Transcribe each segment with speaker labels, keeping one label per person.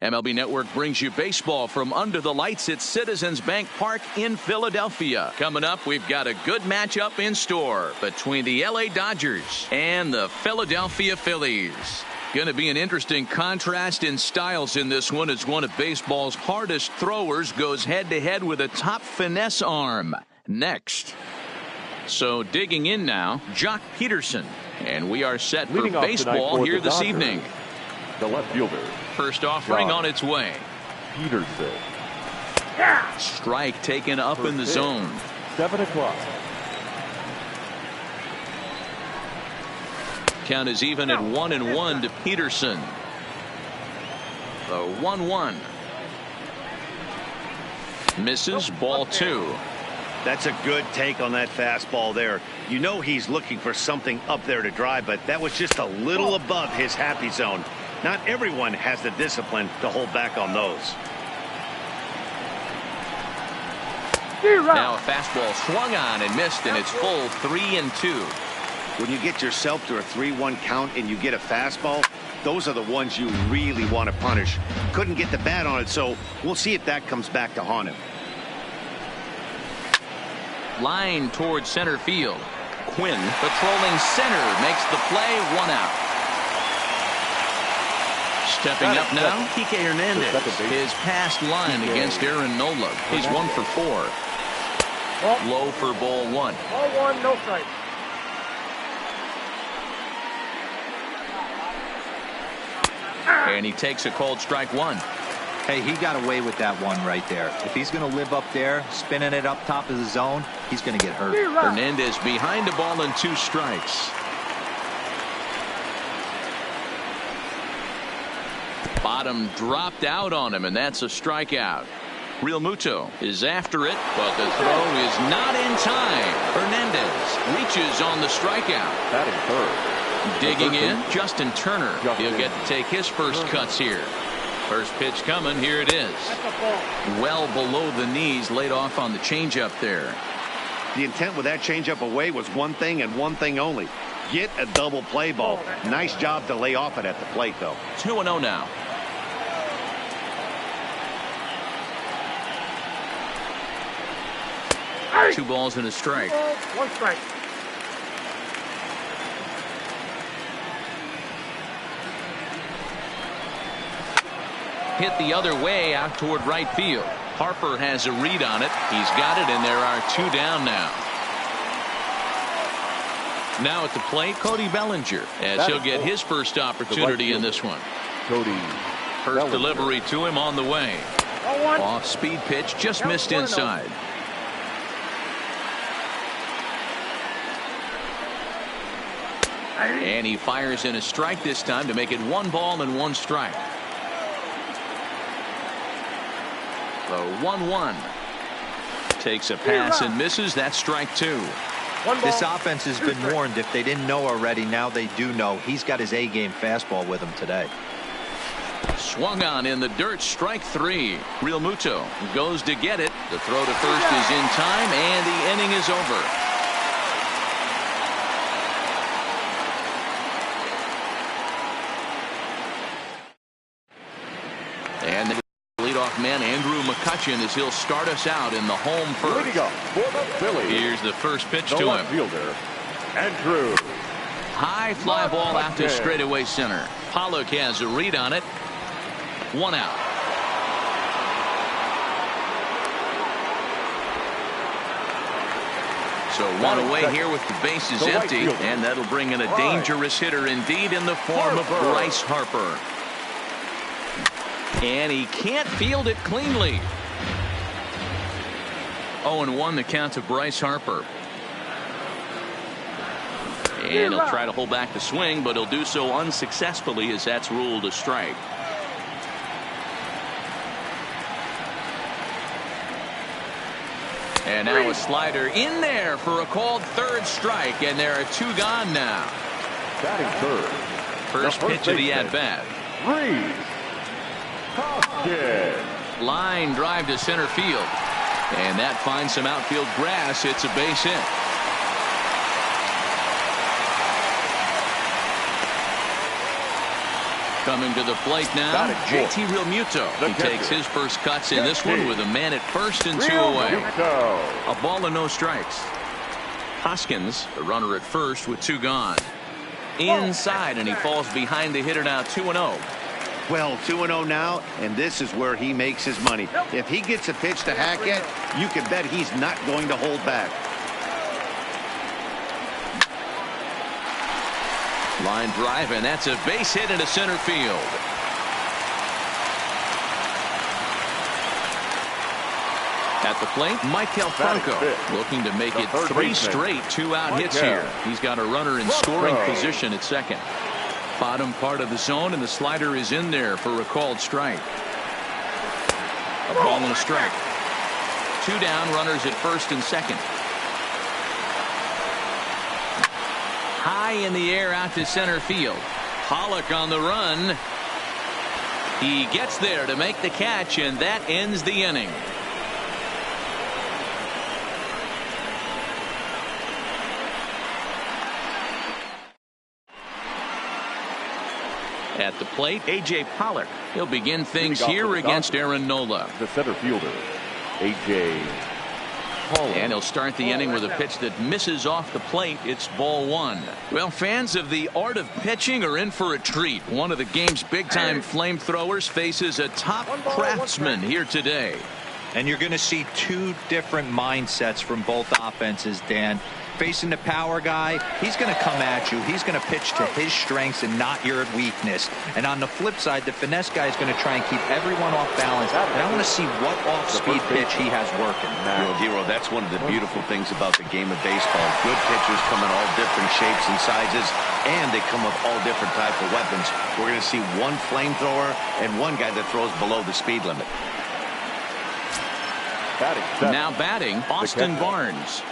Speaker 1: MLB Network brings you baseball from under the lights at Citizens Bank Park in Philadelphia. Coming up, we've got a good matchup in store between the LA Dodgers and the Philadelphia Phillies. Going to be an interesting contrast in styles in this one as one of baseball's hardest throwers goes head-to-head with a top finesse arm. Next. So digging in now, Jock Peterson. And we are set for baseball here this evening.
Speaker 2: The left fielder.
Speaker 1: First offering on its way.
Speaker 2: Peterson.
Speaker 1: Strike taken up in the zone.
Speaker 2: 7 o'clock.
Speaker 1: Count is even at 1-1 to Peterson. The 1-1. Misses, ball 2.
Speaker 3: That's a good take on that fastball there. You know he's looking for something up there to drive, but that was just a little above his happy zone. Not everyone has the discipline to hold back on those.
Speaker 1: Now a fastball swung on and missed, and it's full 3-2.
Speaker 3: When you get yourself to a 3-1 count and you get a fastball, those are the ones you really want to punish. Couldn't get the bat on it, so we'll see if that comes back to haunt him.
Speaker 1: Line towards center field. Quinn patrolling center makes the play, 1 out. Stepping up now, Kike Hernandez. His past line against Aaron Nola. He's 1 for 4. Low for ball 1.
Speaker 4: Ball 1, no strike.
Speaker 1: And he takes a called strike 1.
Speaker 5: Hey, he got away with that one right there. If he's going to live up there, spinning it up top of the zone, he's going to get hurt.
Speaker 1: Hernandez behind the ball and 2 strikes. Bottom dropped out on him, and that's a strikeout. Real Muto is after it, but the throw is not in time. Hernandez reaches on the strikeout.
Speaker 2: Batting third.
Speaker 1: Digging in, Justin Turner. He'll get to take his first cuts here. First pitch coming, here it is. Well below the knees, laid off on the changeup there.
Speaker 3: The intent with that changeup away was one thing and one thing only. Get a double play ball. Nice job to lay off it at the plate, though.
Speaker 1: 2-0 now.
Speaker 4: Hey.
Speaker 1: 2 balls and a strike.
Speaker 4: 1 strike.
Speaker 1: Hit the other way out toward right field. Harper has a read on it. He's got it, and there are 2 down now. Now at the plate, Cody Bellinger, as he'll get his first opportunity in this one.
Speaker 2: Cody.
Speaker 1: First delivery to him on the way. Off speed pitch, just missed inside. And he fires in a strike this time to make it 1 ball and 1 strike. The 1-1. Takes a pass and misses. That's strike 2.
Speaker 5: This offense has been warned. If they didn't know already, now they do know. He's got his A-game fastball with him today.
Speaker 1: Swung on in the dirt, strike 3. Real Muto goes to get it. The throw to first is in time, and the inning is over. And the leadoff man, Andrew McCutchen, as he'll start us out in the home first.
Speaker 2: Leading up for the Phillies.
Speaker 1: Here's the first pitch
Speaker 2: the
Speaker 1: to
Speaker 2: left
Speaker 1: him.
Speaker 2: fielder, Andrew.
Speaker 1: High fly ball out to straightaway center. Pollock has a read on it. 1 out. So 1 away here with the bases empty, and that'll bring in a dangerous hitter indeed in the form of Bryce Harper. And he can't field it cleanly. 0-1 the count to Bryce Harper. And he'll try to hold back the swing, but he'll do so unsuccessfully as that's ruled a strike. And now a slider in there for a called 3rd strike, and there are 2 gone now.
Speaker 2: Batting third.
Speaker 1: First pitch of the at-bat. Line drive to center field. And that finds some outfield grass. It's a base hit. Coming to the plate now, JT Realmuto. He takes his first cuts in this one with a man at first and 2 away. A ball and no strikes. Hoskins, the runner at first with 2 gone. Inside, and he falls behind the hitter now 2-0.
Speaker 3: Well, 2-0 now, and this is where he makes his money. If he gets a pitch to hack at, you can bet he's not going to hold back.
Speaker 1: Line drive, and that's a base hit into center field. At the plate, Maikel Franco looking to make it 3 straight 2-out hits here. He's got a runner in scoring position at second. Bottom part of the zone, and the slider is in there for a called strike. A ball and a strike. 2 down, runners at first and second. High in the air out to center field. Pollock on the run. He gets there to make the catch, and that ends the inning. At the plate, A.J. Pollock. He'll begin things here against Aaron Nola.
Speaker 2: The center fielder, A.J. Pollock.
Speaker 1: And he'll start the inning with a pitch that misses off the plate. It's ball 1. Well, fans of the art of pitching are in for a treat. One of the game's big-time flamethrowers faces a top craftsman here today.
Speaker 5: And you're going to see 2 different mindsets from both offenses, Dan. Facing the power guy, he's going to come at you. He's going to pitch to his strengths and not your weakness. And on the flip side, the finesse guy is going to try and keep everyone off balance. And I want to see what off-speed pitch he has working.
Speaker 3: Hero, that's one of the beautiful things about the game of baseball. Good pitchers come in all different shapes and sizes, and they come with all different types of weapons. We're going to see one flamethrower and one guy that throws below the speed limit.
Speaker 1: Now batting, Austin Barnes.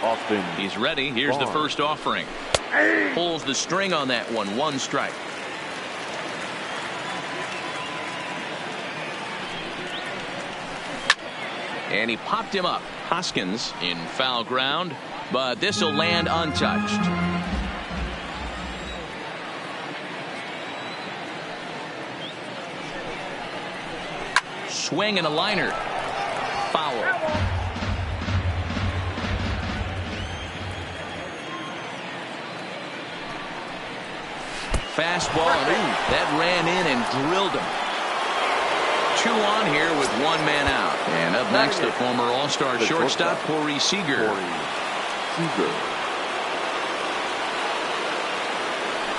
Speaker 1: He's ready. Here's the first offering. Pulls the string on that one. 1 strike. And he popped him up. Hoskins in foul ground, but this will land untouched. Swing and a liner. Foul. Fastball, and that ran in and drilled him. 2 on here with 1 man out. And up next, the former All-Star shortstop, Corey Seager.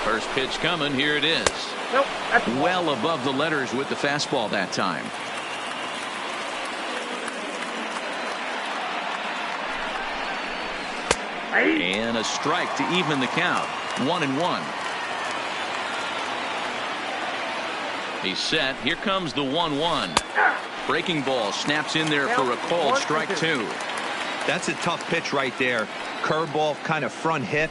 Speaker 1: First pitch coming. Here it is. Well above the letters with the fastball that time. And a strike to even the count. 1-1. He's set. Here comes the 1-1. Breaking ball snaps in there for a called strike 2.
Speaker 5: That's a tough pitch right there. Curveball, kind of front hit.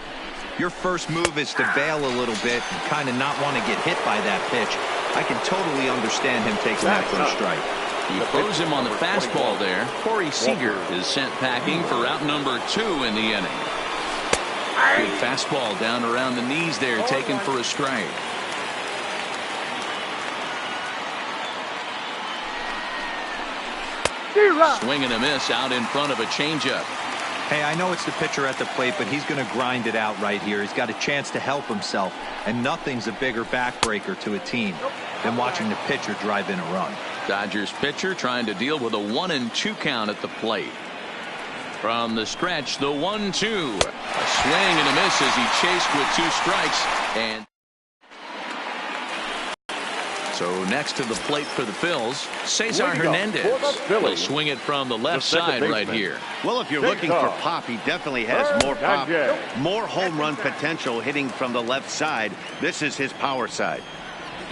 Speaker 5: Your first move is to bail a little bit and kind of not want to get hit by that pitch. I can totally understand him taking that first strike.
Speaker 1: He throws him on the fastball there. Corey Seager is sent packing for out number 2 in the inning. Good fastball down around the knees there, taken for a strike. Swing and a miss out in front of a changeup.
Speaker 5: Hey, I know it's the pitcher at the plate, but he's going to grind it out right here. He's got a chance to help himself, and nothing's a bigger backbreaker to a team than watching the pitcher drive in a run.
Speaker 1: Dodgers pitcher trying to deal with a 1-2 count at the plate. From the stretch, the 1-2. A swing and a miss as he chased with 2 strikes. And so next to the plate for the Phils, Cesar Hernandez will swing it from the left side right here.
Speaker 3: Well, if you're looking for pop, he definitely has more pop, more home run potential hitting from the left side. This is his power side.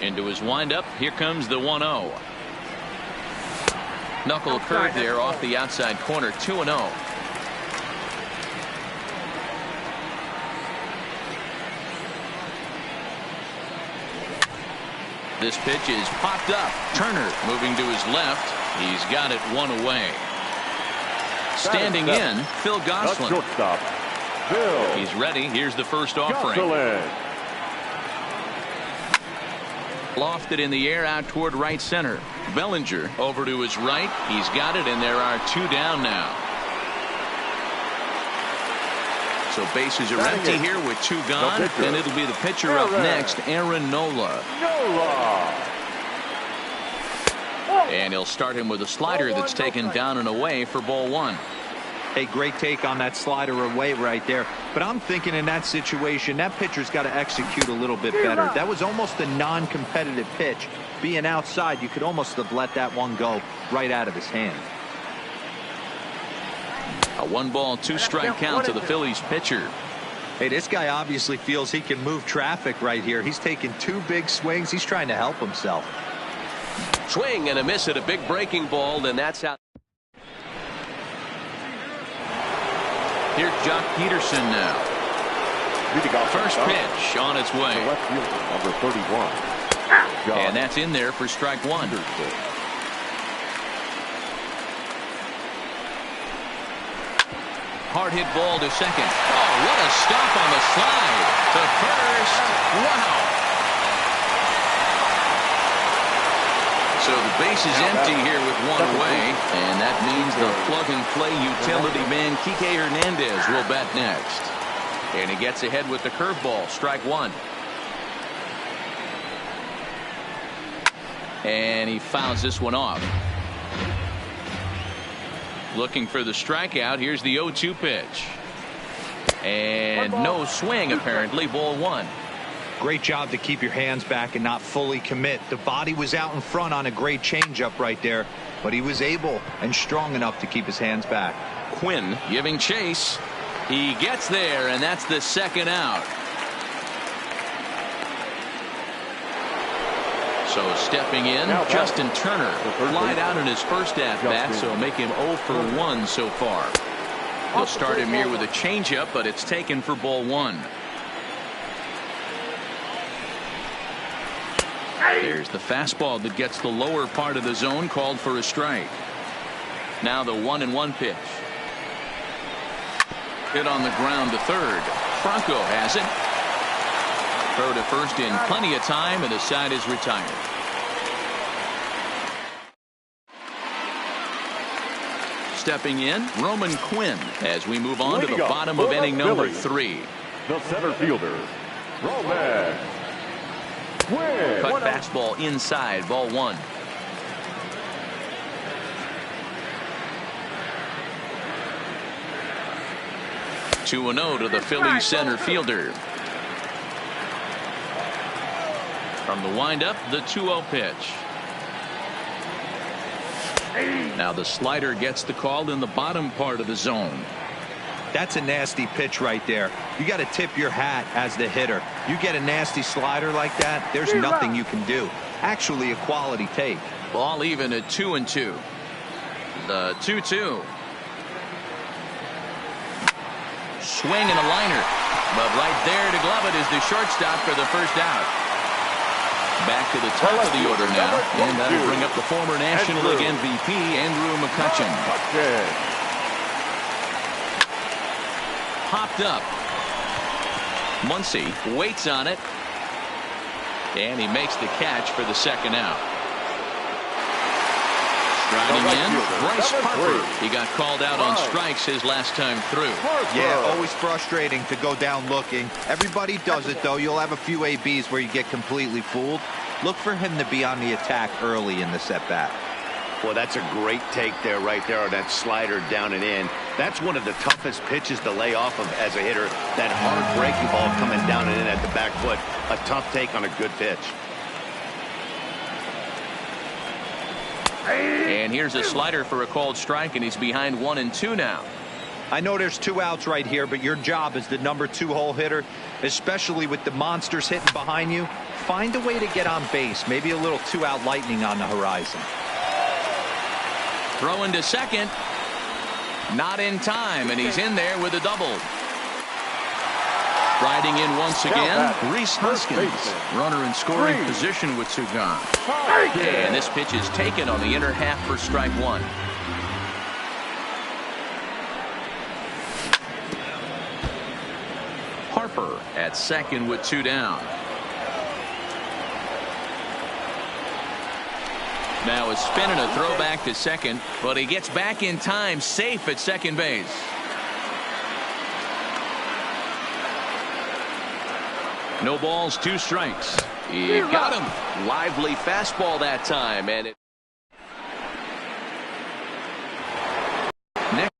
Speaker 1: Into his windup, here comes the 1-0. Knuckle curve there off the outside corner. 2-0. This pitch is popped up. Turner moving to his left. He's got it 1 away. Standing in, Phil Gosselin. He's ready. Here's the first offering. Lofted in the air out toward right center. Bellinger over to his right. He's got it, and there are 2 down now. So bases are empty here with 2 gone, and it'll be the pitcher up next, Aaron Nola. And he'll start him with a slider that's taken down and away for ball 1.
Speaker 5: Hey, great take on that slider away right there. But I'm thinking in that situation, that pitcher's got to execute a little bit better. That was almost a non-competitive pitch. Being outside, you could almost have let that one go right out of his hand.
Speaker 1: A 1-ball, 2-strike count to the Phillies pitcher.
Speaker 5: Hey, this guy obviously feels he can move traffic right here. He's taking 2 big swings. He's trying to help himself.
Speaker 6: Swing and a miss at a big breaking ball, and that's out.
Speaker 1: Here's Jock Peterson now. First pitch on its way.
Speaker 2: Left fielder, number 31.
Speaker 1: And that's in there for strike 1. Hard hit ball to second. Oh, what a stop on the slide to first. Wow. So the base is empty here with 1 away, and that means the plug-and-play utility man Kike Hernandez will bat next. And he gets ahead with the curveball, strike 1. And he fouls this one off. Looking for the strikeout. Here's the 0-2 pitch. And no swing, apparently. Ball 1.
Speaker 5: Great job to keep your hands back and not fully commit. The body was out in front on a great changeup right there, but he was able and strong enough to keep his hands back.
Speaker 1: Quinn giving chase. He gets there, and that's the 2nd out. So stepping in, Justin Turner flied out in his first at-bat, so make him 0 for 1 so far. They'll start him here with a changeup, but it's taken for ball 1. There's the fastball that gets the lower part of the zone, called for a strike. Now the 1-1 pitch. Hit on the ground to third. Franco has it. Throw to first in plenty of time, and the side is retired. Stepping in, Roman Quinn, as we move on to the bottom of inning number 3.
Speaker 2: The center fielder, Roman Quinn.
Speaker 1: Cut fastball inside, ball 1. Two and 0 to the Phillies center fielder. From the windup, the 2-0 pitch. Now the slider gets the call in the bottom part of the zone.
Speaker 5: That's a nasty pitch right there. You got to tip your hat as the hitter. You get a nasty slider like that, there's nothing you can do. Actually a quality take.
Speaker 1: Ball even at 2-2. The 2-2. Swing and a liner. But right there to glove it is the shortstop for the first out. Back to the top of the order now. And that'll bring up the former National League MVP, Andrew McCutchen. Popped up. Muncy waits on it. And he makes the catch for the 2nd out. Striding in, Bryce Harper. He got called out on strikes his last time through.
Speaker 5: Yeah, always frustrating to go down looking. Everybody does it, though. You'll have a few ABs where you get completely fooled. Look for him to be on the attack early in the at-bat.
Speaker 3: Well, that's a great take there, right there, on that slider down and in. That's one of the toughest pitches to lay off of as a hitter. That hard breaking ball coming down and in at the back foot. A tough take on a good pitch.
Speaker 1: And here's a slider for a called strike, and he's behind 1-2 now.
Speaker 5: I know there's 2 outs right here, but your job as the number 2 hole hitter, especially with the monsters hitting behind you, find a way to get on base. Maybe a little 2-out lightning on the horizon.
Speaker 1: Throwing to second. Not in time, and he's in there with a double. Riding in once again, Rhys Hoskins. Runner in scoring position with 2 gone. And this pitch is taken on the inner half for strike 1. Harper at second with 2 down. Now a spin and a throw back to second, but he gets back in time, safe at second base. No balls, 2 strikes. He got him.
Speaker 6: Lively fastball that time, and it.
Speaker 1: Next.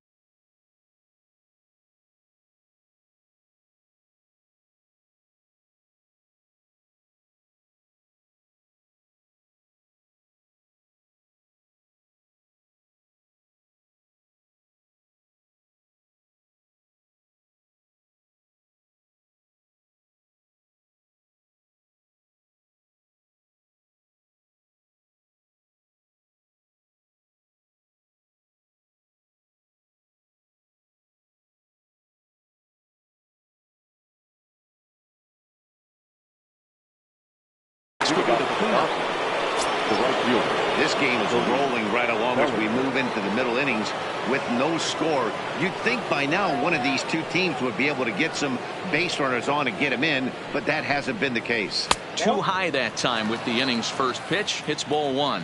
Speaker 3: This game is rolling right along as we move into the middle innings with no score. You'd think by now one of these two teams would be able to get some base runners on and get them in, but that hasn't been the case.
Speaker 1: Too high that time with the inning's first pitch. Hits ball 1.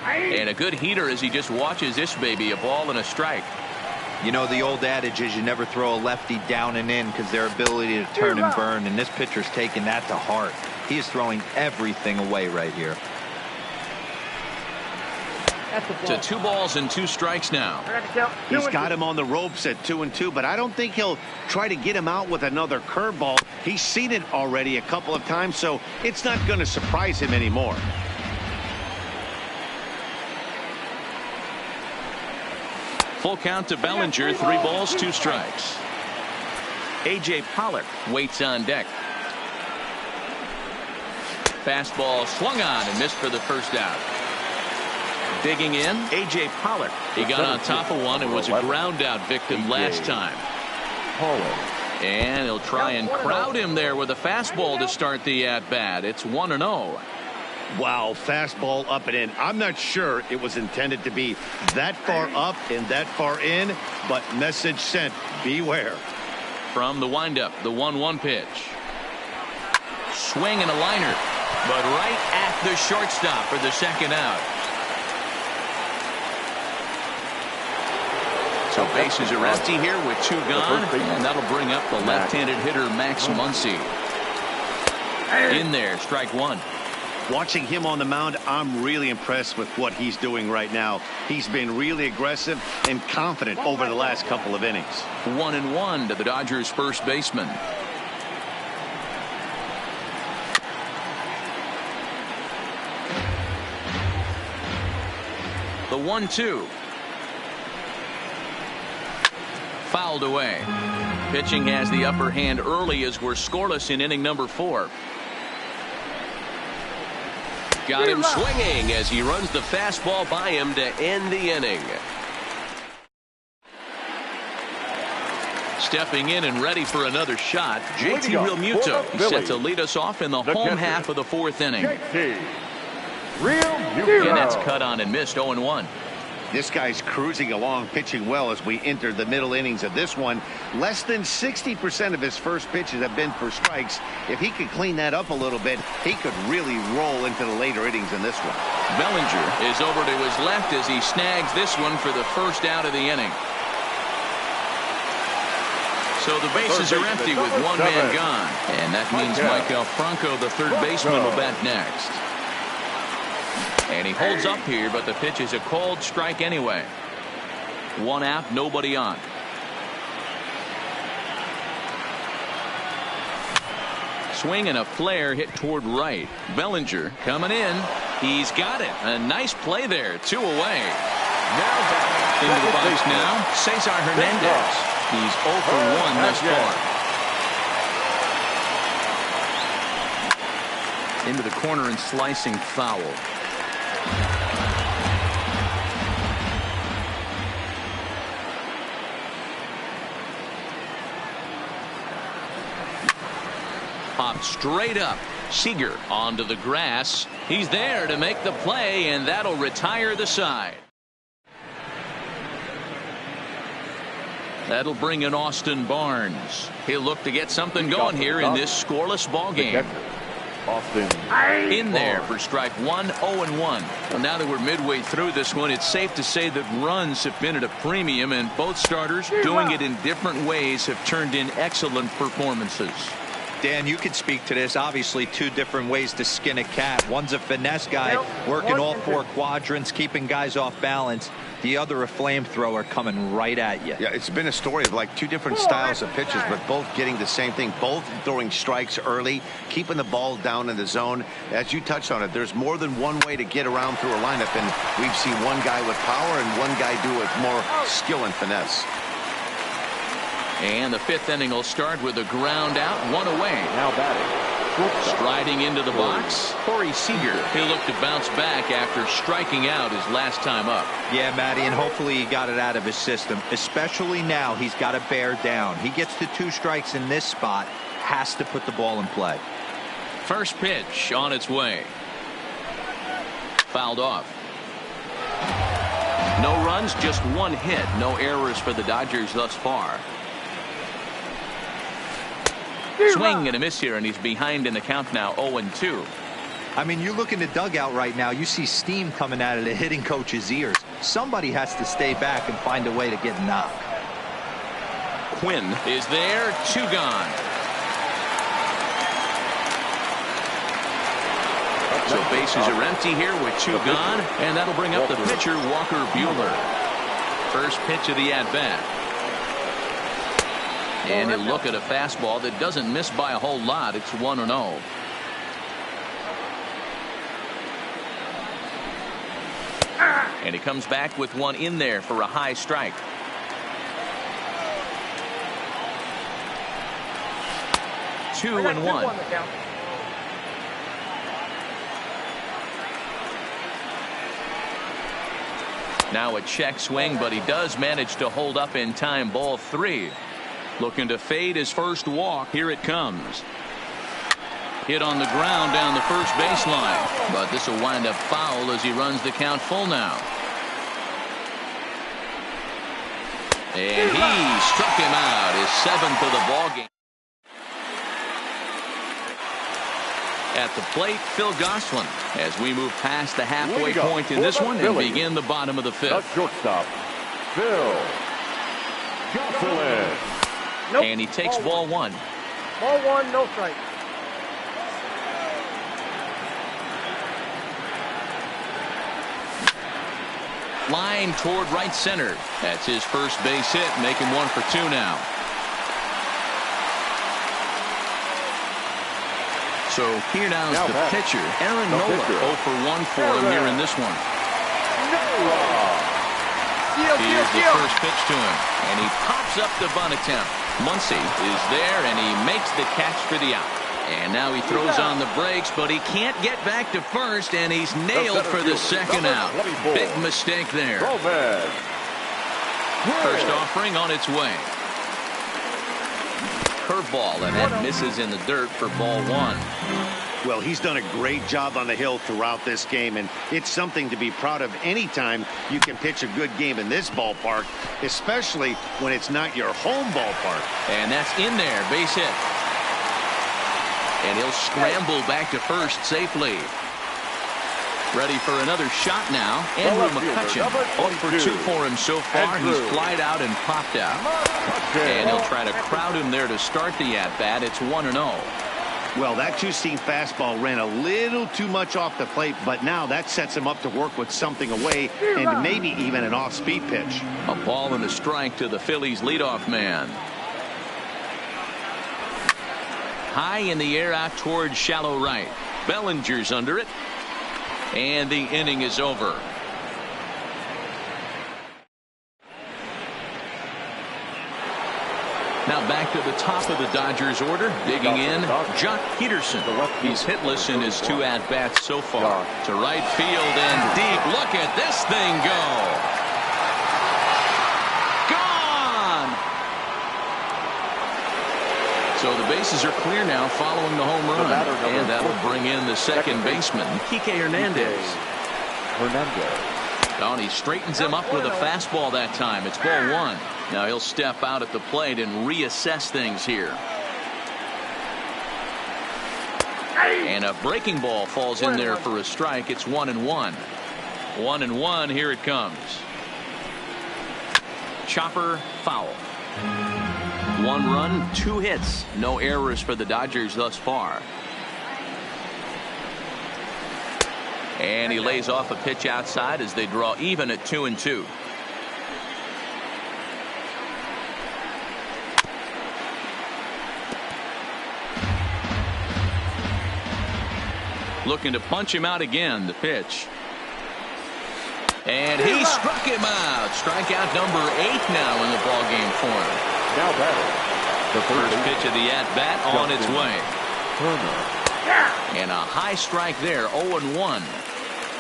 Speaker 1: And a good heater as he just watches this baby, a ball and a strike.
Speaker 5: You know, the old adage is you never throw a lefty down and in because their ability to turn and burn, and this pitcher's taking that to heart. He is throwing everything away right here.
Speaker 1: To 2 balls and 2 strikes now.
Speaker 3: He's got him on the ropes at 2-2, but I don't think he'll try to get him out with another curveball. He's seen it already a couple of times, so it's not going to surprise him anymore.
Speaker 1: Full count to Bellinger, 3 balls, 2 strikes. A.J. Pollock waits on deck. Fastball swung on and missed for the first out. Digging in, A.J. Pollock. He got on top of one and was a ground out victim last time. And he'll try and crowd him there with a fastball to start the at-bat. It's 1-0.
Speaker 3: Wow, fastball up and in. I'm not sure it was intended to be that far up and that far in, but message sent, beware.
Speaker 1: From the windup, the 1-1 pitch. Swing and a liner, but right at the shortstop for the second out. So bases are empty here with 2 gone, and that'll bring up the left-handed hitter Max Muncy. In there, strike 1.
Speaker 3: Watching him on the mound, I'm really impressed with what he's doing right now. He's been really aggressive and confident over the last couple of innings.
Speaker 1: 1-1 to the Dodgers' first baseman. The 1-2. Fouled away. Pitching has the upper hand early as we're scoreless in inning number 4.
Speaker 6: Got him swinging as he runs the fastball by him to end the inning.
Speaker 1: Stepping in and ready for another shot, JT Realmuto. He's set to lead us off in the home half of the 4th inning. And that's cut on and missed, 0-1.
Speaker 3: This guy's cruising along, pitching well as we enter the middle innings of this one. Less than 60% of his first pitches have been for strikes. If he could clean that up a little bit, he could really roll into the later innings in this one.
Speaker 1: Bellinger is over to his left as he snags this one for the first out of the inning. So the bases are empty with 1 man gone. And that means Mike Franco, the third baseman, will bat next. And he holds up here, but the pitch is a called strike anyway. 1 out, nobody on. Swing and a flare hit toward right. Bellinger coming in. He's got it. A nice play there. 2 away. Into the box now, Cesar Hernandez. He's 0 for 1 thus far. Into the corner and slicing foul. Popped straight up. Seager onto the grass. He's there to make the play, and that'll retire the side. That'll bring in Austin Barnes. He'll look to get something going here in this scoreless ball game.
Speaker 2: Austin.
Speaker 1: In there for strike one, 0-1. Well, now that we're midway through this one, it's safe to say that runs have been at a premium, and both starters, doing it in different ways, have turned in excellent performances.
Speaker 5: Dan, you could speak to this. Obviously, two different ways to skin a cat. One's a finesse guy, working all four quadrants, keeping guys off balance. The other, a flamethrower coming right at you.
Speaker 3: Yeah, it's been a story of like two different styles of pitches, but both getting the same thing. Both throwing strikes early, keeping the ball down in the zone. As you touched on it, there's more than one way to get around through a lineup, and we've seen one guy with power and one guy do it more skill and finesse.
Speaker 1: And the fifth inning will start with a ground out, one away.
Speaker 2: Now batting.
Speaker 1: Striding into the box, Corey Seager. He'll look to bounce back after striking out his last time up.
Speaker 5: Yeah, Matty, and hopefully he got it out of his system. Especially now, he's got to bear down. He gets to 2 strikes in this spot, has to put the ball in play.
Speaker 1: First pitch on its way. Fouled off. No runs, just 1 hit. No errors for the Dodgers thus far. Swing and a miss here, and he's behind in the count now, 0-2.
Speaker 5: I mean, you look in the dugout right now, you see steam coming out of the hitting coach's ears. Somebody has to stay back and find a way to get knocked.
Speaker 1: Quinn is there, 2 gone. So bases are empty here with 2 gone, and that'll bring up the pitcher, Walker Buehler. First pitch of the at-bat. And he'll look at a fastball that doesn't miss by a whole lot. It's 1-0. And he comes back with one in there for a high strike. Two and one. Now a check swing, but he does manage to hold up in time. Ball 3. Looking to fade his first walk. Here it comes. Hit on the ground down the first baseline. But this will wind up foul as he runs the count full now. And he struck him out. His 7th of the ballgame. At the plate, Phil Gosselin. As we move past the halfway point in this one and begin the bottom of the 5th.
Speaker 2: The shortstop, Phil Gosselin.
Speaker 4: Nope.
Speaker 1: And he takes ball 1.
Speaker 4: Ball 1, no strike.
Speaker 1: Line toward right center. That's his first base hit, making 1 for 2 now. So here now is the pitcher, Aaron Nola. 0 for 1 for him here in this one. Here's the first pitch to him, and he pops up the bunt attempt. Muncy is there, and he makes the catch for the out. And now he throws on the brakes, but he can't get back to first, and he's nailed for the second out. Big mistake there. First offering on its way. Curveball, and that misses in the dirt for ball 1.
Speaker 3: Well, he's done a great job on the hill throughout this game, and it's something to be proud of anytime you can pitch a good game in this ballpark, especially when it's not your home ballpark.
Speaker 1: And that's in there, base hit. And he'll scramble back to first safely. Ready for another shot now. Andrew McCutchen, 0 for 2 for him so far. He's flied out and popped out. And he'll try to crowd him there to start the at-bat. It's 1-0.
Speaker 3: Well, that 2-seam fastball ran a little too much off the plate, but now that sets him up to work with something away and maybe even an off-speed pitch.
Speaker 1: A ball and a strike to the Phillies leadoff man. High in the air out towards shallow right. Bellinger's under it. And the inning is over. Now back to the top of the Dodgers order. Digging in, Jock Peterson. He's hitless in his 2 at-bats so far. To right field and deep. Look at this thing go. Gone! So the bases are clear now following the home run. And that'll bring in the second baseman, Kike Hernandez. Oh, and he straightens him up with a fastball that time. It's ball 1. Now he'll step out at the plate and reassess things here. And a breaking ball falls in there for a strike. It's 1-1. 1-1. Here it comes. Chopper foul. 1 run, 2 hits. No errors for the Dodgers thus far. And he lays off a pitch outside as they draw even at 2-2. Looking to punch him out again. The pitch. And he struck him out. Strikeout number 8 now in the ballgame for him.
Speaker 2: Now batting. The
Speaker 1: First pitch of the at-bat on its way. And a high strike there. 0-1.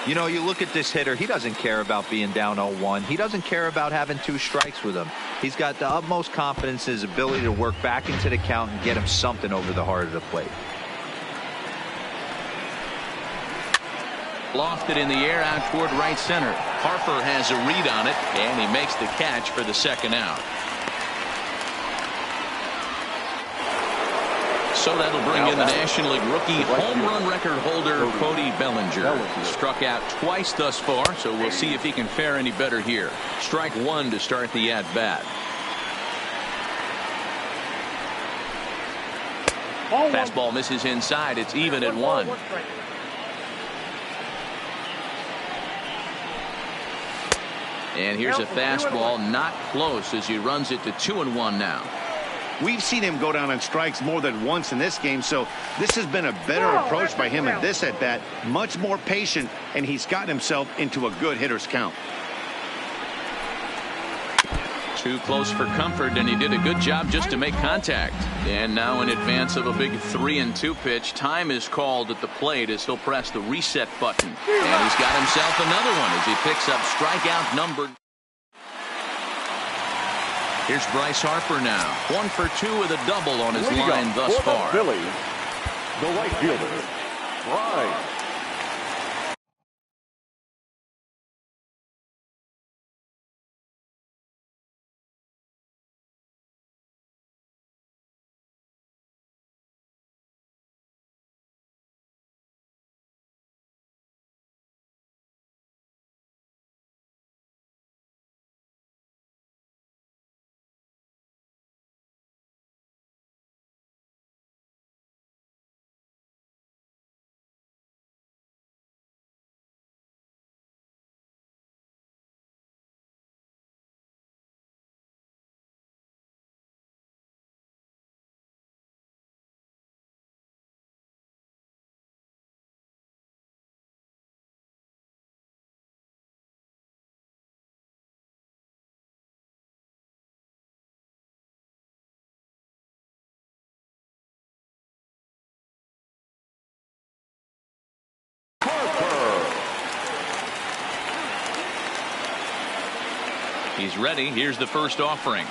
Speaker 5: You know, you look at this hitter, he doesn't care about being down 0-1. He doesn't care about having 2 strikes with him. He's got the utmost confidence in his ability to work back into the count and get him something over the heart of the plate.
Speaker 1: Lofted in the air out toward right center. Harper has a read on it, and he makes the catch for the second out. So that'll bring in the National League rookie home run record holder Cody Bellinger. He struck out twice thus far, so we'll see if he can fare any better here. Strike 1 to start the at-bat. Fastball misses inside. It's even at 1. And here's a fastball not close as he runs it to 2-1 now.
Speaker 3: We've seen him go down on strikes more than once in this game, so this has been a better approach by him at this at-bat. Much more patient, and he's gotten himself into a good hitter's count.
Speaker 1: Too close for comfort, and he did a good job just to make contact. And now in advance of a big 3-2 pitch, time is called at the plate as he'll press the reset button. And he's got himself another one as he picks up strikeout number. Here's Bryce Harper now. 1 for 2 with a double on his line thus far.
Speaker 2: Phillies, the right fielder, Bryce.
Speaker 1: He's ready. Here's the first offering.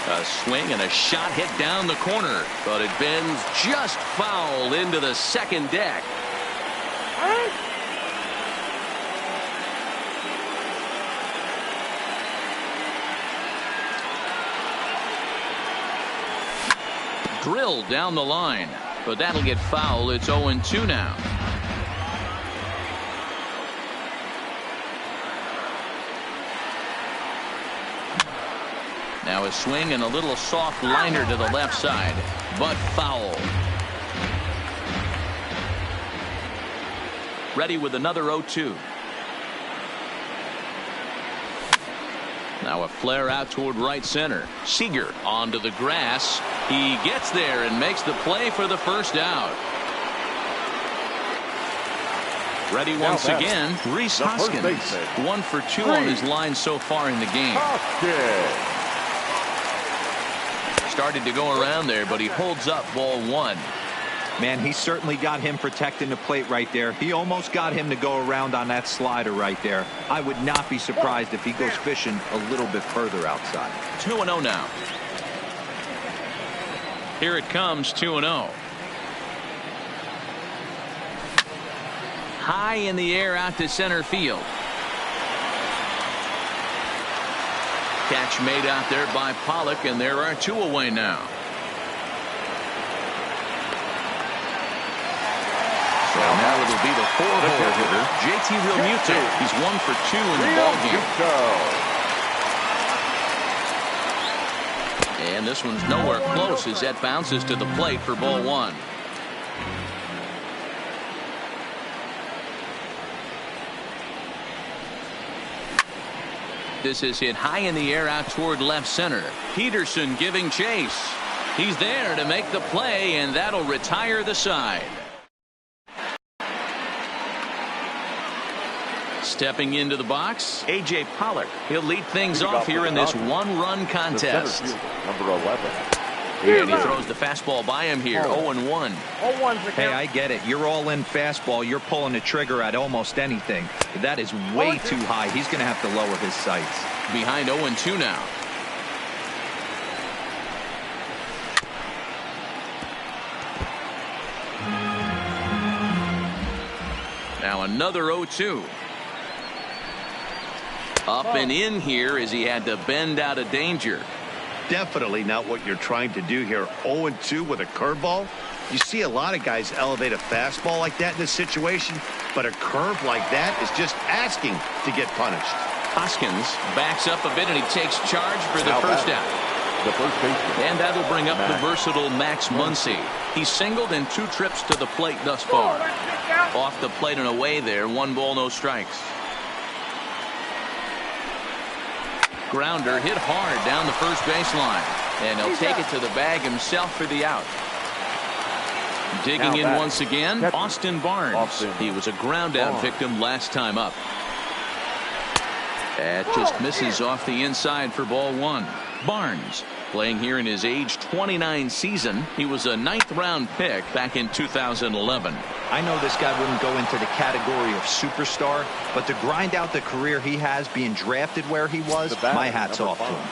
Speaker 1: A swing and a shot hit down the corner, but it bends just foul into the second deck. Drilled down the line, but that'll get foul. It's 0-2 now. Now a swing and a little soft liner to the left side, but foul. Ready with another 0-2. Now a flare out toward right center. Seager onto the grass. He gets there and makes the play for the first out. Ready once again, Rhys Hoskins. 1 for 2 on his line so far in the game. Started to go around there, but he holds up ball 1.
Speaker 5: Man, he certainly got him protecting the plate right there. He almost got him to go around on that slider right there. I would not be surprised if he goes fishing a little bit further outside.
Speaker 1: 2-0 now. Here it comes, 2-0. High in the air out to center field. Catch made out there by Pollock, and there are 2 away now. It'll be the 4-hole hitter, JT Realmuto. He's 1 for 2 in the ballgame. And this one's nowhere close as that bounces to the plate for ball 1. This is hit high in the air out toward left center. Peterson giving chase. He's there to make the play, and that'll retire the side. Stepping into the box, A.J. Pollock. He'll lead things off here in this one-run contest.
Speaker 2: Number 11.
Speaker 1: And he throws the fastball by him here, 0-1.
Speaker 5: Hey, I get it. You're all in fastball. You're pulling the trigger at almost anything. But that is way too high. He's going to have to lower his sights.
Speaker 1: Behind 0-2 now. Now another 0-2. Up and in here as he had to bend out of danger.
Speaker 3: Definitely not what you're trying to do here. 0-2 with a curveball. You see a lot of guys elevate a fastball like that in this situation, but a curve like that is just asking to get punished.
Speaker 1: Hoskins backs up a bit and he takes charge for the first out.
Speaker 2: The first baseman.
Speaker 1: And that'll bring up the versatile Max Muncy. He's singled in 2 trips to the plate thus far. Off the plate and away there. 1 ball, no strikes. Grounder hit hard down the first baseline. And he'll take it to the bag himself for the out. Digging in once again, Austin Barnes. He was a ground out victim last time up. That just misses off the inside for ball 1. Barnes playing here in his age 29 season. He was a 9th round pick back in 2011.
Speaker 5: I know this guy wouldn't go into the category of superstar, but to grind out the career he has being drafted where he was, my hat's off to him.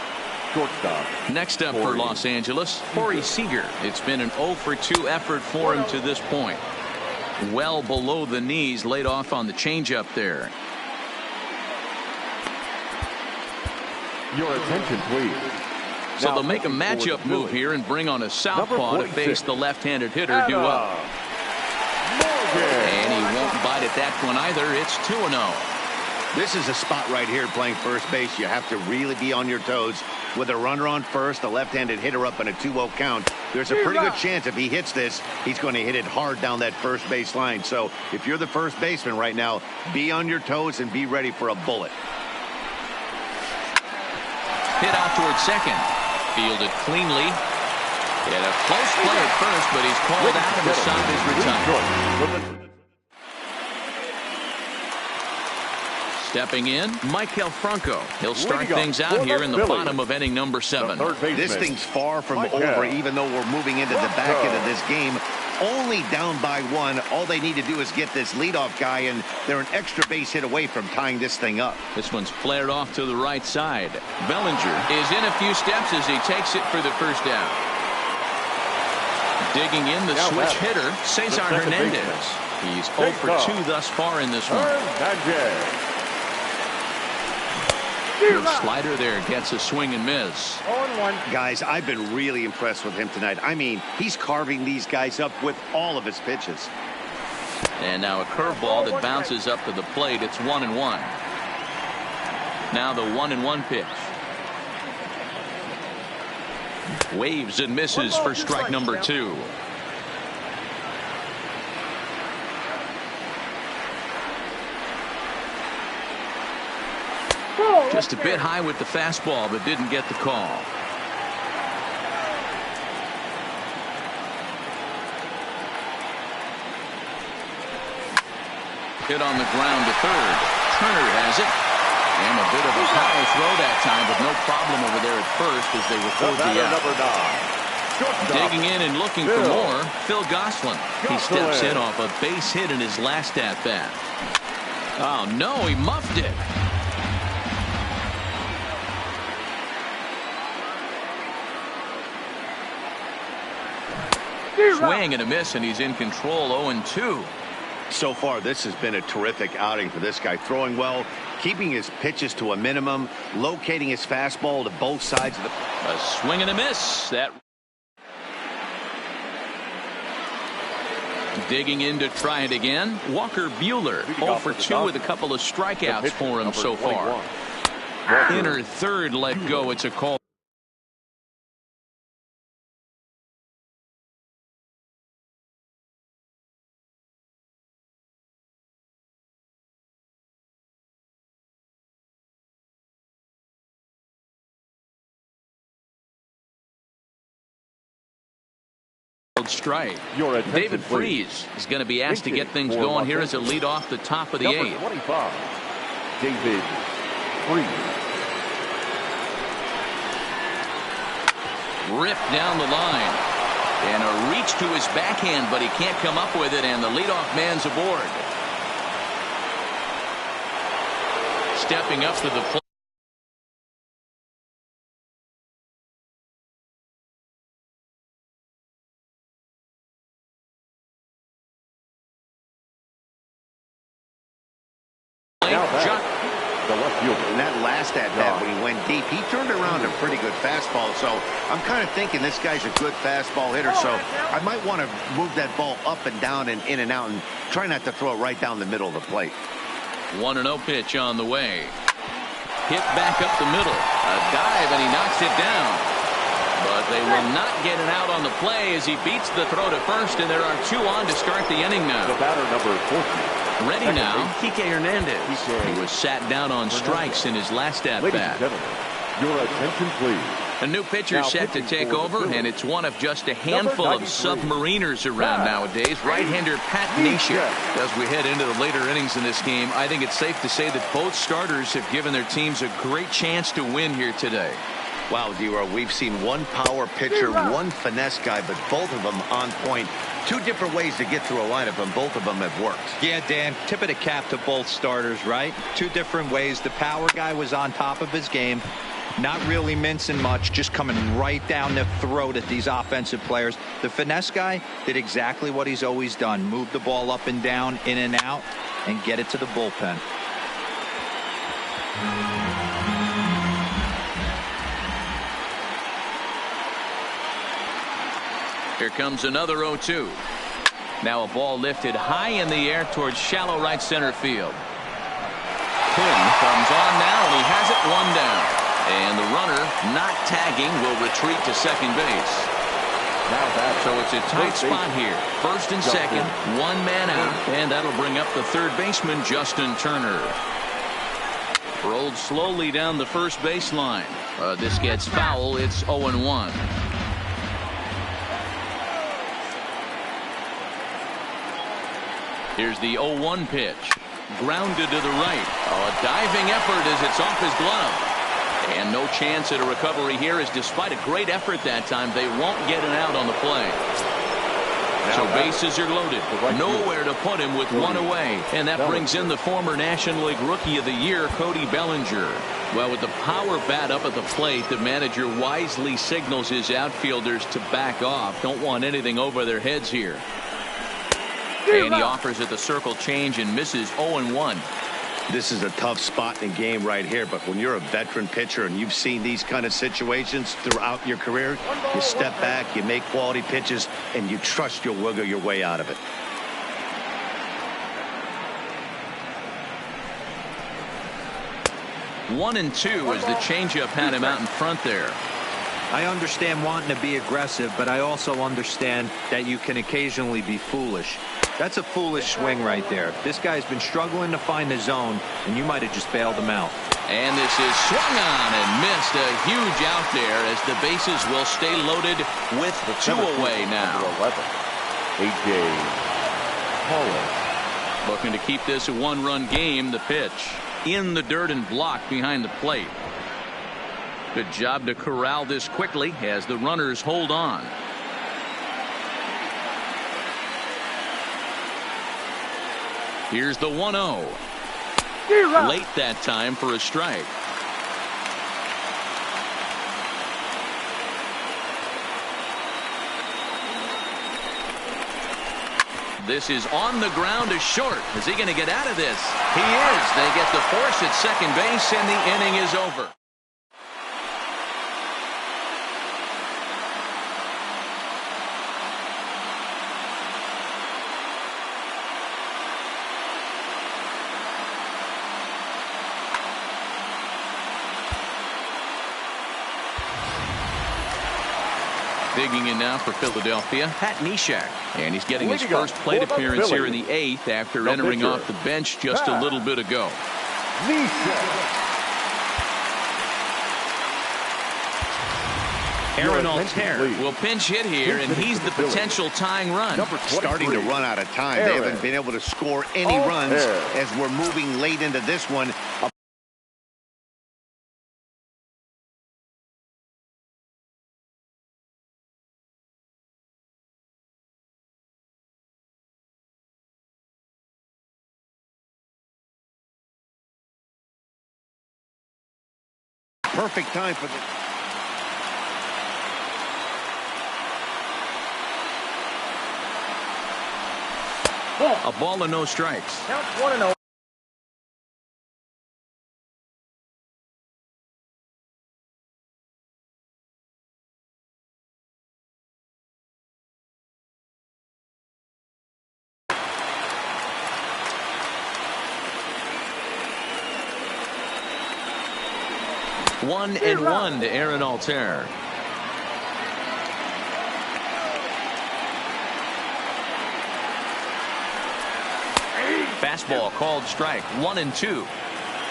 Speaker 2: Shortstop.
Speaker 1: Next up for Los Angeles, Corey Seager. It's been an 0 for 2 effort for him to this point. Well below the knees, laid off on the changeup there.
Speaker 2: Your attention, please.
Speaker 1: So they'll make a matchup move here and bring on a southpaw to face the left-handed hitter due up. And he won't bite at that one either. It's 2-0.
Speaker 3: This is a spot right here playing first base. You have to really be on your toes. With a runner on first, a left-handed hitter up in a 2-0 count, there's a pretty good chance if he hits this, he's going to hit it hard down that first base line. So if you're the first baseman right now, be on your toes and be ready for a bullet.
Speaker 1: Hit out towards second. Fielded cleanly. Had a close play at first, but he's called out and the side is retired. Stepping in, Maikel Franco. He'll start things out here in the bottom of inning number 7.
Speaker 3: This thing's far from over, even though we're moving into the back end of this game. Only down by 1. All they need to do is get this leadoff guy, and they're an extra base hit away from tying this thing up.
Speaker 1: This one's flared off to the right side. Bellinger is in a few steps as he takes it for the first down. Digging in, the switch hitter, Cesar Hernandez. He's 0 for 2 thus far in this one. Good slider there, gets a swing and miss.
Speaker 4: 0-1.
Speaker 3: Guys, I've been really impressed with him tonight. I mean, he's carving these guys up with all of his pitches.
Speaker 1: And now a curveball that bounces up to the plate. It's 1-1. Now the 1-1 pitch. Waves and misses for strike number 2. Just a bit high with the fastball, but didn't get the call. Hit on the ground to third. Turner has it. And a bit of a power throw that time, but no problem over there at first as they record the out. Digging in and looking for more, Phil Gosselin. He steps in off a base hit in his last at-bat. Oh, no, he muffed it. Swing and a miss, and he's in control. 0-2.
Speaker 3: So far, this has been a terrific outing for this guy. Throwing well, keeping his pitches to a minimum, locating his fastball to both sides of the...
Speaker 1: A swing and a miss. That Digging in to try it again, Walker Buehler. 0 for 2 with a couple of strikeouts for him so far. Inner third let go. It's a call. Strike. David Freese is going to be asked to get things going here as a lead off the top of the 8th.
Speaker 2: 25, David Freese.
Speaker 1: Ripped down the line. And a reach to his backhand, but he can't come up with it, and the leadoff man's aboard. Stepping up to the plate.
Speaker 3: In that last at-bat when he went deep, he turned around a pretty good fastball. So I'm kind of thinking this guy's a good fastball hitter. So I might want to move that ball up and down and in and out and try not to throw it right down the middle of the plate.
Speaker 1: 1-0 pitch on the way. Hit back up the middle. A dive, and he knocks it down. But they will not get it out on the play as he beats the throw to first, and there are 2 on to start the inning now.
Speaker 2: The batter, number 14.
Speaker 1: Ready now, Kike Hernandez. He was sat down on strikes in his last at-bat.
Speaker 2: Ladies and gentlemen, your attention please.
Speaker 1: A new pitcher set to take over, and it's one of just a handful of submariners around nowadays. Right-hander Pat Neshek. As we head into the later innings in this game, I think it's safe to say that both starters have given their teams a great chance to win here today.
Speaker 3: Wow, D-Roy, we've seen one power pitcher, one finesse guy, but both of them on point. 2 different ways to get through a lineup, and both of them have worked.
Speaker 5: Yeah, Dan, tip of the cap to both starters, right? 2 different ways. The power guy was on top of his game, not really mincing much, just coming right down the throat at these offensive players. The finesse guy did exactly what he's always done. Move the ball up and down, in and out, and get it to the bullpen.
Speaker 1: Here comes another 0-2. Now a ball lifted high in the air towards shallow right center field. Quinn comes on now, and he has it 1 down. And the runner, not tagging, will retreat to second base. So it's a tight spot here. First and second, 1 man out, and that'll bring up the third baseman, Justin Turner. Rolled slowly down the first baseline. This gets foul. It's 0-1. Here's the 0-1 pitch. Grounded to the right. A diving effort as it's off his glove. And no chance at a recovery here, as despite a great effort that time, they won't get it out on the play. So bases are loaded. Nowhere to put him with 1 away. And that brings in the former National League Rookie of the Year, Cody Bellinger. Well, with the power bat up at the plate, the manager wisely signals his outfielders to back off. Don't want anything over their heads here. And he offers at the circle change and misses 0-1.
Speaker 3: This is a tough spot in the game right here, but when you're a veteran pitcher and you've seen these kind of situations throughout your career, you step back, you make quality pitches, and you trust you'll wiggle your way out of it.
Speaker 1: One and 2 as the changeup had him out in front there.
Speaker 5: I understand wanting to be aggressive, but I also understand that you can occasionally be foolish. That's a foolish swing right there. This guy's been struggling to find the zone, and you might have just bailed him out.
Speaker 1: And this is swung on and missed. A huge out there as the bases will stay loaded with 2 away now.
Speaker 2: 11, A.J. Pollock.
Speaker 1: Looking to keep this a 1-run game. The pitch in the dirt and blocked behind the plate. Good job to corral this quickly as the runners hold on. Here's the 1-0. Late that time for a strike. This is on the ground to short. Is he going to get out of this? He is. They get the force at second base, and the inning is over. Digging in now for Philadelphia, Pat Neshek. And he's getting his
Speaker 2: Leading
Speaker 1: first
Speaker 2: up
Speaker 1: plate
Speaker 2: for the
Speaker 1: appearance here in
Speaker 2: Phillies.
Speaker 1: the 8th after
Speaker 2: The
Speaker 1: entering
Speaker 2: pitcher,
Speaker 1: off the bench just a
Speaker 2: Pat
Speaker 1: little bit ago.
Speaker 2: Neshek.
Speaker 1: Aaron
Speaker 2: Your attention,
Speaker 1: Altair
Speaker 2: please.
Speaker 1: will pinch hit here, and he's the potential tying run.
Speaker 2: Number
Speaker 3: Starting to
Speaker 2: 23,
Speaker 3: run out of time. They
Speaker 2: Aaron.
Speaker 3: haven't been able to score any runs as we're moving late into this one. Perfect time for the...
Speaker 1: A ball and no strikes.
Speaker 4: Counts 1-0.
Speaker 1: One and one to Aaron Altair. Fastball called strike. 1-2.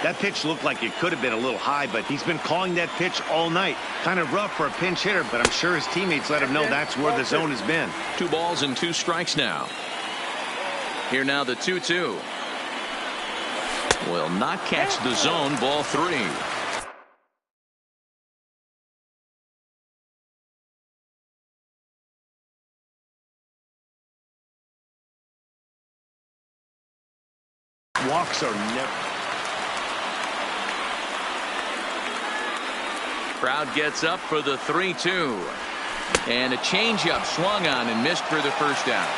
Speaker 3: That pitch looked like it could have been a little high, but he's been calling that pitch all night. Kind of rough for a pinch hitter, but I'm sure his teammates let him know that's where the zone has been.
Speaker 1: 2 balls and 2 strikes now. Here now the 2-2. Will not catch the zone. Ball 3.
Speaker 3: Walks are never...
Speaker 1: Crowd gets up for the 3-2. And a changeup swung on and missed for the first out.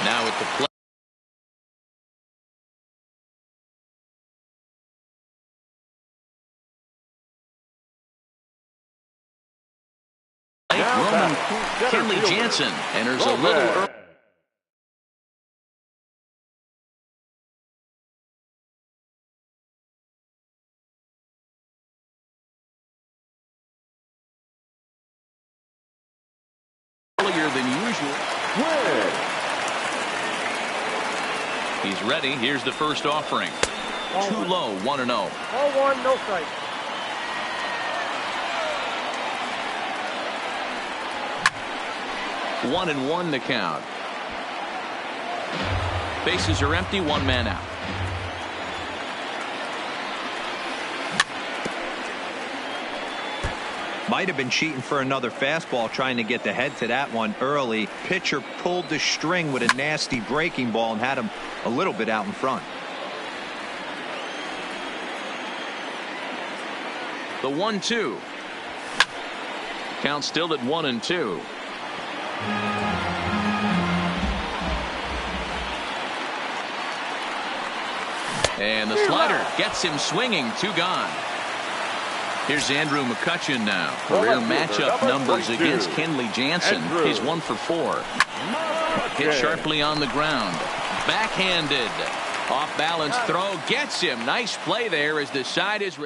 Speaker 1: Now at the plate. Roman Kenley Jansen enters a little early. Earlier than usual. He's ready. Here's the first offering. Too low. 1-0.
Speaker 4: Ball 1, no strike.
Speaker 1: One and one to count. Bases are empty. 1 man out.
Speaker 5: Might have been cheating for another fastball, trying to get the head to that one early. Pitcher pulled the string with a nasty breaking ball and had him a little bit out in front.
Speaker 1: The 1-2. Count still at 1-2. And the slider gets him swinging. 2 gone. Here's Andrew McCutchen now. Career matchup numbers against Kenley Jansen. He's 1 for 4. Hit sharply on the ground. Backhanded. Off balance throw gets him. Nice play there as the side is...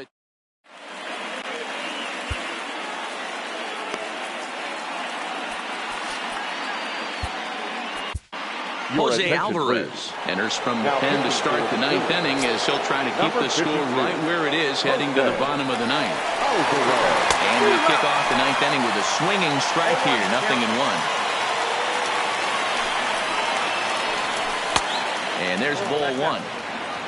Speaker 1: Jose Alvarez enters from the pen to start the 9th inning as he'll try to keep the score right where it is heading to the bottom of the 9th. And we kick off the 9th inning with a swinging strike here. 0-1. And there's ball 1.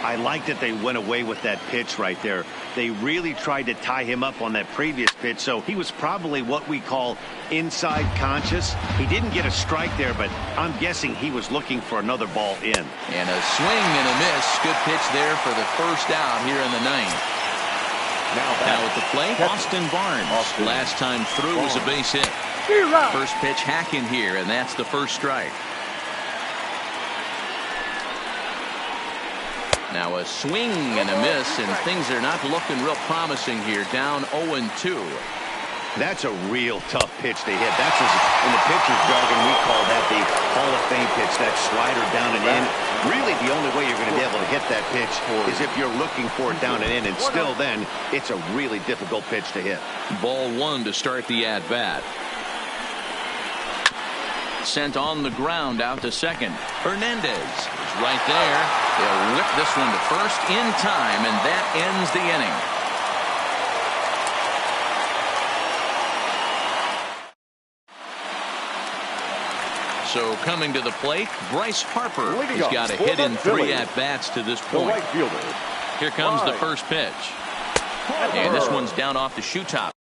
Speaker 3: I like that they went away with that pitch right there. They really tried to tie him up on that previous pitch, so he was probably what we call inside conscious. He didn't get a strike there, but I'm guessing he was looking for another ball in.
Speaker 1: And a swing and a miss. Good pitch there for the first out here in the 9th. Now at the plate, Austin Barnes. Last time through was a base hit. First pitch hacking here, and that's the first strike. Now a swing and a miss, and things are not looking real promising here. Down 0-2.
Speaker 3: That's a real tough pitch to hit. That's in the pitcher's jargon, we call that the Hall of Fame pitch, that slider down and in. Really, the only way you're going to be able to hit that pitch is if you're looking for it down and in, and still then, it's a really difficult pitch to hit.
Speaker 1: Ball 1 to start the at-bat. sent on the ground out to second. Hernandez is right there. They'll whip this one to first in time, and that ends the inning. So coming to the plate, Bryce Harper. He's got a hit in 3 at-bats to this point.
Speaker 2: Right fielder.
Speaker 1: Here comes the first pitch. And this one's down off the shoe top.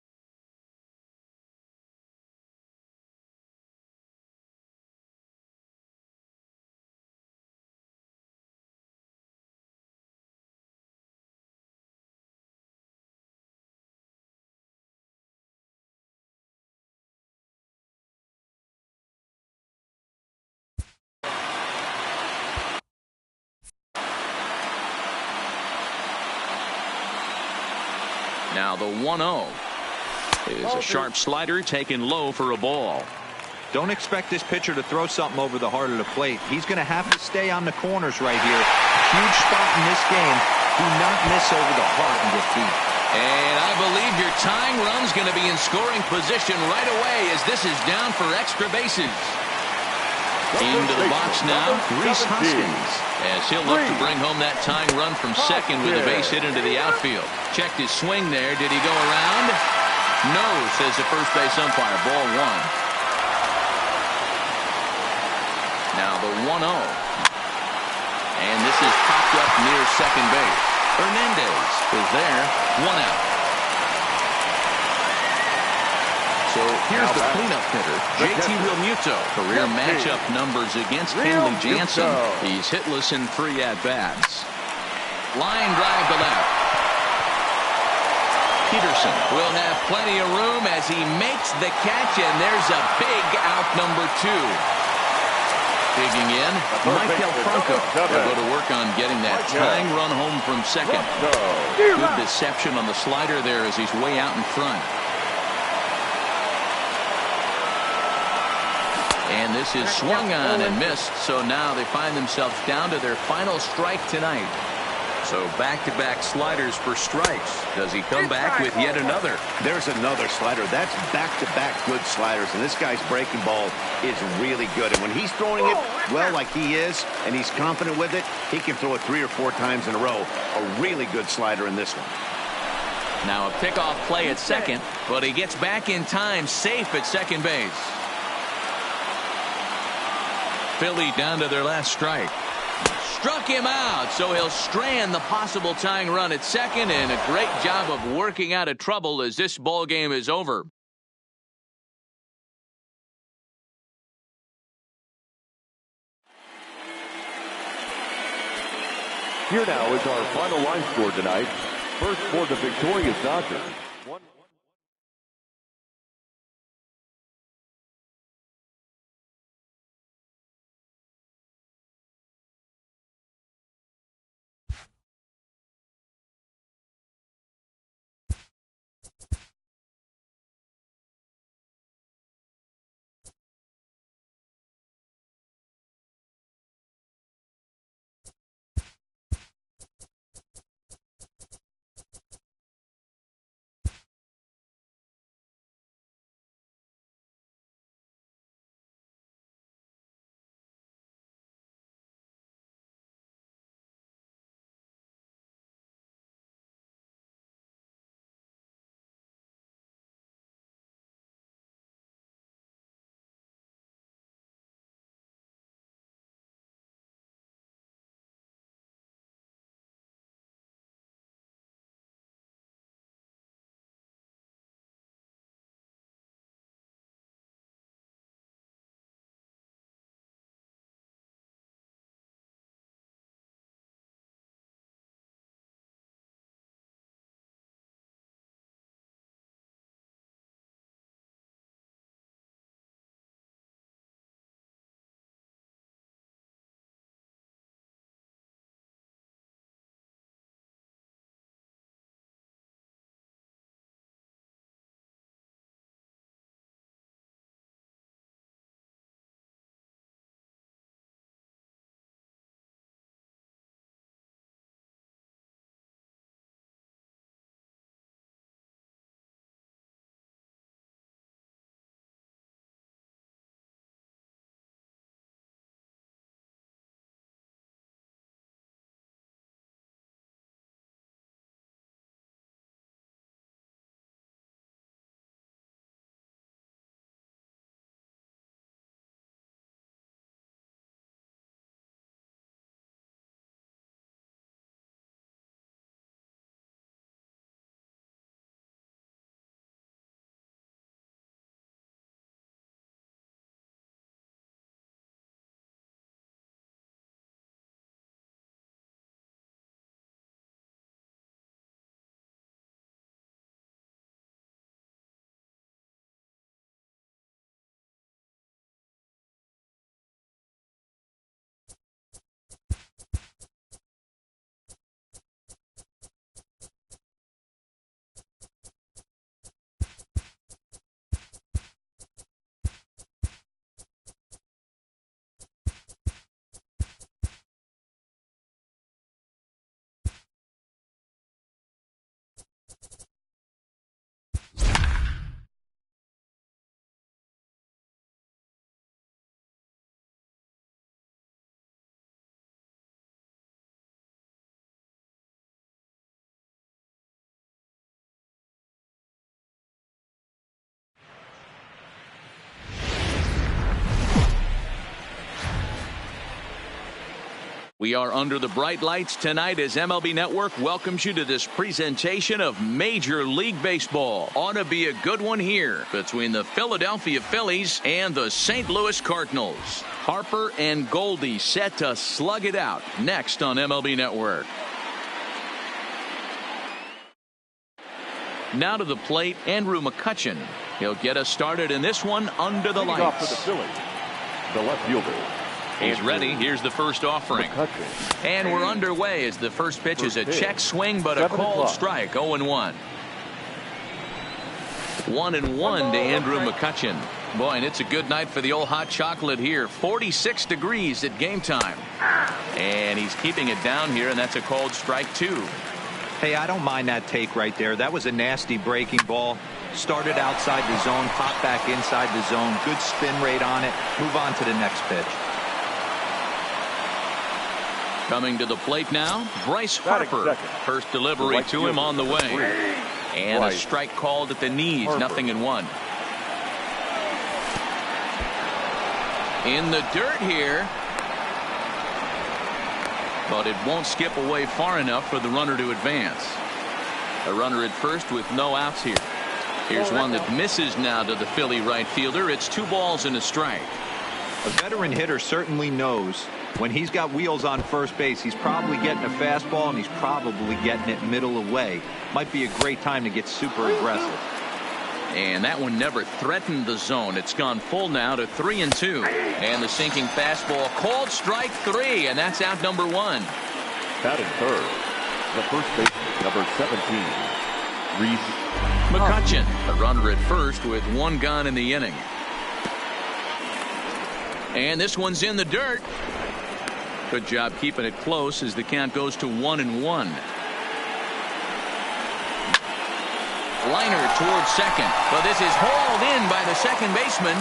Speaker 1: Now the 1-0 is a sharp slider taken low for a ball.
Speaker 5: Don't expect this pitcher to throw something over the heart of the plate. He's going to have to stay on the corners right here. Huge spot in this game. Do not miss over the heart and get deep.
Speaker 1: And I believe your tying run's going to be in scoring position right away as this is down for extra bases. Into the box now, Rhys Hoskins, as he'll look to bring home that tying run from second with a base hit into the outfield. Checked his swing there. Did he go around? No, says the first base umpire. Ball 1. Now the 1-0. And this is popped up near second base. Hernandez is there. 1 out. So here's the cleanup hitter, JT Realmuto. Career matchup numbers against Kenley Jansen. He's hitless in 3 at-bats. Line drive to left. Peterson will have plenty of room as he makes the catch, and there's a big out number 2. Digging in, Michael Franco. They'll go to work on getting that tying run home from second. Good deception on the slider there as he's way out in front. And this is swung on and missed, so now they find themselves down to their final strike tonight. So back-to-back sliders for strikes. Does he come back with yet another?
Speaker 3: There's another slider. That's back-to-back good sliders, and this guy's breaking ball is really good. And when he's throwing it well like he is, and he's confident with it, he can throw it 3 or 4 times in a row. A really good slider in this one.
Speaker 1: Now a pickoff play at second, but he gets back in time, safe at second base. Philly down to their last strike. Struck him out, so he'll strand the possible tying run at second, and a great job of working out of trouble as this ball game is over.
Speaker 2: Here now is our final line score tonight. First for the victorious Dodgers.
Speaker 1: We are under the bright lights tonight as MLB Network welcomes you to this presentation of Major League Baseball. Ought to be a good one here between the Philadelphia Phillies and the St. Louis Cardinals. Harper and Goldie set to slug it out next on MLB Network. Now to the plate, Andrew McCutchen. He'll get us started in this one under the lights.
Speaker 2: Off for the Phillies, the left fielder.
Speaker 1: He's ready. Here's the first offering. And we're underway as the first pitch is a check swing, but a called strike. 0-1. 1-1 to Andrew McCutchen. Boy, and it's a good night for the old hot chocolate here. 46 degrees at game time. And he's keeping it down here, and that's a called strike 2.
Speaker 5: Hey, I don't mind that take right there. That was a nasty breaking ball. Started outside the zone, popped back inside the zone. Good spin rate on it. Move on to the next pitch.
Speaker 1: Coming to the plate now, Bryce Harper. First delivery to him on the way. And a strike called at the knees, 0-1. In the dirt here. But it won't skip away far enough for the runner to advance. A runner at first with no outs here. Here's one that misses now to the Philly right fielder. It's 2 balls and a strike.
Speaker 5: A veteran hitter certainly knows when he's got wheels on first base, he's probably getting a fastball and he's probably getting it middle away. Might be a great time to get super aggressive.
Speaker 1: And that one never threatened the zone. It's gone full now to 3-2. And the sinking fastball called strike 3, and that's out number 1.
Speaker 2: Batting third, the first baseman, number 17, Reese
Speaker 1: McCutchen. A runner at first with 1 gone in the inning. And this one's in the dirt. Good job keeping it close as the count goes to 1-1. Liner towards second, but this is hauled in by the second baseman.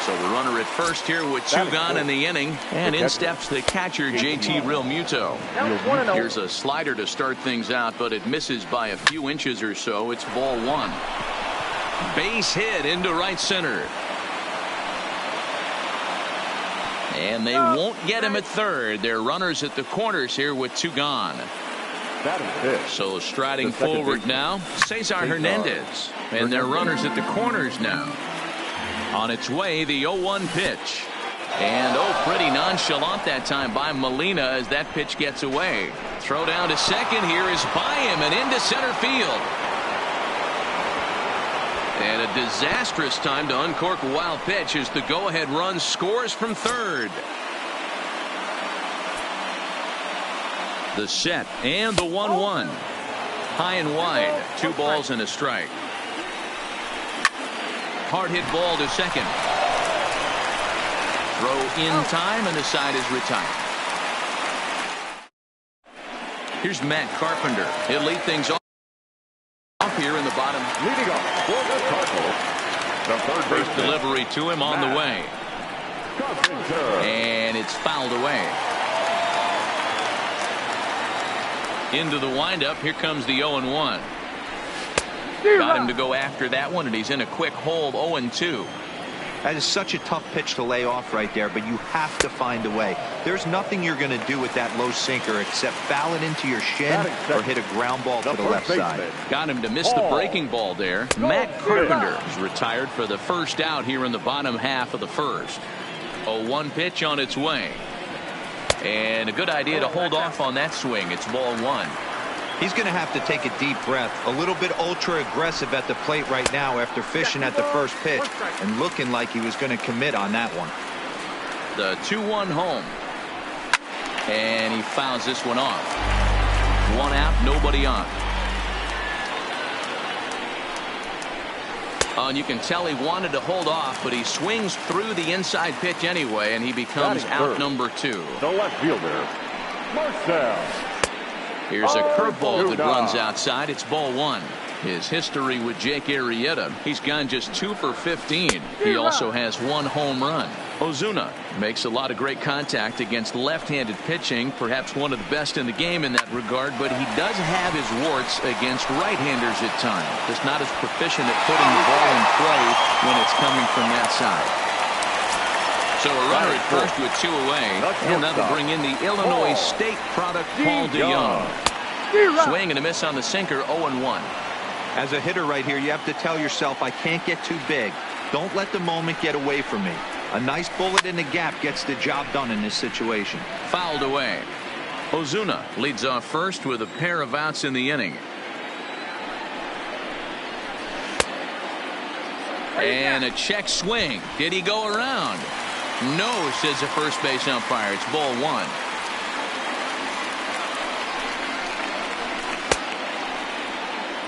Speaker 1: So the runner at first here with 2 gone in the inning, and in steps the catcher JT Realmuto. Here's a slider to start things out, but it misses by a few inches or so. It's ball 1. Base hit into right center. And they won't get him at third. They're runners at the corners here with 2 gone. So striding forward now, Cesar Hernandez. And they're runners at the corners now. On its way, the 0-1 pitch. And pretty nonchalant that time by Molina as that pitch gets away. Throw down to second here is by him and into center field. And a disastrous time to uncork a wild pitch as the go-ahead run scores from third. The set and the 1-1. High and wide. 2 balls and a strike. Hard hit ball to second. Throw in time and the side is retired. Here's Matt Carpenter. He'll lead things off here in the bottom.
Speaker 2: Leading off for the Cardinals, the third
Speaker 1: First
Speaker 2: baseman,
Speaker 1: delivery to him on the way.
Speaker 2: Carpenter.
Speaker 1: And it's fouled away. Into the windup. Here comes the 0-1. Got him to go after that one, and he's in a quick hold. 0-2.
Speaker 5: That is such a tough pitch to lay off right there, but you have to find a way. There's nothing you're going to do with that low sinker except foul it into your shin or hit a ground ball to the left side.
Speaker 1: Got him to miss the breaking ball there. Matt Carpenter is retired for the first out here in the bottom half of the first. 0-1 pitch on its way. And a good idea to hold off on that swing. It's ball 1.
Speaker 5: He's going to have to take a deep breath. A little bit ultra aggressive at the plate right now after fishing at the first pitch and looking like he was going to commit on that one.
Speaker 1: The 2-1 home. And he fouls this one off. 1 out, nobody on. And you can tell he wanted to hold off, but he swings through the inside pitch anyway, and he becomes out number 2.
Speaker 2: The left fielder, Marcel.
Speaker 1: Here's a curveball that runs outside. It's ball 1. His history with Jake Arrieta, he's gone just 2 for 15. He also has 1 home run. Ozuna makes a lot of great contact against left-handed pitching, perhaps one of the best in the game in that regard, but he does have his warts against right-handers at times. Just not as proficient at putting the ball in play when it's coming from that side. So a runner at first with 2 away. And that'll bring in the Illinois State product, Paul DeYoung. Swing and a miss on the sinker, 0-1.
Speaker 5: As a hitter right here, you have to tell yourself, I can't get too big. Don't let the moment get away from me. A nice bullet in the gap gets the job done in this situation.
Speaker 1: Fouled away. Ozuna leads off first with a pair of outs in the inning. And a check swing. Did he go around? No, says the first base umpire. It's ball 1.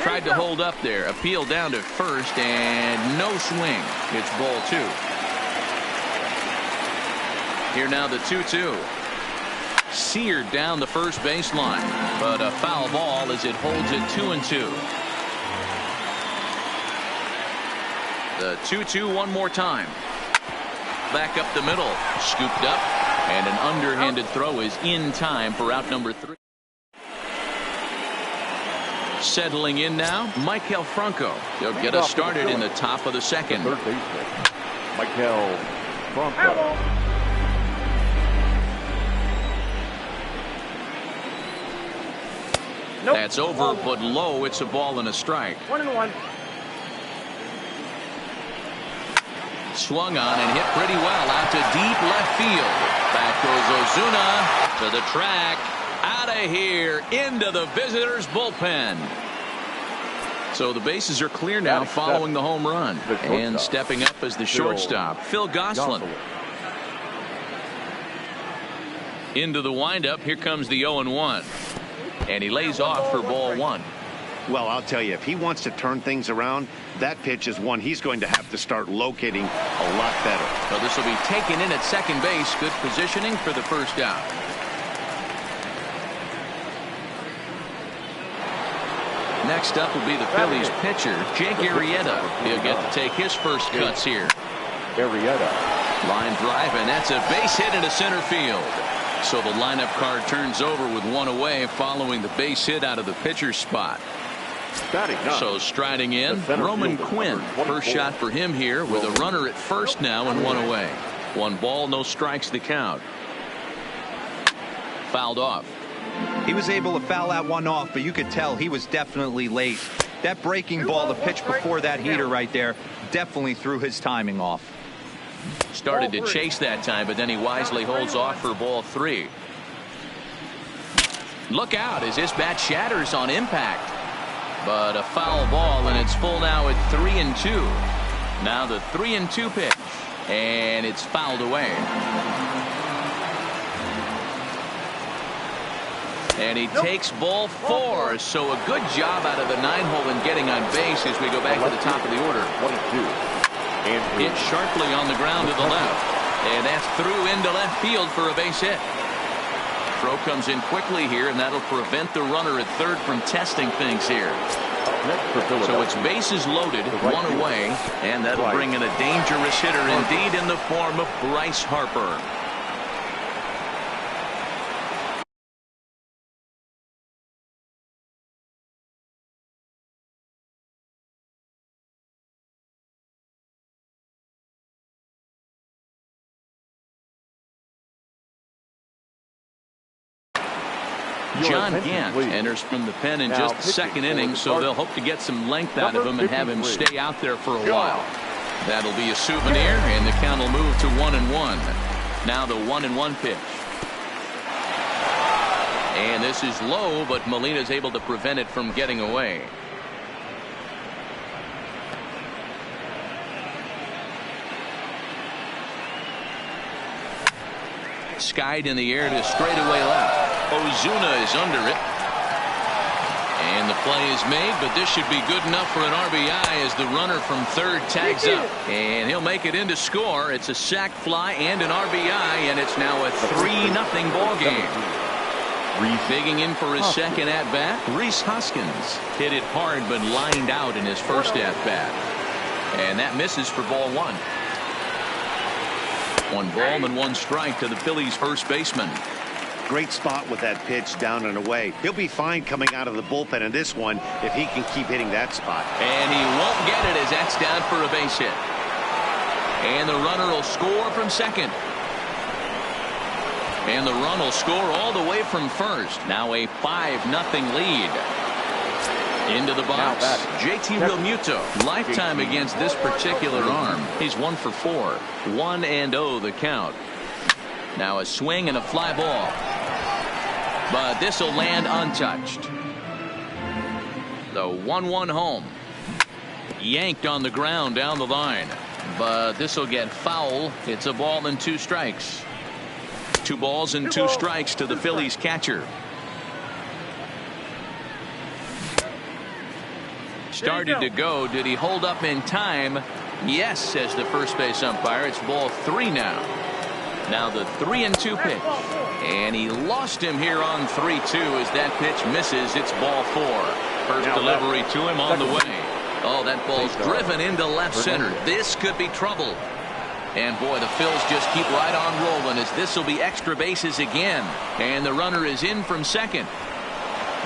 Speaker 1: Tried to hold up there. Appeal down to first and no swing. It's ball 2. Here now the 2-2. Seared down the first baseline, but a foul ball as it holds it 2-2. The 2-2 one more time. Back up the middle, scooped up, and an underhanded throw is in time for out number 3. Settling in now, Michael Franco. He'll get us started in the top of the second.
Speaker 2: Third baseman, Michael Franco.
Speaker 4: Nope.
Speaker 1: That's over, but low. It's a ball and a strike.
Speaker 4: 1-1.
Speaker 1: Swung on and hit pretty well out to deep left field. Back goes Ozuna to the track. Out of here into the visitors' bullpen. So the bases are clear now following the home run. And stepping up as the shortstop, Phil Gosselin. Into the windup. Here comes the 0-1. And he lays off for ball 1.
Speaker 3: Well, I'll tell you, if he wants to turn things around, that pitch is one he's going to have to start locating a lot better.
Speaker 1: So this will be taken in at second base. Good positioning for the first out. Next up will be the Phillies pitcher, Jake Arrieta. He'll get to take his first cuts here.
Speaker 2: Arrieta.
Speaker 1: Line drive, and that's a base hit into center field. So the lineup card turns over with 1 away following the base hit out of the pitcher's spot. So striding in, Roman Quinn. First shot for him here with a runner at first now and 1 away. 1 ball, no strikes the count. Fouled off.
Speaker 5: He was able to foul that one off, but you could tell he was definitely late. That breaking ball, the pitch before that heater right there, definitely threw his timing off.
Speaker 1: Started to chase that time, but then he wisely holds off for ball 3. Look out as this bat shatters on impact. But a foul ball, and it's full now at 3-2. Now the 3-2 pitch, and it's fouled away. And he takes ball 4. So a good job out of the 9-hole in getting on base as we go back to the top of the order.
Speaker 2: 22.
Speaker 1: Hit sharply on the ground to the left. And that's through into left field for a base hit. Throw comes in quickly here, and that'll prevent the runner at third from testing things here. So it's bases loaded, 1 away, and that'll bring in a dangerous hitter indeed in the form of Bryce Harper. John Gant enters from the pen in just the second inning, so they'll hope to get some length out of him and have him stay out there for a while. That'll be a souvenir, and the count will move to 1-1. Now the 1-1 pitch. And this is low, but Molina's able to prevent it from getting away. Skied in the air to straightaway left. Ozuna is under it. And the play is made, but this should be good enough for an RBI as the runner from third tags up. And he'll make it in to score. It's a sac fly and an RBI, and it's now a 3-0 ball game. Digging in for his second at-bat, Rhys Hoskins. Hit it hard, but lined out in his first at-bat. And that misses for ball 1. 1 ball and 1 strike to the Phillies' first baseman.
Speaker 3: Great spot with that pitch down and away. He'll be fine coming out of the bullpen in this one if he can keep hitting that spot.
Speaker 1: And he won't get it as that's down for a base hit. And the runner will score from second. And the run will score all the way from first. Now a 5-0 lead. Into the box, JT Realmuto. Lifetime against this particular arm. He's 1 for 4. 1-0 the count. Now a swing and a fly ball. But this will land untouched. The 1-1 home. Yanked on the ground down the line. But this will get foul. It's a ball and 2 strikes. 2 balls and 2 strikes to the Phillies catcher. Started to go. Did he hold up in time? Yes, says the first base umpire. It's ball 3 now. Now the 3-2 pitch. And he lost him here on 3-2 as that pitch misses. It's ball 4. First delivery to him on the way. Oh, that ball's driven into left center. This could be trouble. And boy, the Phils just keep right on rolling as this will be extra bases again. And the runner is in from second.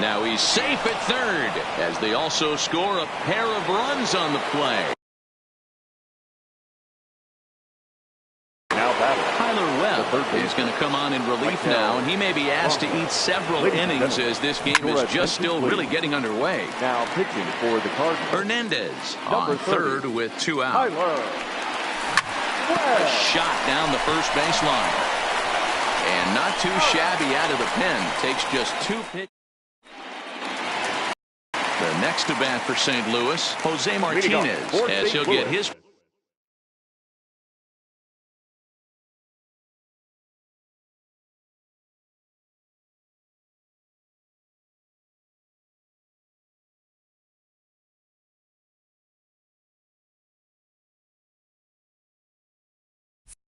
Speaker 1: Now he's safe at third as they also score a pair of runs on the play. Tyler Webb is going to come on in relief now, and he may be asked to eat several innings as this game is just still really getting underway.
Speaker 2: Now pitching for the Cardinals,
Speaker 1: Hernandez on third with 2 out. A shot down the first baseline. And not too shabby out of the pen. Takes just 2 pitches. The next to bat for St. Louis, Jose Martinez, as he'll get his.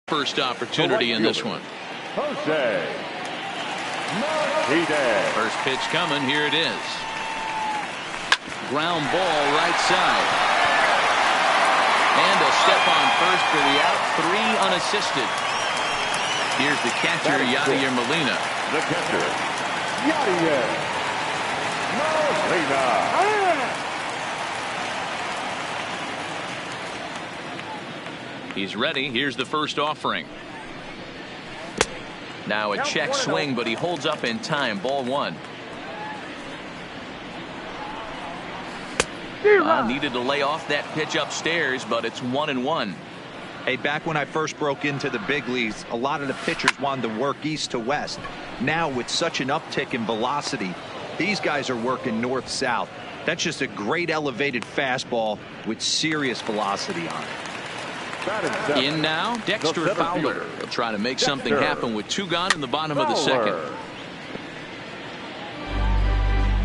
Speaker 1: First opportunity in this one.
Speaker 2: Jose Martinez.
Speaker 1: First pitch coming. Here it is. Ground ball right side. And a step on first for the out. 3 unassisted. Here's the catcher, Yadier Molina.
Speaker 2: The catcher, Yadier Molina.
Speaker 1: He's ready. Here's the first offering. Now a check swing, but he holds up in time. Ball 1. Needed to lay off that pitch upstairs, but it's 1-1.
Speaker 5: Hey, back when I first broke into the big leagues, a lot of the pitchers wanted to work east to west. Now with such an uptick in velocity, these guys are working north-south. That's just a great elevated fastball with serious velocity on it.
Speaker 1: In now, Dexter Fowler. He'll try to make something happen with 2 gone in the bottom of the second.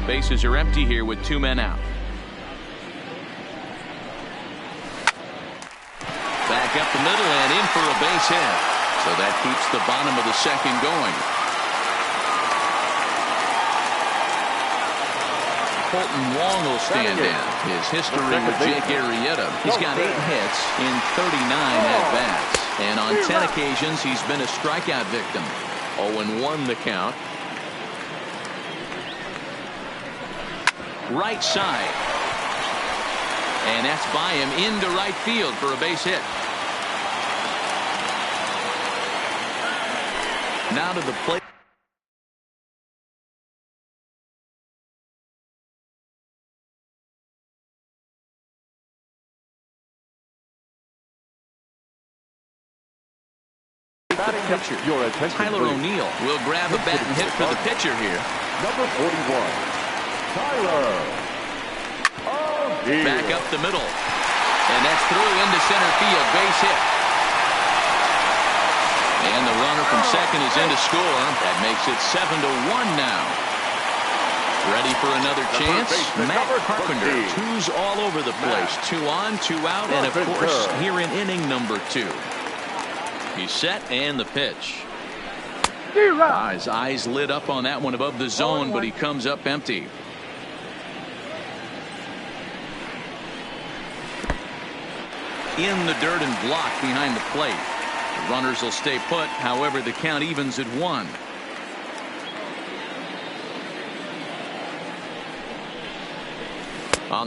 Speaker 1: Bases are empty here with 2 men out. Back up the middle and in for a base hit. So that keeps the bottom of the second going. Colton Wong will stand in. His history with Jake Arrieta. He's got 8 hits in 39 at-bats. And on 10 occasions, he's been a strikeout victim. 0-1 the count. Right side. And that's by him into right field for a base hit. Now to the plate. Pitcher. Tyler O'Neill will grab a bat and hit for the pitcher here.
Speaker 2: Number 41, Tyler O'Neill.
Speaker 1: Back up the middle. And that's through into center field. Base hit. And the runner from second is in to score. That makes it 7-1 now. Ready for another chance? Matt Carpenter. 2's all over the place. 2 on, 2 out, and of course here in inning number 2. He's set and the pitch. His eyes lit up on that one above the zone, but he comes up empty. In the dirt and blocked behind the plate. The runners will stay put. However, the count evens at 1.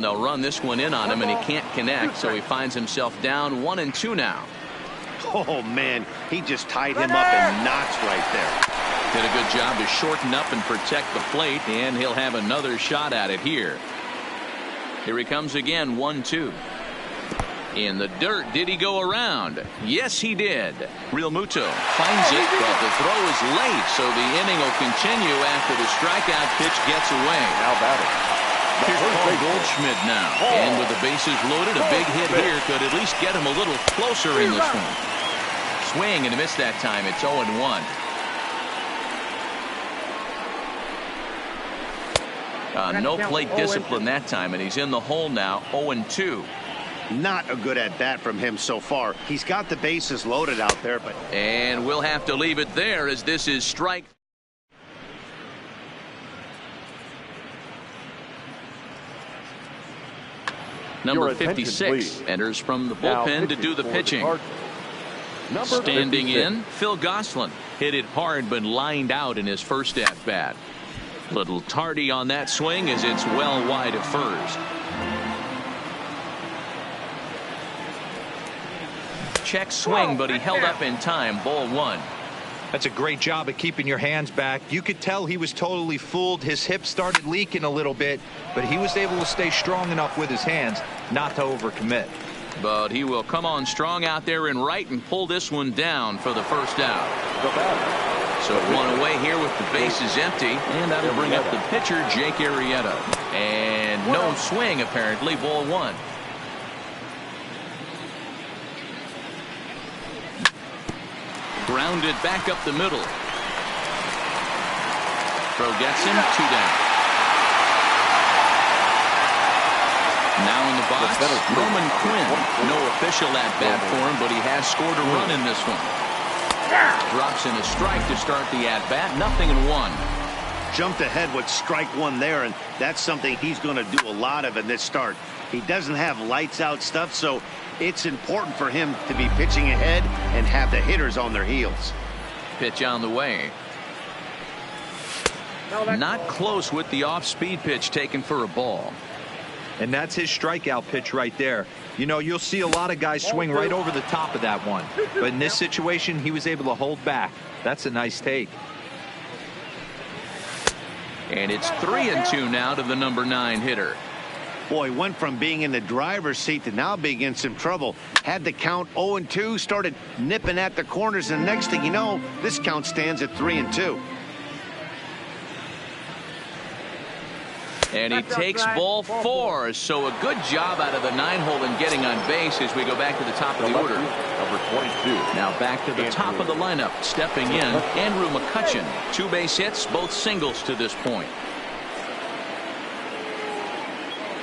Speaker 1: They'll run this one in on him, and he can't connect, so he finds himself down 1-2 now.
Speaker 3: Oh, man, he just tied him up in knots right there.
Speaker 1: Did a good job to shorten up and protect the plate, and he'll have another shot at it here. Here he comes again, 1-2. In the dirt, did he go around? Yes, he did. Real Muto finds it, but the throw is late, so the inning will continue after the strikeout pitch gets away.
Speaker 2: Now batting.
Speaker 1: Here's Paul Goldschmidt now. And with the bases loaded, a big hit here could at least get him a little closer in this one. Swing and a miss that time. It's 0-1. No plate discipline that time, and he's in the hole now, 0-2.
Speaker 3: Not a good at bat from him so far. He's got the bases loaded out there, but...
Speaker 1: And we'll have to leave it there as this is strike. Number 56 enters from the bullpen to do the pitching. Standing in, Phil Gosselin. Hit it hard but lined out in his first at-bat. Little tardy on that swing as it's well wide of first. Check swing, but he held up in time. Ball 1.
Speaker 5: That's a great job of keeping your hands back. You could tell he was totally fooled. His hip started leaking a little bit, but he was able to stay strong enough with his hands not to overcommit.
Speaker 1: But he will come on strong out there in right and pull this one down for the first out. So one away here with the bases empty, and that'll bring up the pitcher, Jake Arrieta. And no swing, apparently. Ball 1. Grounded back up the middle. Throw gets him, 2 down. Now in the box, Roman Quinn. No official at bat for him, but he has scored a run in this one. Drops in a strike to start the at bat. 0-1.
Speaker 3: Jumped ahead with strike 1 there, and that's something he's going to do a lot of in this start. He doesn't have lights out stuff, so it's important for him to be pitching ahead and have the hitters on their heels.
Speaker 1: Pitch on the way. Not close with the off-speed pitch taken for a ball.
Speaker 5: And that's his strikeout pitch right there. You know, you'll see a lot of guys swing right over the top of that one. But in this situation, he was able to hold back. That's a nice take.
Speaker 1: And it's 3-2 now to the number 9 hitter.
Speaker 3: Boy, went from being in the driver's seat to now being in some trouble. Had the count 0-2, started nipping at the corners, and next thing you know, this count stands at 3-2.
Speaker 1: And he takes ball 4, so a good job out of the 9-hole in getting on base as we go back to the top of the order.
Speaker 2: Number 22.
Speaker 1: Now back to the top of the lineup. Stepping in, Andrew McCutchen. 2 base hits, both singles to this point.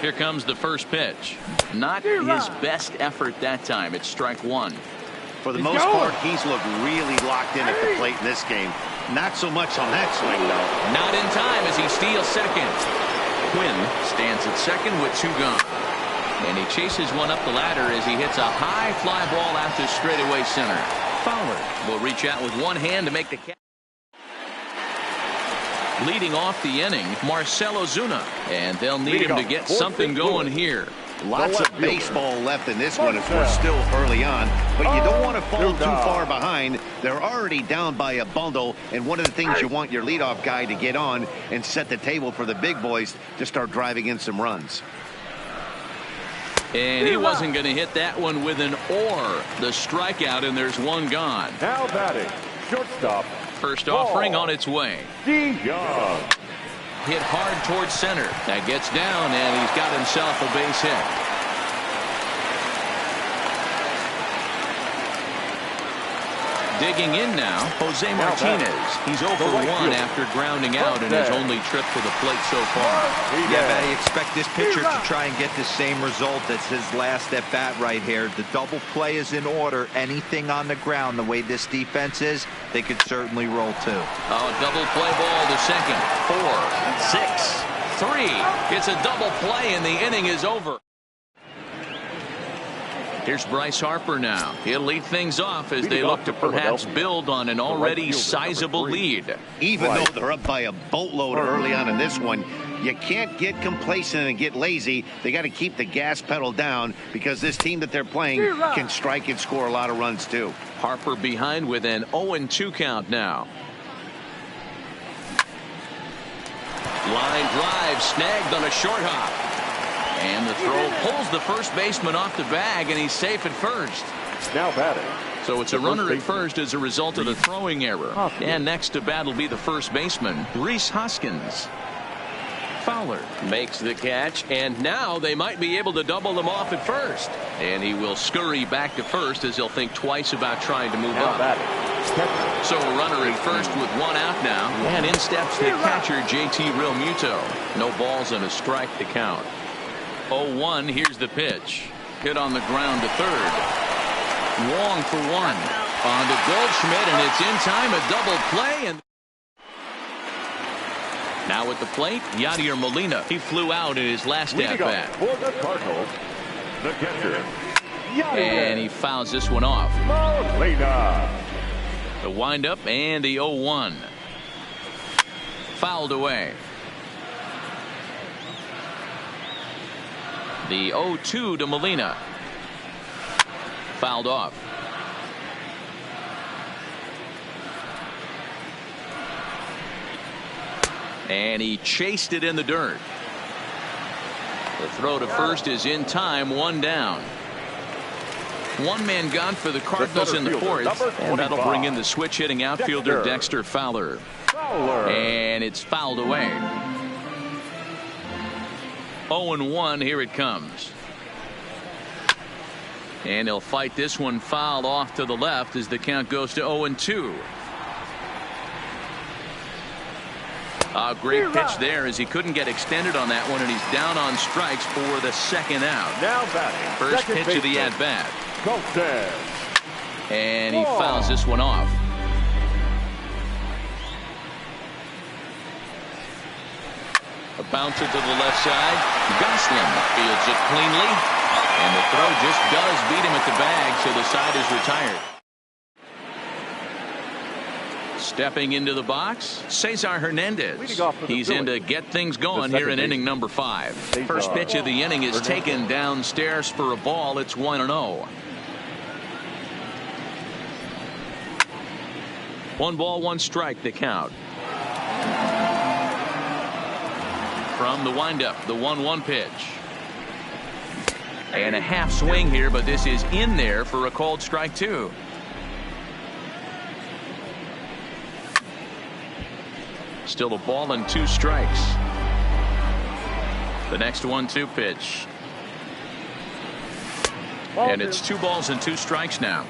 Speaker 1: Here comes the first pitch. Not his best effort that time. It's strike 1.
Speaker 3: For the most part, he's looked really locked in at the plate in this game. Not so much on that swing, though.
Speaker 1: Not in time as he steals second. Quinn stands at second with 2 gone. And he chases one up the ladder as he hits a high fly ball out to straightaway center. Fowler will reach out with one hand to make the catch. Leading off the inning, Marcell Ozuna. And they'll need him to get something going here.
Speaker 3: Lots of baseball left in this one as we're still early on, but you don't want to fall too far behind. They're already down by a bundle, and one of the things you want your leadoff guy to get on and set the table for the big boys to start driving in some runs.
Speaker 1: And he wasn't going to hit that one with an or. The strikeout, and there's 1 gone.
Speaker 2: Now batting, shortstop.
Speaker 1: First offering on its way.
Speaker 2: Young.
Speaker 1: Hit hard towards center. That gets down, and he's got himself a base hit. Digging in now, Jose Martinez. He's 0 for 1 after grounding out in his only trip to the plate so far.
Speaker 5: Yeah, but I expect this pitcher to try and get the same result as his last at bat right here. The double play is in order. Anything on the ground, the way this defense is, they could certainly roll too.
Speaker 1: Oh, double play ball to second. 4, 6, 3. It's a double play, and the inning is over. Here's Bryce Harper now. He'll lead things off as they look to perhaps build on an already sizable lead.
Speaker 3: Even though they're up by a boatload early on in this one, you can't get complacent and get lazy. They got to keep the gas pedal down because this team that they're playing can strike and score a lot of runs too.
Speaker 1: Harper behind with an 0-2 count now. Line drive snagged on a short hop. And the throw pulls the first baseman off the bag, and he's safe at first.
Speaker 2: Now batting.
Speaker 1: So it's a runner at first as a result of the throwing error. And next to bat will be the first baseman, Rhys Hoskins. Fowler
Speaker 6: Makes the catch, and now they might be able to double them off at first.
Speaker 1: and he will scurry back to first as he'll think twice about trying to move
Speaker 2: Now
Speaker 1: up.
Speaker 2: batting.
Speaker 1: So a runner at first with one out now, and in steps the catcher JT Realmuto. No balls and a strike to count. 0-1. Here's the pitch. Hit on the ground to third. Wong for one. On to Goldschmidt, and it's in time, a double play. And now at the plate, Yadier Molina. He flew out in his last at bat.
Speaker 2: For the Cardinals, the catcher,
Speaker 1: And he fouls this one off.
Speaker 2: Molina.
Speaker 1: The windup and the 0-1. Fouled away. The 0-2 to Molina. Fouled off. And he chased it in the dirt. The throw to first is in time, one down. One man gone for the Cardinals in the fourth, and that'll bring in the switch hitting outfielder Dexter Fowler. And it's fouled away. 0-1. Here it comes. And he'll fight this one fouled off to the left as the count goes to 0-2. A great pitch there as he couldn't get extended on that one, and he's down on strikes for the second out.
Speaker 2: Now batting.
Speaker 1: First pitch of the at bat.
Speaker 2: Colton.
Speaker 1: And he fouls this one off. A bouncer to the left side. Gosselin fields it cleanly. And the throw just does beat him at the bag, so the side is retired. Stepping into the box, Cesar Hernandez. He's in to get things going here in inning number 5. First pitch of the inning is taken downstairs for a ball. It's 1-0. 1 ball, 1 strike, the count. From the windup, the 1-1 pitch. And a half swing here, but this is in there for a called strike 2. Still a ball and 2 strikes. The next 1-2 pitch. And it's 2 balls and 2 strikes now.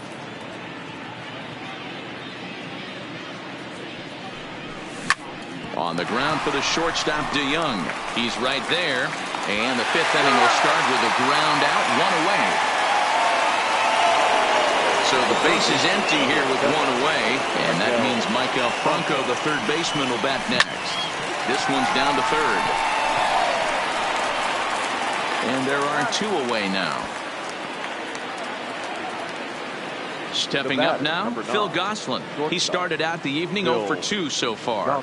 Speaker 1: On the ground for the shortstop DeYoung. He's right there. And the 5th inning will start with a ground out, 1 away. So the base is empty here with 1 away. And that means Michael Franco, the third baseman, will bat next. This one's down to third. And there are 2 away now. Stepping up now, Phil Gosselin. He started out the evening 0 for 2 so far.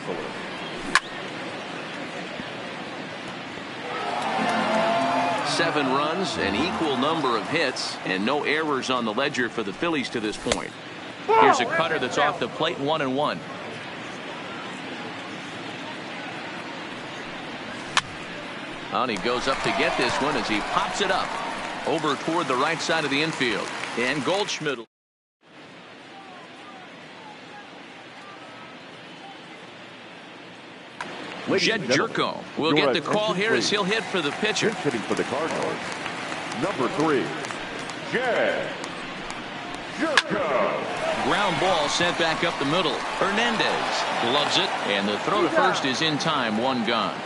Speaker 1: 7 runs, an equal number of hits, and no errors on the ledger for the Phillies to this point. Here's a cutter that's off the plate, 1-1. And he goes up to get this one as he pops it up over toward the right side of the infield. And Goldschmidt. Jed Jerko will get the call here as he'll hit for the pitcher.
Speaker 2: Hitting for the Cardinals, number 3, Jed Jerko.
Speaker 1: Ground ball sent back up the middle. Hernandez gloves it, and the throw to first is in time, 1 gone.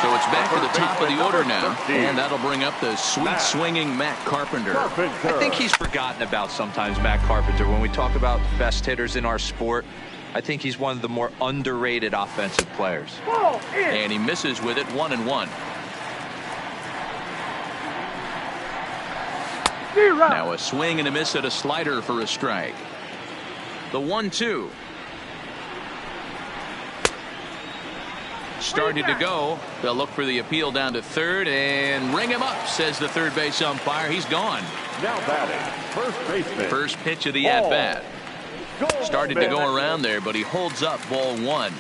Speaker 1: So it's back to the top of the order now, and that'll bring up the sweet swinging Matt Carpenter.
Speaker 5: I think he's forgotten about sometimes, Matt Carpenter. When we talk about best hitters in our sport, I think he's one of the more underrated offensive players.
Speaker 1: And he misses with it, 1-1. Now a swing and a miss at a slider for a strike. The 1-2. Started to go. They'll look for the appeal down to third and ring him up, says the third base umpire. He's gone.
Speaker 2: Now batting, first baseman.
Speaker 1: First pitch of the at-bat. Started to go around there, but he holds up ball one.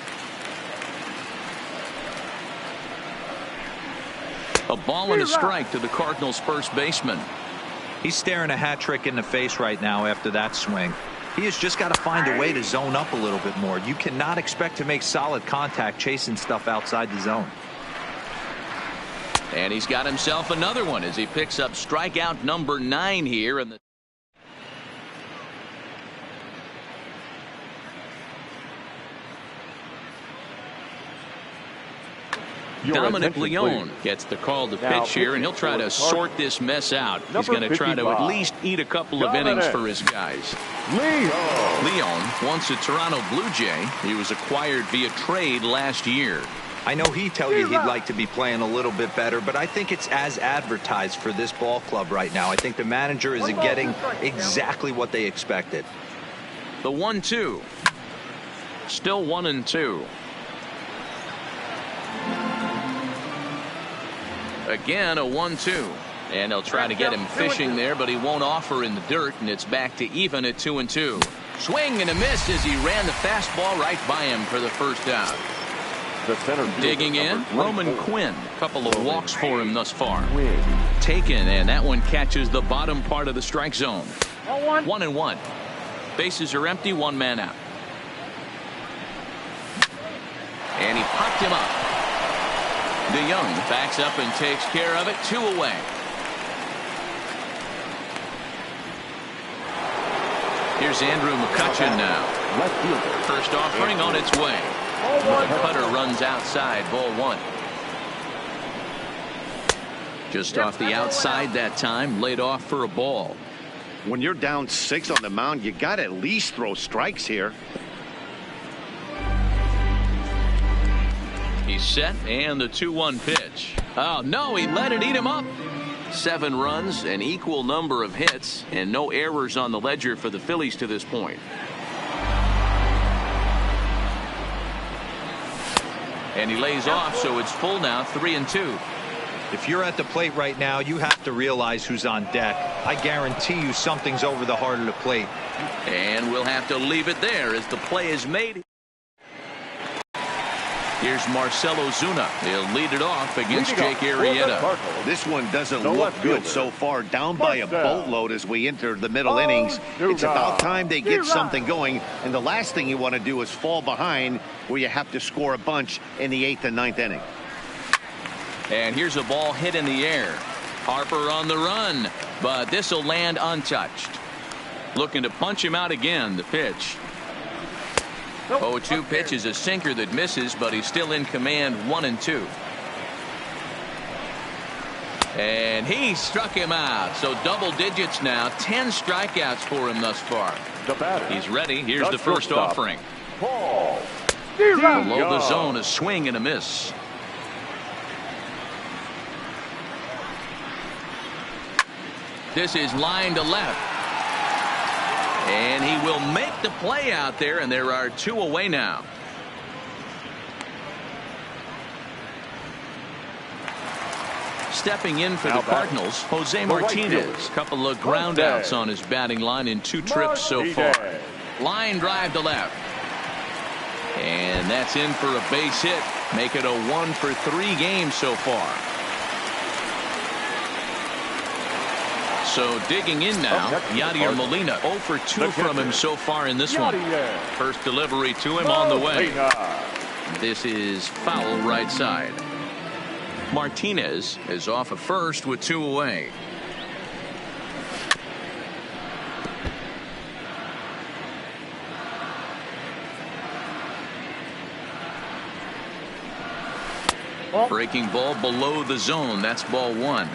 Speaker 1: A ball and a strike to the Cardinals' first baseman.
Speaker 5: He's staring a hat trick in the face right now after that swing. He has just got to find a way to zone up a little bit more. You cannot expect to make solid contact chasing stuff outside the zone.
Speaker 1: And he's got himself another one as he picks up strikeout number 9 here in the Dominic Leone gets the call to pitch here, and he'll try to sort this mess out. He's going to try to at least eat a couple of innings for his guys. Leone, once a Toronto Blue Jay, he was acquired via trade last year.
Speaker 5: I know he'd tell you he'd like to be playing a little bit better, but I think it's as advertised for this ball club right now. I think the manager is getting exactly what they expected.
Speaker 1: The 1-2. Still 1-2. Again, a 1-2. And they'll try to get him fishing there, but he won't offer in the dirt, and it's back to even at 2-2. Swing and a miss as he ran the fastball right by him for the first out. Digging in, Roman Quinn. A couple of walks for him thus far. Taken, and that one catches the bottom part of the strike zone. 1-1. Bases are empty, one man out. And he popped him up. DeYoung backs up and takes care of it. 2 away. Here's Andrew McCutchen now. First offering on its way. The cutter runs outside, ball 1. Just off the outside that time, laid off for a ball.
Speaker 3: When you're down 6 on the mound, you got to at least throw strikes here.
Speaker 1: He's set, and the 2-1 pitch. Oh, no, he let it eat him up. 7 runs, an equal number of hits, and no errors on the ledger for the Phillies to this point. And he lays off, so it's full now, 3-2.
Speaker 5: If you're at the plate right now, you have to realize who's on deck. I guarantee you something's over the heart of the plate.
Speaker 1: And we'll have to leave it there as the play is made. Here's Marcell Ozuna. He'll lead it off against Jake Arrieta.
Speaker 3: This one doesn't look good so far. Down by a boatload as we enter the middle innings. It's about time they get something going. And the last thing you want to do is fall behind where you have to score a bunch in the 8th and 9th inning.
Speaker 1: And here's a ball hit in the air. Harper on the run, but this will land untouched. Looking to punch him out again. The pitch. 0-2 pitch is a sinker that misses, but he's still in command. 1-2. And he struck him out. So double digits now. 10 strikeouts for him thus far. He's ready. Here's the first offering. Below the zone, a swing and a miss. This is line to left. And he will make the play out there, and there are 2 away now. Stepping in for the Cardinals, Jose Martinez. Couple of ground outs on his batting line in 2 trips so far. Line drive to left. And that's in for a base hit. Make it a 1-for-3 game so far. So digging in now, Yadier Molina. 0-for-2 from him so far in this one. First delivery to him on the way. This is foul right side. Martinez is off at first with 2 away. Breaking ball below the zone. That's ball 1.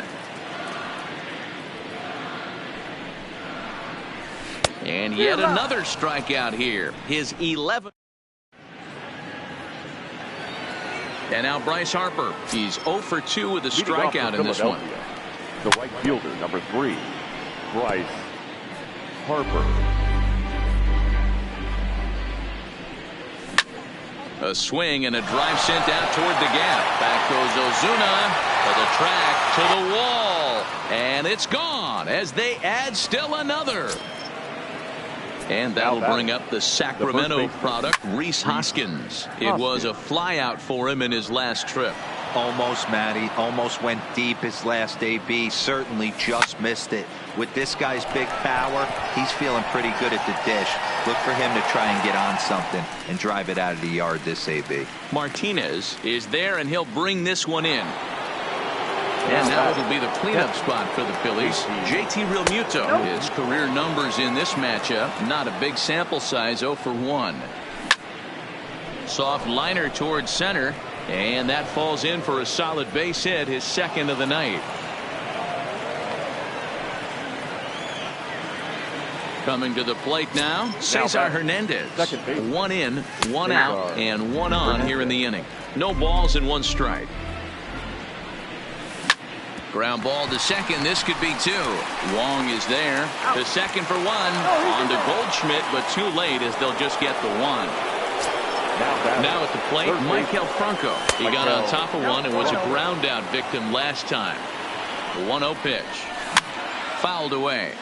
Speaker 1: And yet another strikeout here. His 11th. And now Bryce Harper. He's 0-for-2 with a strikeout in this one.
Speaker 2: The right fielder, number 3, Bryce Harper.
Speaker 1: A swing and a drive sent out toward the gap. Back goes Ozuna. the track to the wall. And it's gone as they add still another. And that'll bring up the Sacramento product, Rhys Hoskins. It was a flyout for him in his last trip.
Speaker 5: Almost, Matty. Almost went deep his last AB. Certainly just missed it. With this guy's big power, he's feeling pretty good at the dish. Look for him to try and get on something and drive it out of the yard this AB.
Speaker 1: Martinez is there, and he'll bring this one in. And now it'll be the cleanup spot for the Phillies. JT Realmuto. His career numbers in this matchup. Not a big sample size, 0 for 1. Soft liner towards center. And that falls in for a solid base hit, his second of the night. Coming to the plate now, Cesar Hernandez. One in, one out, and one on here in the inning. No balls and one strike. Ground ball to second. This could be two. Wong is there. The second for one. On to Goldschmidt, but too late as they'll just get the one. Now at the plate, Michael Franco. He got on top of one and was a ground out victim last time. The 1-0 pitch. Fouled away.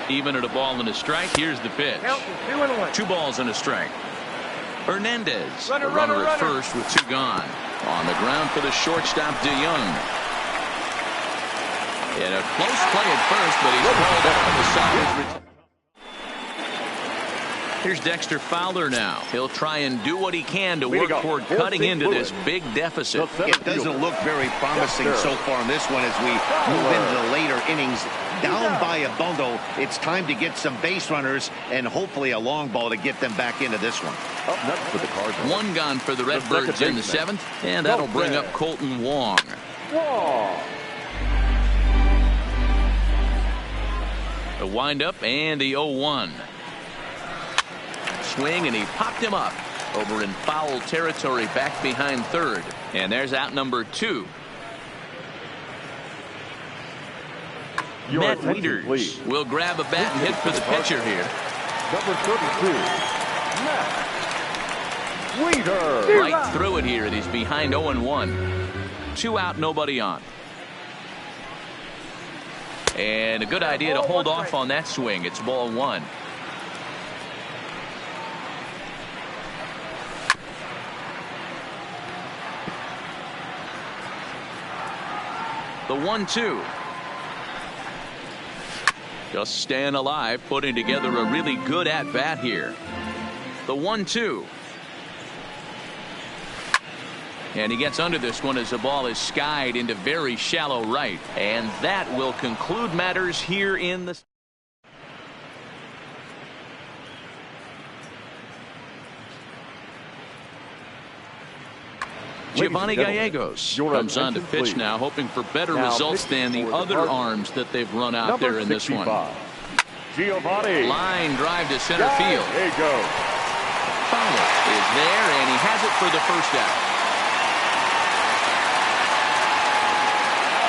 Speaker 1: Even at a ball and a strike. Here's the pitch. 2 balls and a strike. Hernandez, the runner at first with 2 gone. On the ground for the shortstop, DeYoung. In a close play at first, but he's called up on the side. Here's Dexter Fowler now. He'll try and do what he can to work toward cutting into this big deficit.
Speaker 3: It doesn't look very promising so far in this one as we move into the later innings. Down by a bundle, it's time to get some base runners and hopefully a long ball to get them back into this one.
Speaker 2: Up next for the Cardinals.
Speaker 1: 1 gone for the Redbirds in the 7th, and that'll bring up Colton Wong. The windup and the 0-1. Swing, and he popped him up over in foul territory back behind third. And there's out number 2. Matt Wieters will grab a bat and hit for the pitcher here.
Speaker 2: Number 32, Matt Wieters.
Speaker 1: Right through it here, and he's behind 0-1. 2 out, nobody on. And a good idea to hold off on that swing. It's ball 1. The 1-2. Just staying alive, putting together a really good at-bat here. The 1-2. And he gets under this one as the ball is skied into very shallow right. And that will conclude matters here in the... Giovanni Gallegos comes on to pitch now, hoping for better results than the other arms that they've run out there in this one.
Speaker 2: Giovanni.
Speaker 1: Line drive to center field.
Speaker 2: There you go.
Speaker 1: Fowler is there, and he has it for the first out.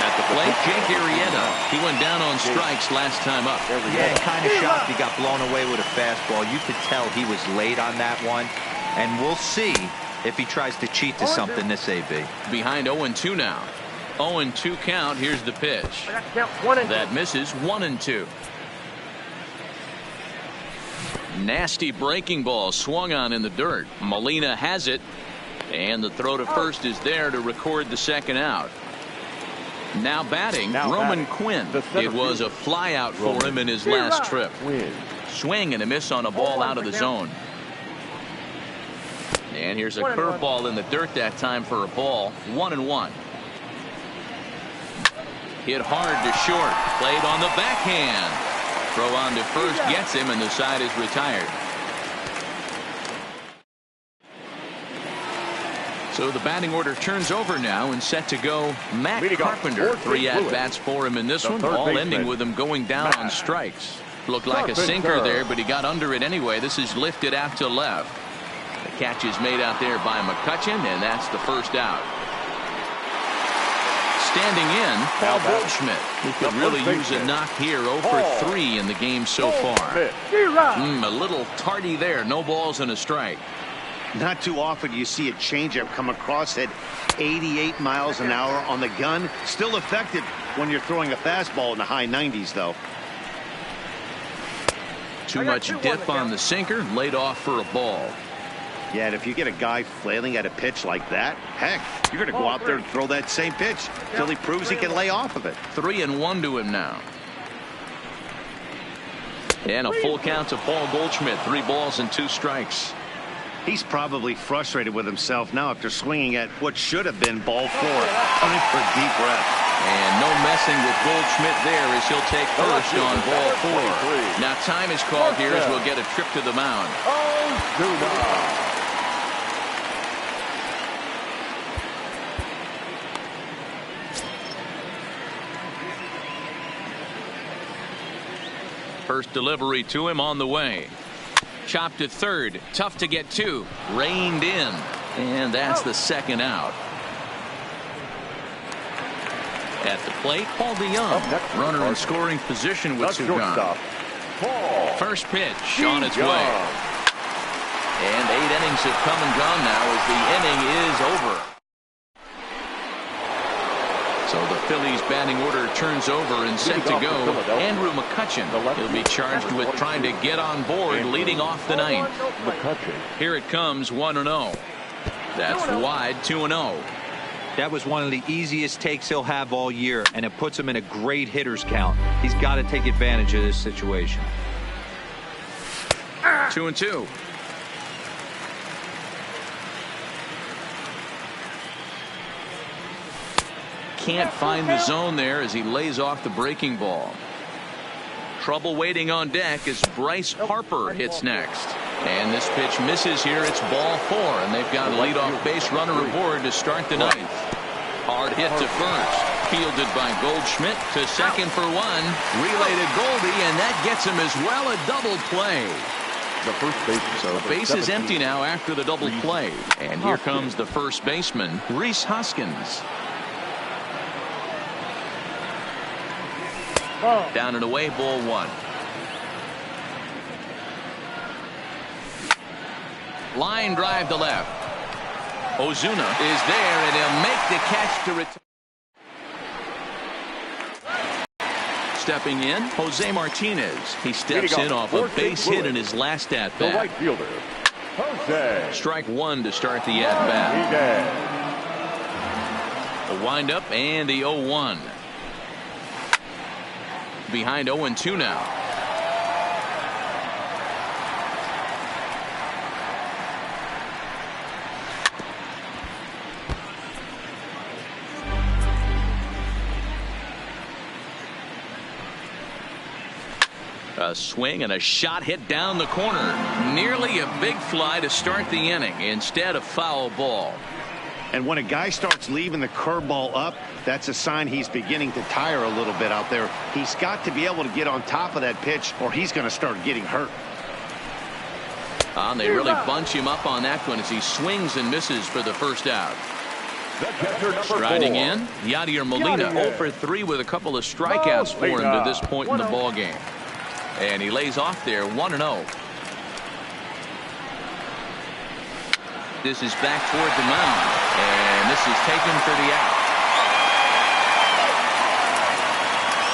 Speaker 1: At the plate, Jake Arrieta. He went down on strikes last time up.
Speaker 5: Yeah, kind of shocked he got blown away with a fastball. You could tell he was late on that one, and we'll see if he tries to cheat to something this AB.
Speaker 1: Behind 0-2 now. 0-2 count. Here's the pitch. That misses. 1-2. Nasty breaking ball swung on in the dirt. Molina has it, and the throw to first is there to record the second out. Now batting, Roman Quinn. It was a fly out for him in his last trip. Swing and a miss on a ball out of the zone. And here's a curveball in the dirt that time for a ball. 1-1. Hit hard to short. Played on the backhand. Throw on to first gets him, and the side is retired. So the batting order turns over now, and set to go Matt Carpenter. 3 at-bats for him in this one, all ending with him going down on strikes. Looked like a sinker there, but he got under it anyway. This is lifted out to left. The catch is made out there by McCutchen, and that's the first out. Standing in, Paul Goldschmidt, who could really use a knock here. 0 for 3 in the game so far. A little tardy there. No balls and a strike.
Speaker 3: Not too often you see a changeup come across at 88 miles an hour on the gun. Still effective when you're throwing a fastball in the high 90s, though.
Speaker 1: Too much dip on the sinker, laid off for a ball.
Speaker 3: Yeah, and if you get a guy flailing at a pitch like that, heck, you're going to go out there and throw that same pitch till he proves he can lay off of it.
Speaker 1: 3-1 to him now. And a full count to Paul Goldschmidt. 3 balls and 2 strikes.
Speaker 3: He's probably frustrated with himself now after swinging at what should have been ball 4. Time for a deep breath.
Speaker 1: And no messing with Goldschmidt there as he'll take first on ball 4. Now time is called here as we'll get a trip to the mound. First delivery to him on the way. Chopped to third. Tough to get to. Reined in. And that's the second out. At the plate, Paul DeYoung. Runner in scoring position with 2 gone. First pitch on its way. And 8 innings have come and gone now as the inning is over. So the Phillies batting order turns over and set to go. Andrew McCutchen. He'll be charged with trying to get on board leading off the 9th. Here it comes, 1-0. That's wide, 2-0.
Speaker 5: That was one of the easiest takes he'll have all year, and it puts him in a great hitter's count. He's got to take advantage of this situation.
Speaker 1: 2-2. Can't find the zone there as he lays off the breaking ball. Trouble waiting on deck as Bryce Harper hits next. And this pitch misses here. It's ball 4, and they've got a leadoff base runner aboard to start the 9th. Hard hit to first. Fielded by Goldschmidt to second for 1. Relay to Goldie, and that gets him as well. A double play. So base is empty now after the double play. And here comes the first baseman, Rhys Hoskins. Down and away, ball 1. Line drive to left. Ozuna is there, and he'll make the catch to return. Stepping in, Jose Martinez. He steps in off a base hit in his last at bat.
Speaker 2: Right fielder, Jose.
Speaker 1: Strike 1 to start the at bat. The windup and the 0-1. Behind 0-2 now. A swing and a shot hit down the corner. Nearly a big fly to start the inning instead of foul ball.
Speaker 3: And when a guy starts leaving the curveball up, that's a sign he's beginning to tire a little bit out there. He's got to be able to get on top of that pitch or he's going to start getting hurt.
Speaker 1: They really bunch him up on that one as he swings and misses for the first out. Striding in, Yadier Molina 0 for 3 with a couple of strikeouts for him to this point in the ball game. And he lays off there, 1-0. This is back toward the mound, and this is taken for the out.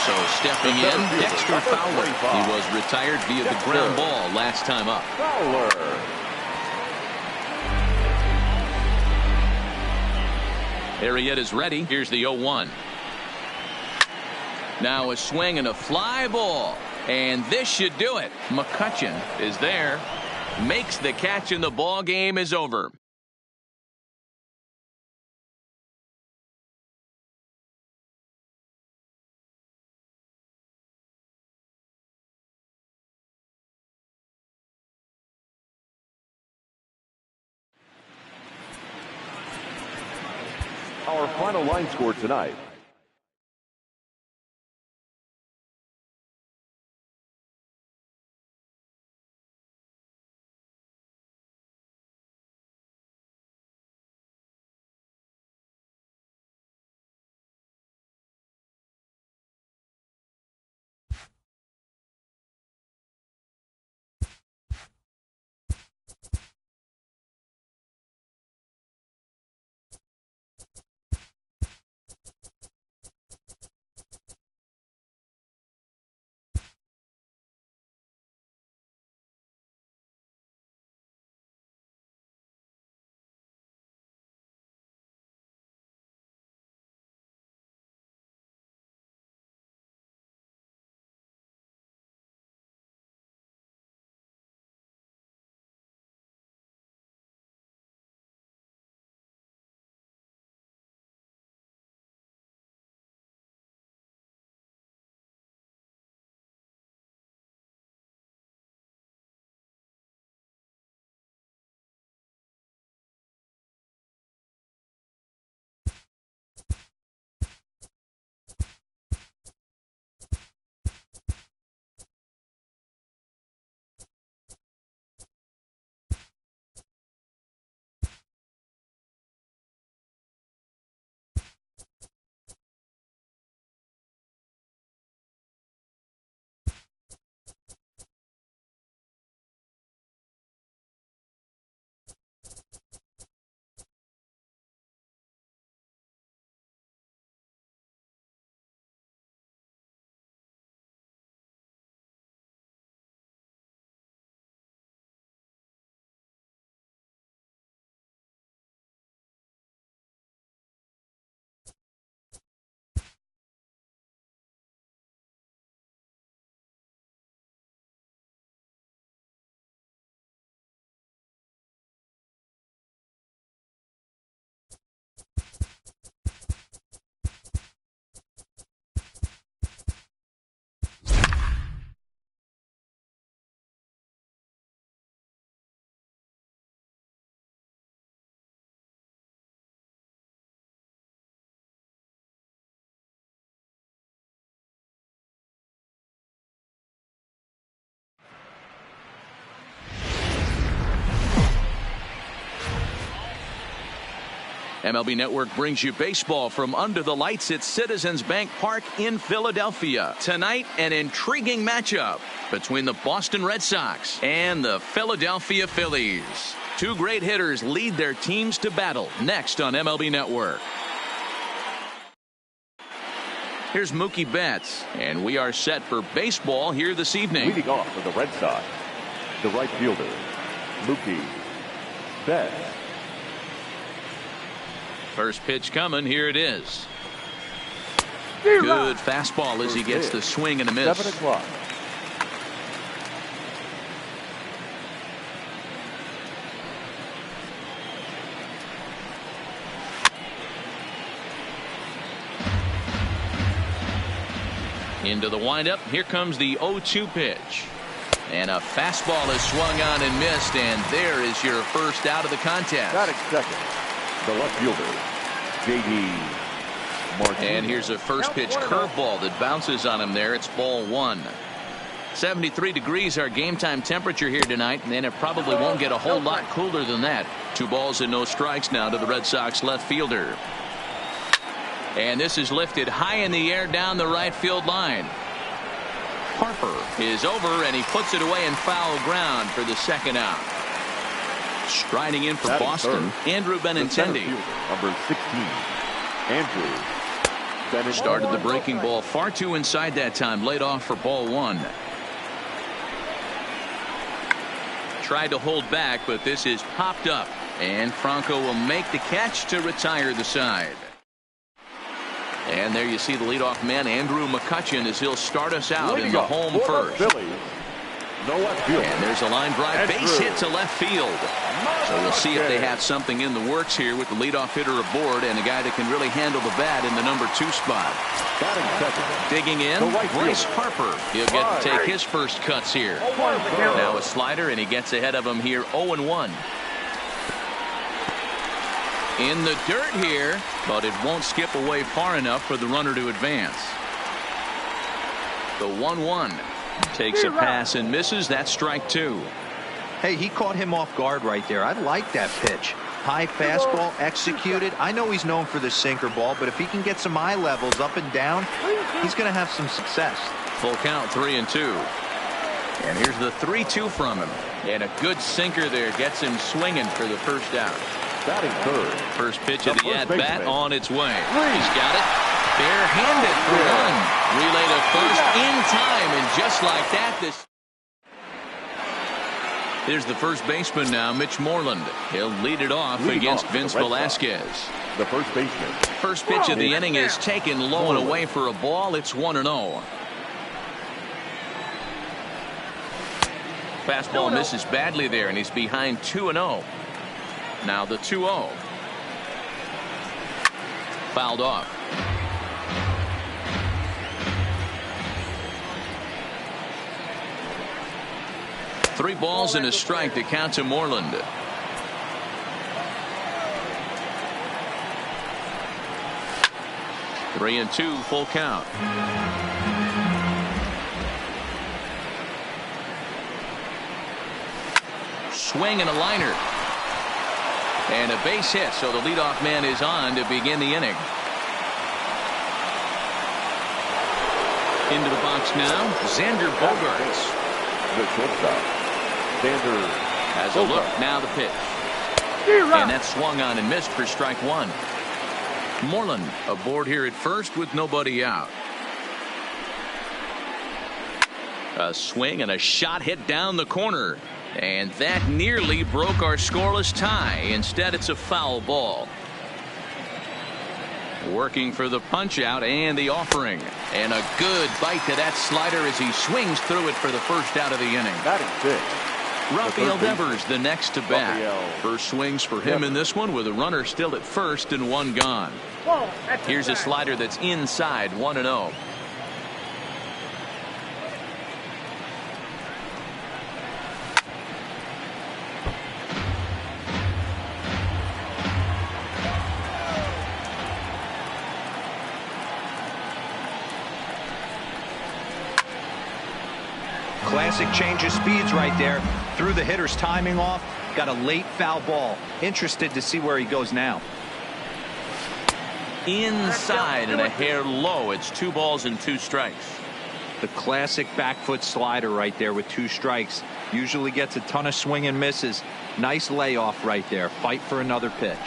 Speaker 1: So stepping in, Dexter Fowler. He was retired via the ground ball last time up. Arrieta is ready. Here's the 0-1. Now a swing and a fly ball. And this should do it. McCutchen is there. Makes the catch, and the ball game is over.
Speaker 2: Our final line score tonight.
Speaker 1: MLB Network brings you baseball from under the lights at Citizens Bank Park in Philadelphia. Tonight, an intriguing matchup between the Boston Red Sox and the Philadelphia Phillies. Two great hitters lead their teams to battle next on MLB Network. Here's Mookie Betts, and we are set for baseball here this evening.
Speaker 2: Leading off for the Red Sox, the right fielder, Mookie Betts.
Speaker 1: First pitch coming. Here it is. Good fastball as he gets the swing and a miss.
Speaker 2: 7 o'clock.
Speaker 1: Into the windup. Here comes the 0-2 pitch. And a fastball is swung on and missed. And there is your first out of the contest.
Speaker 2: Batting second, the left fielder, J.D. Martinez.
Speaker 1: And here's a first pitch curveball that bounces on him there. It's ball one. 73 degrees our game time temperature here tonight, and it probably won't get a whole lot cooler than that. 2 balls and no strikes now to the Red Sox left fielder. And this is lifted high in the air down the right field line. Harper is over, and he puts it away in foul ground for the second out. Striding in for Boston, Andrew Benintendi.
Speaker 2: Number 16, Andrew Benintendi.
Speaker 1: Started the breaking ball far too inside that time. Laid off for ball one. Tried to hold back, but this is popped up. And Franco will make the catch to retire the side. And there you see the leadoff man, Andrew McCutchen, as he'll start us out in the home first.
Speaker 2: No left field.
Speaker 1: And there's a line drive, base hit to left field. So we'll see if they have something in the works here with the leadoff hitter aboard and a guy that can really handle the bat in the number 2 spot. Digging in, Bryce Harper. He'll get to take his first cuts here. Now a slider, and he gets ahead of him here, 0-1. In the dirt here, but it won't skip away far enough for the runner to advance. The 1-1. Takes a pass and misses. That's strike 2.
Speaker 5: Hey, he caught him off guard right there. I like that pitch. High fastball executed. I know he's known for the sinker ball, but if he can get some eye levels up and down, he's going to have some success.
Speaker 1: Full count, 3-2. And here's the 3-2 from him. And a good sinker there gets him swinging for the first out.
Speaker 2: Batting third.
Speaker 1: First pitch of the at-bat on its way. He's got it. Barehanded for one. Relay to first in time, and just like that, this. Here's the first baseman now, Mitch Moreland. He'll lead it off against Vince Velasquez.
Speaker 2: The first baseman.
Speaker 1: First pitch of the inning is taken low and away for a ball. It's 1-0. Fastball misses badly there, and he's behind 2-0. Now the 2-0. Fouled off. Three balls and a strike to count to Moreland. Three and two, full count. Swing and a liner. And a base hit, so the leadoff man is on to begin the inning. Into the box now, Xander Bogaerts.
Speaker 2: The shortstop, Xander
Speaker 1: has a look. Now the pitch. And that swung on and missed for strike one. Moreland aboard here at first with nobody out. A swing and a shot hit down the corner. And that nearly broke our scoreless tie. Instead, it's a foul ball. Working for the punch out and the offering. And a good bite to that slider as he swings through it for the first out of the inning.
Speaker 2: Batting fifth.
Speaker 1: Rafael Devers the next to bat. First swings for him in this one with a runner still at first and one gone. Here's a slider that's inside, 1-0.
Speaker 5: Classic change of speeds right there. Threw the hitter's timing off. Got a late foul ball. Interested to see where he goes now.
Speaker 1: inside and a hair low. It's 2 balls and 2 strikes.
Speaker 5: The classic back foot slider right there with 2 strikes. Usually gets a ton of swing and misses. Nice layoff right there. Fight for another pitch.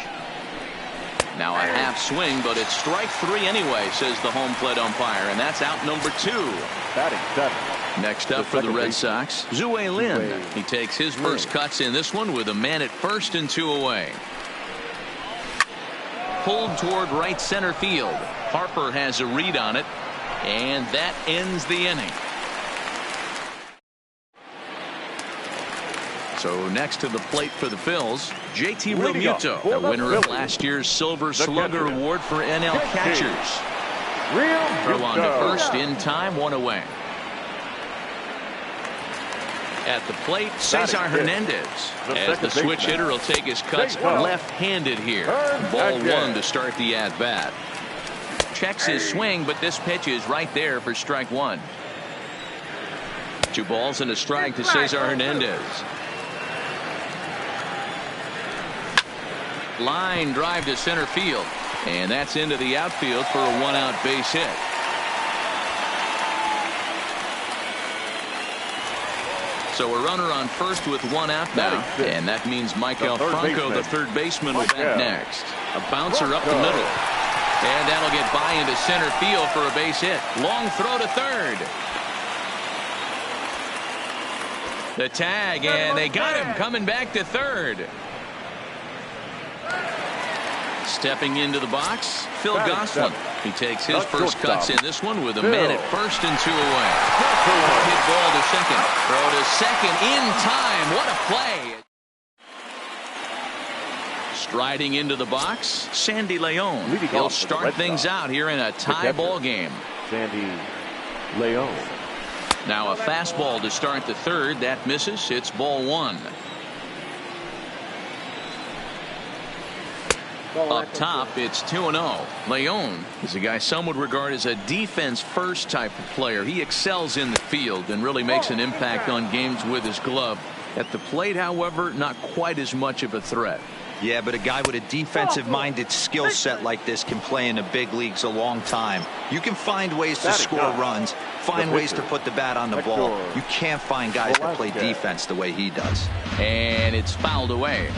Speaker 1: Now a half swing, but it's strike 3 anyway, says the home plate umpire, and that's out number 2.
Speaker 2: Batting 7.
Speaker 1: Next up for the Red Sox, Zue Lin. He takes his first cuts in this one with a man at first and 2 away. Pulled toward right center field. Harper has a read on it, and that ends the inning. So next to the plate for the Phils, JT Realmuto, the winner of last year's Silver Slugger Award for NL catchers. Throw on to first in time, 1 away. At the plate, Cesar Hernandez, as the switch hitter will take his cuts left-handed here. Ball 1 to start the at-bat. Checks his swing, but this pitch is right there for strike 1. 2 balls and a strike to Cesar Hernandez. Line drive to center field, and that's into the outfield for a 1-out base hit. So a runner on first with 1 out now, and that means Michael Franco, the third baseman, will bat next. A bouncer up the middle, and that'll get by into center field for a base hit. Long throw to third. The tag, and they got him coming back to third. Stepping into the box, Phil Gosselin. He takes his first cuts in this one with a man at first and 2 away. Hit ball to second. Throw to second in time. What a play. Striding into the box, Sandy Leon. He'll start things out here in a tie ball game.
Speaker 2: Sandy Leon.
Speaker 1: Now a fastball to start the third. That misses. It's ball 1. Up top, it's 2-0. Leon is a guy some would regard as a defense-first type of player. He excels in the field and really makes an impact on games with his glove. At the plate, however, not quite as much of a threat.
Speaker 5: Yeah, but a guy with a defensive-minded skill set like this can play in the big leagues a long time. You can find ways to score runs, find ways to put the bat on the ball. You can't find guys that play defense the way he does.
Speaker 1: And it's fouled away.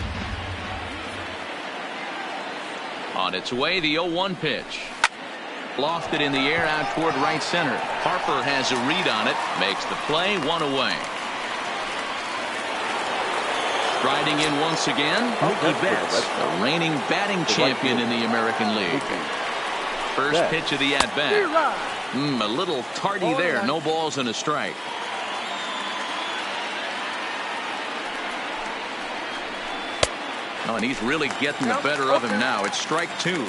Speaker 1: On its way, the 0-1 pitch. Lofted in the air out toward right center. Harper has a read on it. Makes the play, 1 away. Striding in once again, Mookie Betts, the reigning batting champion in the American League. First pitch of the at-bat. A little tardy there. No balls and a strike. Oh, and he's really getting the better of him now. It's strike 2.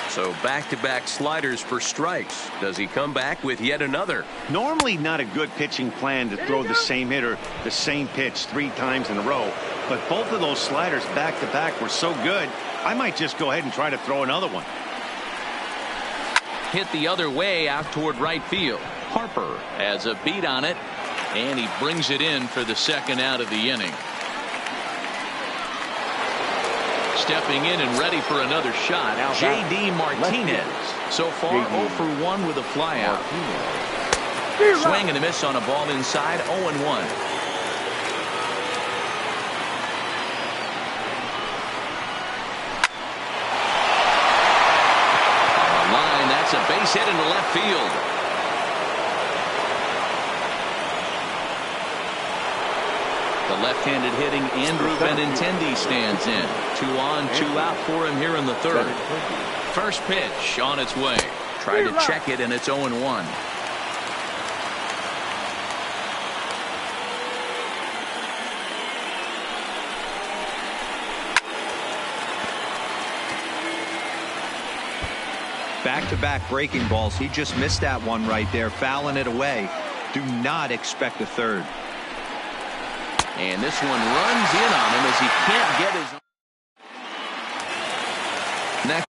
Speaker 1: So back-to-back sliders for strikes. Does he come back with yet another?
Speaker 3: Normally not a good pitching plan to throw the same hitter the same pitch 3 times in a row. But both of those sliders back-to-back were so good, I might just go ahead and try to throw another one.
Speaker 1: Hit the other way out toward right field. Harper has a beat on it, and he brings it in for the second out of the inning. Stepping in and ready for another shot, J.D. Martinez. So far, 0 for 1 with a flyout. Swing and a miss on a ball inside, 0-1. On the line, that's a base hit into left field. The left-handed hitting Andrew Benintendi stands in. 2 on, 2 out for him here in the third. First pitch on its way. Tried to check it, and it's 0-1.
Speaker 5: Back-to-back breaking balls. He just missed that one right there, fouling it away. Do not expect a third.
Speaker 1: And this one runs in on him as he can't get his next.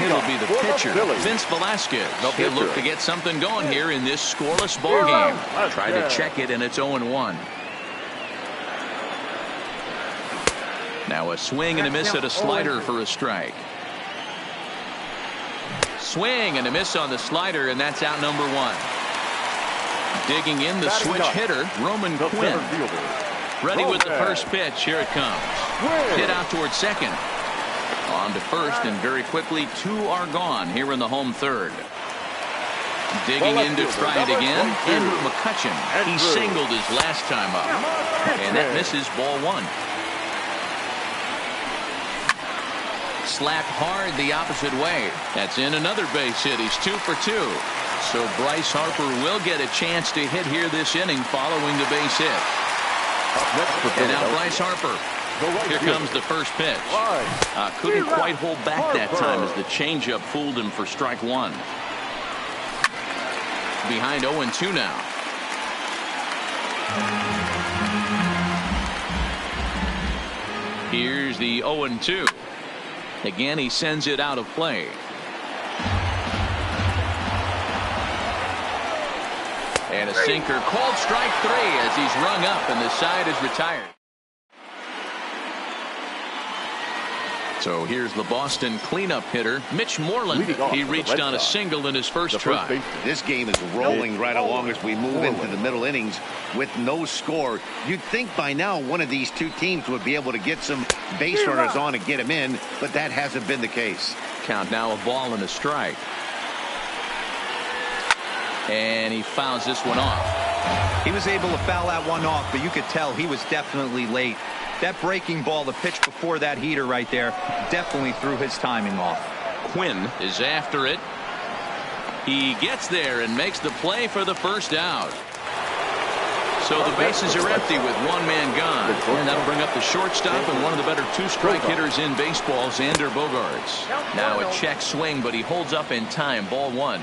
Speaker 1: It'll be the pitcher, Vince Velasquez. He'll look to get something going here in this scoreless ball game. Try to check it, and it's 0-1. Now a swing and a miss at a slider for a strike. Swing and a miss on the slider, and that's out number 1. Digging in the switch hitter, Roman Quinn. Ready with the first pitch. Here it comes. Hit out towards second. On to first, and very quickly 2 are gone here in the home third. Digging in to try it again, Andrew McCutchen. He singled his last time up, and that misses ball 1. Slapped hard the opposite way. That's in another base hit. He's 2 for 2. So Bryce Harper will get a chance to hit here this inning following the base hit. And now Bryce Harper. Here comes the first pitch. Couldn't quite hold back that time as the changeup fooled him for strike 1. Behind 0-2 now. Here's the 0-2. Again, he sends it out of play. And a sinker, called strike 3 as he's rung up and the side is retired. So here's the Boston cleanup hitter, Mitch Moreland. He reached on a single in his first try.
Speaker 3: This game is rolling right along as we move into the middle innings with no score. You'd think by now one of these two teams would be able to get some base runners on and get them in, but that hasn't been the case.
Speaker 1: Count now a ball and a strike. And he fouls this one off.
Speaker 5: He was able to foul that one off, but you could tell he was definitely late. That breaking ball, the pitch before that heater right there, definitely threw his timing off.
Speaker 1: Quinn is after it. He gets there and makes the play for the first out. So the bases are empty with 1 man gone. And that'll bring up the shortstop and one of the better 2-strike hitters in baseball, Xander Bogaerts. Now a check swing, but he holds up in time. Ball 1.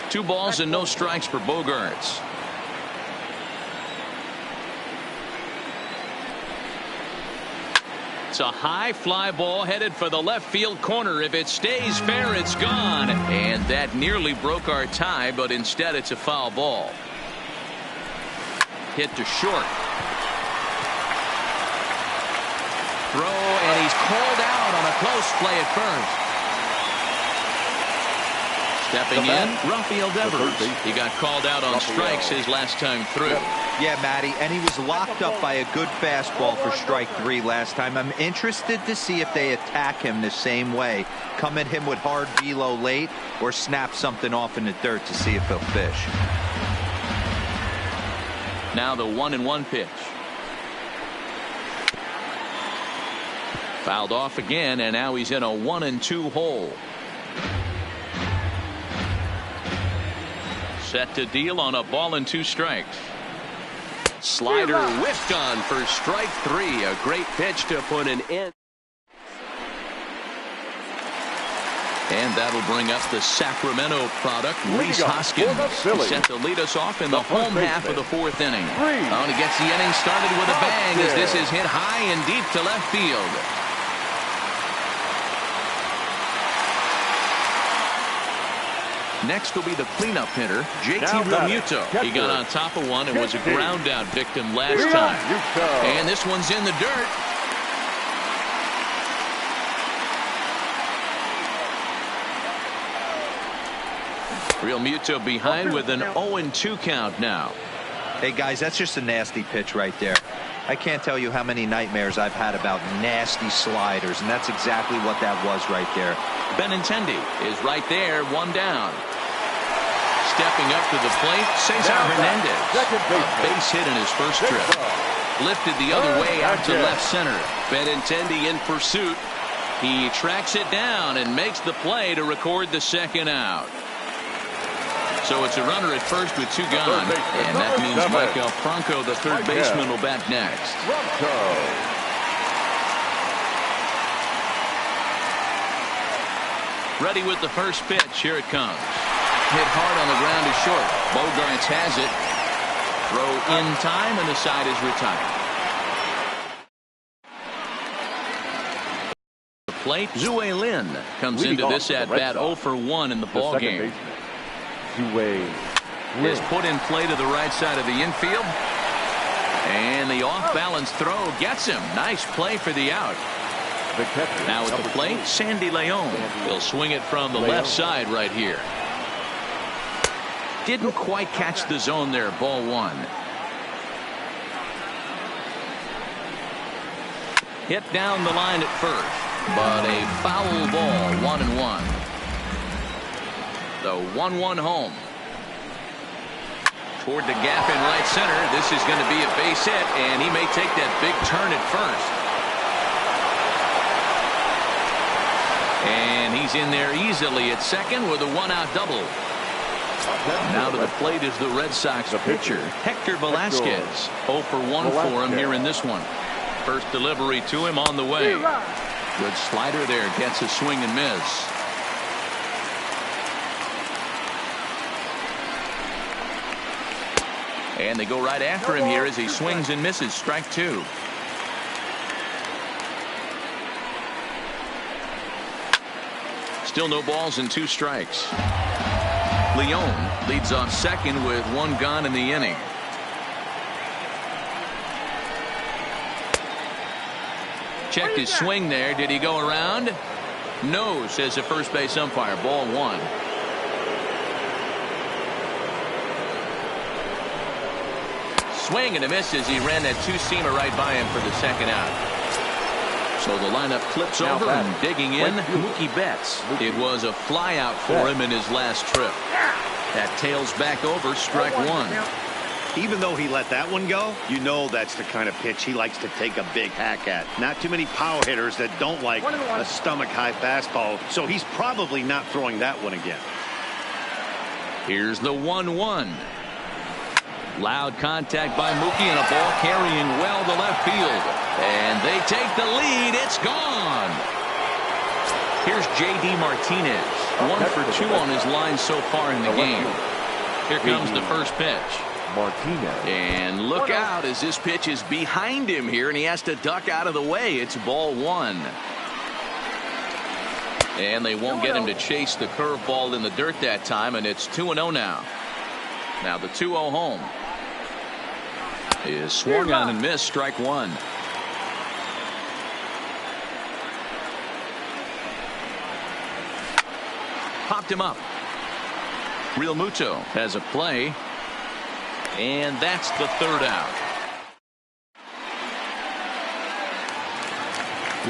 Speaker 1: 2 balls and no strikes for Bogaerts. It's a high fly ball headed for the left field corner. If it stays fair, it's gone. And that nearly broke our tie, but instead it's a foul ball. Hit to short. Throw, and he's called out on a close play at first. Stepping in, Rafael Devers. He got called out on strikes his last time through.
Speaker 5: Yeah, Matty, and he was locked up by a good fastball for strike 3 last time. I'm interested to see if they attack him the same way. Come at him with hard velo late or snap something off in the dirt to see if he'll fish.
Speaker 1: Now the 1-1 pitch. Fouled off again, and now he's in a 1-2 hole. Set to deal on a ball and 2 strikes. Slider whiffed on for strike 3. A great pitch to put an end. And that'll bring up the Sacramento product, Rhys Hoskins. Set to lead us off in the home half of the 4th inning. And he gets the inning started with a bang as this is hit high and deep to left field. Next will be the cleanup hitter, JT Realmuto. He got on top of one and was a ground out victim last time. And this one's in the dirt. Realmuto behind with an 0-2 count now.
Speaker 5: Hey, guys, that's just a nasty pitch right there. I can't tell you how many nightmares I've had about nasty sliders, and that's exactly what that was right there.
Speaker 1: Benintendi is right there, 1 down. Stepping up to the plate, Cesar Hernandez. A base hit in his first trip. Lifted the other way out to left center.
Speaker 6: Benintendi in pursuit.
Speaker 1: He tracks it down and makes the play to record the 2nd out. So it's a runner at first with 2 gone. And that means Michael Franco, the 3rd baseman, will bat next. Ready with the first pitch. Here it comes. Hit hard on the ground to short. Bogaerts has it. Throw in time, and the side is retired. plate, Zue Lin comes into this at bat 0 for 1 in the ball game. Is put in play to the right side of the infield. And the off-balance throw gets him. Nice play for the out. Now at the plate, Sandy Leon. He'll swing it from the left side right here. Didn't quite catch the zone there. Ball 1. Hit down the line at first, but a foul ball. 1-1. The 1-1 home. Toward the gap in right center. This is going to be a base hit, and he may take that big turn at first. And he's in there easily at second with a 1-out double. Now to the plate is the Red Sox pitcher, Hector Velasquez. 0 for 1 for him here in this one. First delivery to him on the way. Good slider there. Gets a swing and miss. And they go right after him here as he swings and misses. Strike 2. Still no balls and 2 strikes. Leon leads off second with 1 gone in the inning. Checked his swing there. Did he go around? No, says the first base umpire. Ball 1. Swing and a miss as he ran that 2-seamer right by him for the second out. So the lineup flips over and digging in, Mookie Betts. It was a fly out for him in his last trip. That tails back over. Strike 1.
Speaker 3: Even though he let that one go, you know that's the kind of pitch he likes to take a big hack at. Not too many power hitters that don't like a stomach-high fastball, so he's probably not throwing that one again.
Speaker 1: Here's the 1-1. Loud contact by Mookie and a ball carrying well to left field. And they take the lead. It's gone. Here's J.D. Martinez. 1 for 2 on his line so far in the game. Here comes the first pitch.
Speaker 2: Martinez.
Speaker 1: And look out as this pitch is behind him here and he has to duck out of the way. It's ball 1. And they won't get him to chase the curveball in the dirt that time, and it's 2-0 now. Now the 2-0 home is swung on and missed. Strike 1. Popped him up. Real Muto has a play. And that's the 3rd out.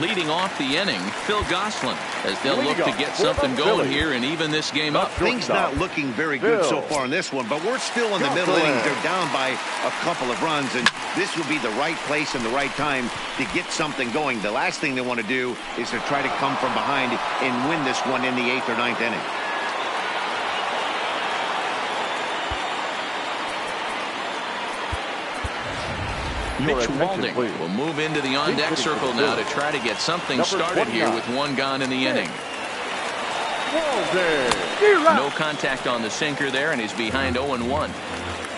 Speaker 1: Leading off the inning, Phil Gosselin, as they'll look to get something going here and even this game up.
Speaker 3: Things not looking very good so far in this one, but we're still in the middle innings. They're down by a couple of runs, and this will be the right place and the right time to get something going. The last thing they want to do is to try to come from behind and win this one in the 8th or 9th inning.
Speaker 1: Mitch Walding will move into the on-deck circle now to try to get something started here with 1 gone in the inning. No contact on the sinker there, and he's behind 0-1.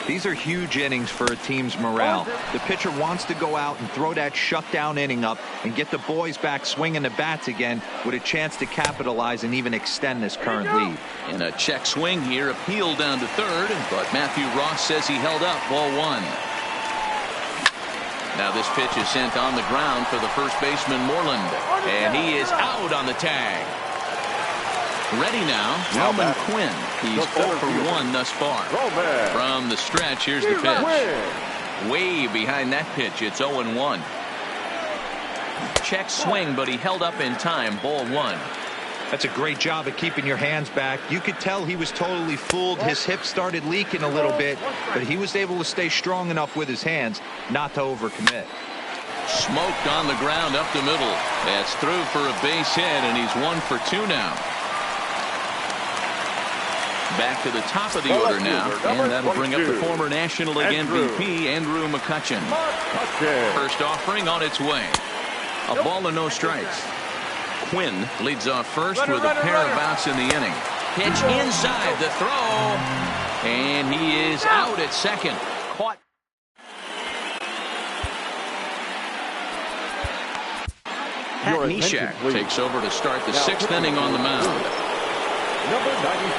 Speaker 5: These are huge innings for a team's morale. The pitcher wants to go out and throw that shutdown inning up and get the boys back swinging the bats again with a chance to capitalize and even extend this current lead.
Speaker 1: And a check swing here, appealed down to 3rd, but Matthew Ross says he held up. Ball 1. Now this pitch is sent on the ground for the first baseman Moreland, and he is out on the tag. Ready now, Roman Quinn. He's 0 for 1 thus far. From the stretch, here's the pitch. Way behind that pitch, it's 0-1. Check swing, but he held up in time. Ball 1.
Speaker 5: That's a great job of keeping your hands back. You could tell he was totally fooled. His hip started leaking a little bit, but he was able to stay strong enough with his hands not to overcommit.
Speaker 1: Smoked on the ground up the middle. That's through for a base hit, and he's 1 for 2 now. Back to the top of the order now, and that'll bring up the former National League MVP, Andrew McCutchen. First offering on its way. A ball and no strikes. Quinn leads off first with a pair of outs in the inning. Pitch inside the throw, and he is out at second. Caught. Pat Neshek takes over to start the sixth inning on the mound.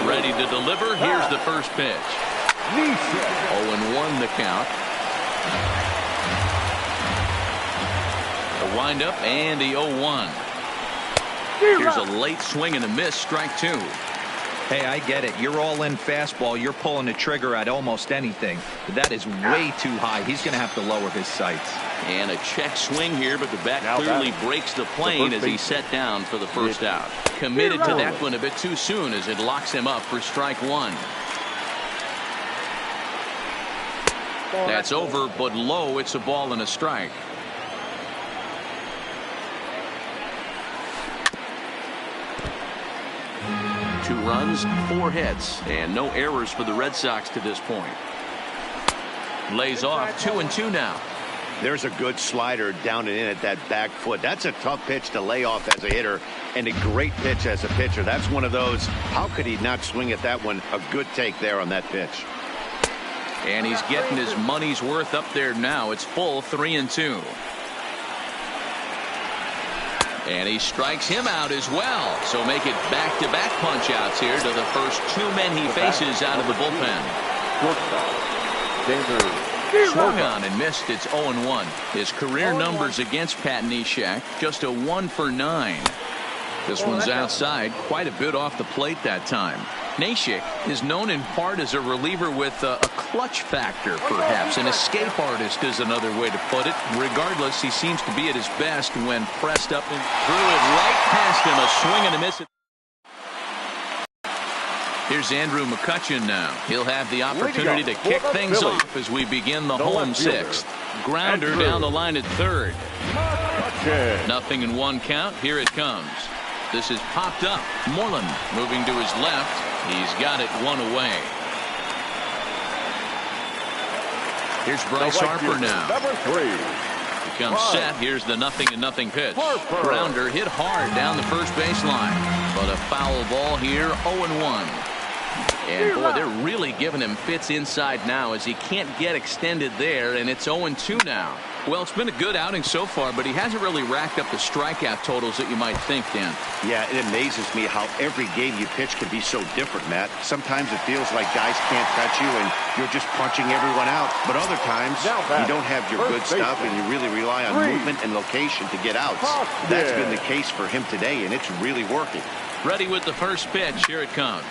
Speaker 1: Ready to deliver. Here's the first pitch. 0-1 the count. The windup and the 0-1. Here's a late swing and a miss. Strike two.
Speaker 5: Hey, I get it. You're all in fastball. You're pulling the trigger at almost anything. But that is way too high. He's going to have to lower his sights.
Speaker 1: And a check swing here, but the bat clearly breaks the plane as he's set down for the first out. Committed to that one a bit too soon as it locks him up for strike one. That's over, but low. It's a ball and a strike. Two runs, 4 hits, and no errors for the Red Sox to this point. Lays off 2-2 now.
Speaker 3: There's a good slider down and in at that back foot. That's a tough pitch to lay off as a hitter, and a great pitch as a pitcher. That's one of those, how could he not swing at that one? A good take there on that pitch.
Speaker 1: And he's getting his money's worth up there now. It's full 3-2. And he strikes him out as well. So make it back-to-back punch-outs here to the first 2 men he faces out of the bullpen. Swung on and missed. It's 0-1. His career numbers against Pat Neshek, just a 1 for 9. This one's outside, quite a bit off the plate that time. Neshek is known in part as a reliever with a clutch factor, perhaps. An escape artist is another way to put it. Regardless, he seems to be at his best when pressed up and threw it right past him. A swing and a miss. Here's Andrew McCutchen now. He'll have the opportunity to kick things off as we begin the home sixth. Grounder down the line at third. 0-1 count. Here it comes. This is popped up. Moreland moving to his left. He's got it 1 away. Here's Bryce Harper now.
Speaker 2: Number 3.
Speaker 1: He comes set. Here's the 0-0 pitch. Grounder hit hard down the first baseline. But a foul ball here. 0-1. And boy, they're really giving him fits inside now as he can't get extended there, and it's 0-2 now. Well, it's been a good outing so far, but he hasn't really racked up the strikeout totals that you might think, Dan.
Speaker 3: Yeah, it amazes me how every game you pitch can be so different, Matt. Sometimes it feels like guys can't touch you and you're just punching everyone out. But other times you don't have your good stuff and you really rely on movement and location to get outs. That's been the case for him today, and it's really working.
Speaker 1: Ready with the first pitch. Here it comes.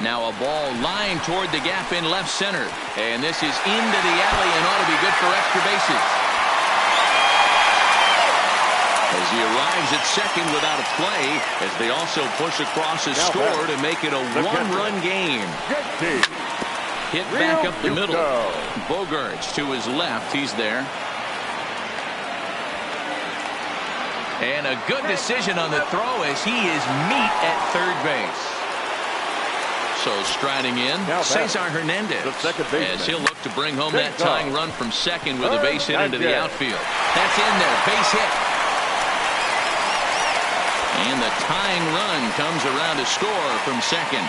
Speaker 1: Now a ball lined toward the gap in left center. And this is into the alley and ought to be good for extra bases. As he arrives at second without a play, as they also push across a score to make it a 1-run game. Hit back up the middle. Bogarts to his left. He's there. And a good decision on the throw as he is meat at third base. So striding in, Cesar Hernandez, as he'll look to bring home that tying run from second with a base hit into the outfield. That's in there, base hit. And the tying run comes around to score from second.